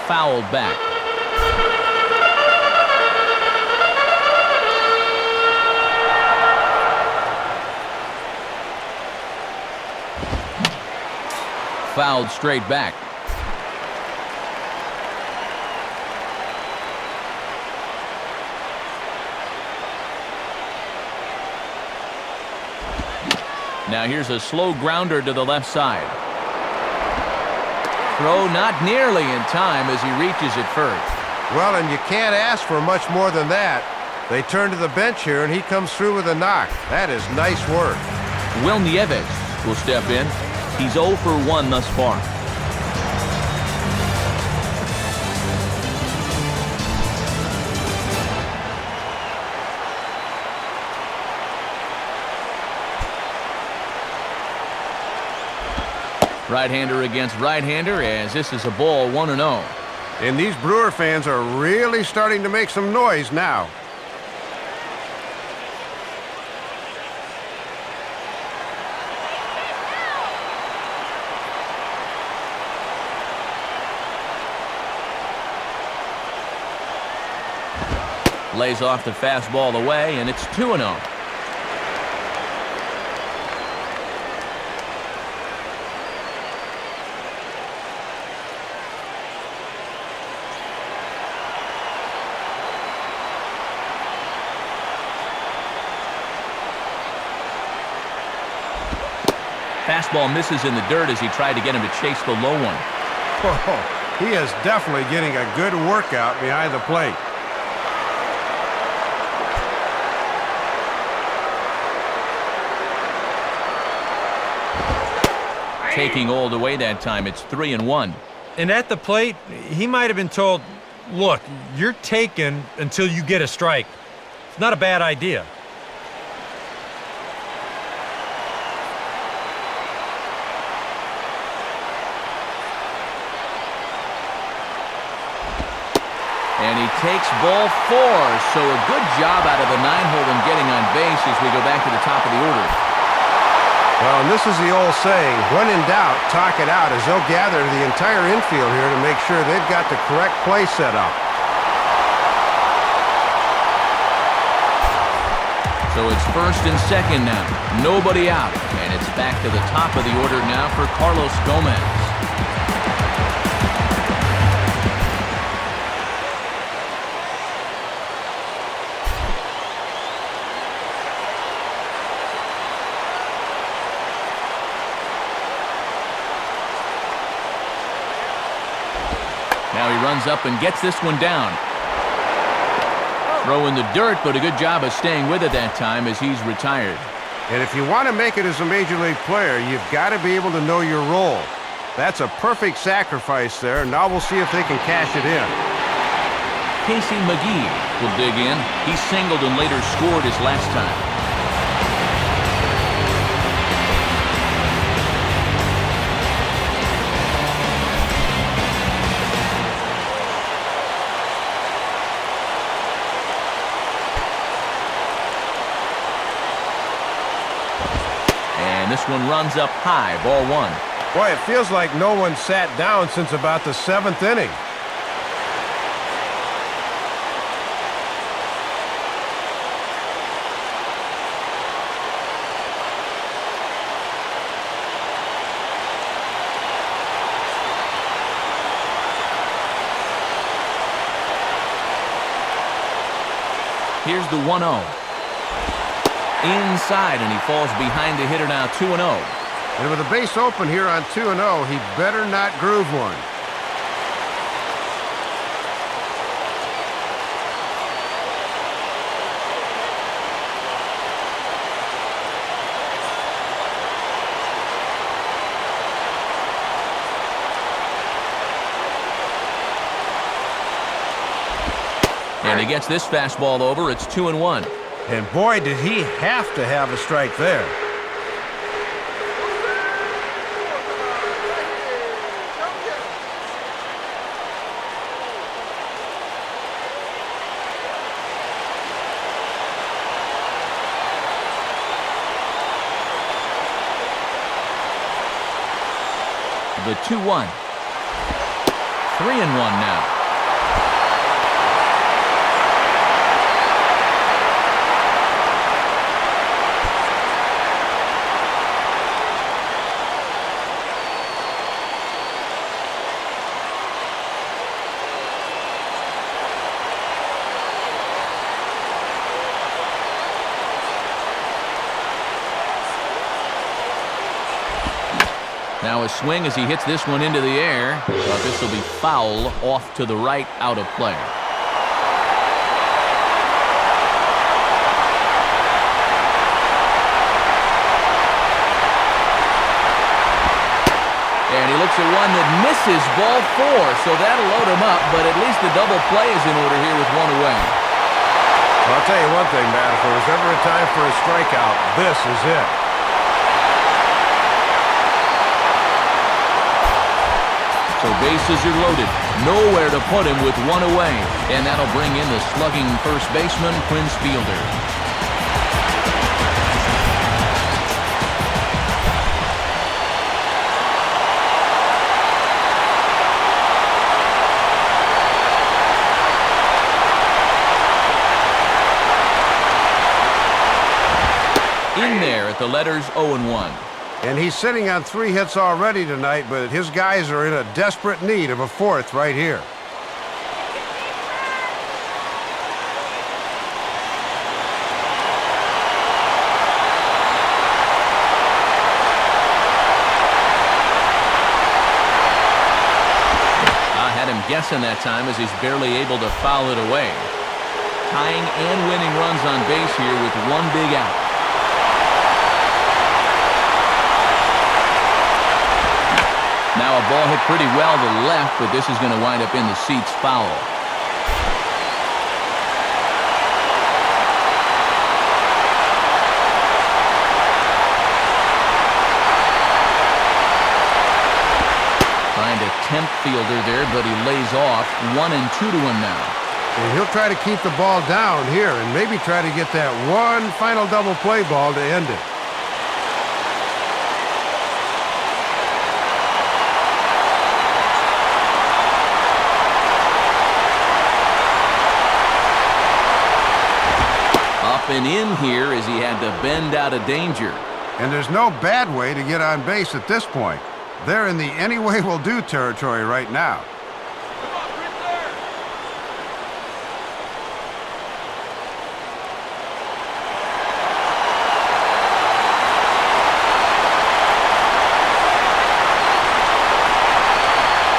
Fouled back. Fouled straight back. Now here's a slow grounder to the left side. Throw not nearly in time as he reaches it first. Well, and you can't ask for much more than that. They turn to the bench here, and he comes through with a knock. That is nice work. Will Nieves will step in. He's 0 for 1 thus far. Right-hander against right-hander as this is a ball 1-0. And these Brewer fans are really starting to make some noise now. Lays off the fastball away, and it's 2-0. Fastball misses in the dirt as he tried to get him to chase the low one. Oh, he is definitely getting a good workout behind the plate. Taking all the way that time, it's 3-1. And at the plate, he might have been told, look, you're taken until you get a strike. It's not a bad idea. And he takes ball 4, so a good job out of the 9-hole in getting on base as we go back to the top of the order. Well, and this is the old saying, when in doubt, talk it out, as they'll gather the entire infield here to make sure they've got the correct play set up. So it's first and second now. Nobody out. And it's back to the top of the order now for Carlos Gomez. Now he runs up and gets this one down. Throw in the dirt, but a good job of staying with it that time as he's retired. And if you want to make it as a Major League player, you've got to be able to know your role. That's a perfect sacrifice there. Now we'll see if they can cash it in. Casey McGee will dig in. He singled and later scored his last time. And this one runs up high, ball one. Boy, it feels like no one sat down since about the 7th inning. Here's the 1-0. Inside, and he falls behind the hitter now, 2-0. And with a base open here on 2-0, he better not groove one. And he gets this fastball over. It's 2-1. And boy, did he have to have a strike there. The 2-1. 3-1 now. Now a swing as he hits this one into the air. But this will be foul off to the right, out of play. And he looks at one that misses ball 4, so that'll load him up, but at least the double play is in order here with one away. Well, I'll tell you one thing, Matt, if there was ever a time for a strikeout, this is it. So bases are loaded. Nowhere to put him with one away. And that'll bring in the slugging first baseman, Prince Fielder. In there at the letters 0-1. And he's sitting on 3 hits already tonight, but his guys are in a desperate need of a 4th right here. I had him guessing that time as he's barely able to foul it away. Tying and winning runs on base here with one big out. Now a ball hit pretty well to left, but this is going to wind up in the seats foul. Trying to tempt Fielder there, but he lays off. 1-2 to him now. And he'll try to keep the ball down here and maybe try to get that one final double play ball to end it. And in here as he had to bend out of danger. And there's no bad way to get on base at this point. They're in the any way will do territory right now.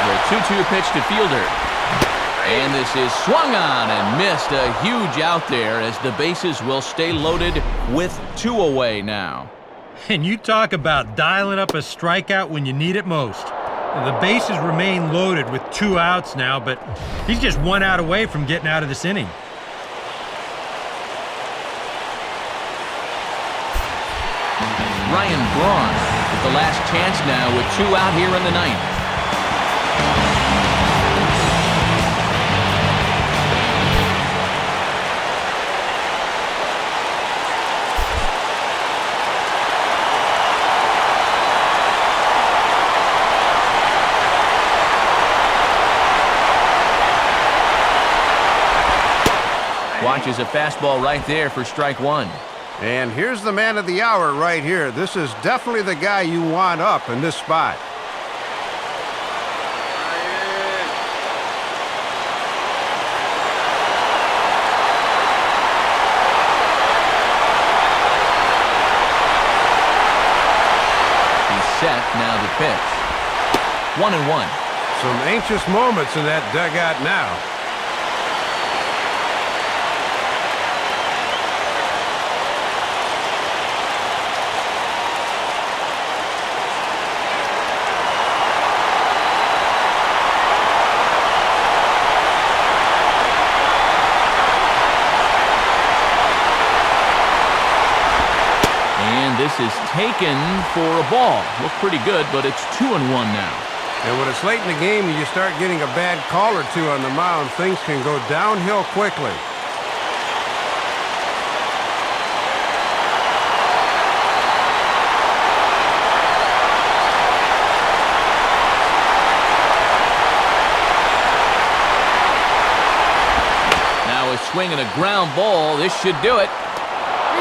The 2-2 pitch to Fielder. And this is swung on and missed. A huge out there as the bases will stay loaded with 2 away now. And you talk about dialing up a strikeout when you need it most. The bases remain loaded with 2 outs now, but he's just 1 out away from getting out of this inning. Ryan Braun with the last chance now with 2 out here in the 9th. Watches a fastball right there for strike 1. And here's the man of the hour right here. This is definitely the guy you want up in this spot. He's set, now the pitch. 1-1. Some anxious moments in that dugout now. This is taken for a ball. Looked pretty good, but it's 2-1 now. And when it's late in the game and you start getting a bad call or two on the mound, things can go downhill quickly. Now a swing and a ground ball. This should do it.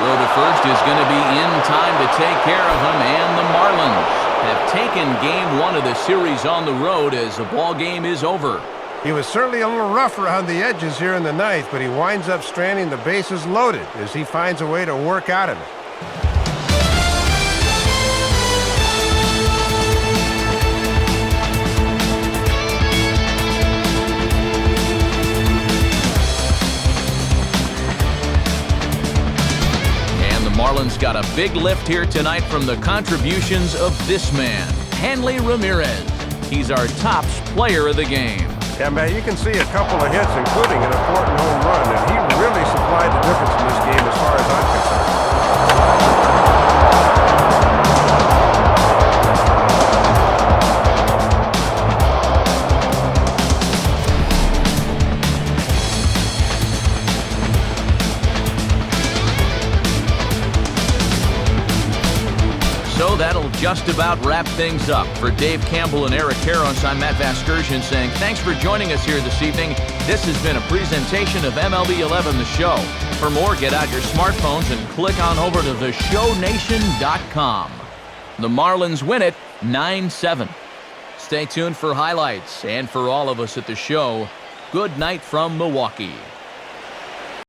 Throw to first is going to be in time to take care of him, and the Marlins have taken game 1 of the series on the road as the ball game is over. He was certainly a little rough around the edges here in the 9th, but he winds up stranding the bases loaded as he finds a way to work out of it. Marlins got a big lift here tonight from the contributions of this man, Hanley Ramirez. He's our tops player of the game. Yeah, man, you can see a couple of hits, including an important home run, and he really supplied the difference in this game as far as I'm concerned. So that'll just about wrap things up. For Dave Campbell and Eric Karros, I'm Matt Vasgersian saying thanks for joining us here this evening. This has been a presentation of MLB 11 The Show. For more, get out your smartphones and click on over to theshownation.com. The Marlins win it 9-7. Stay tuned for highlights, and for all of us at the show, good night from Milwaukee.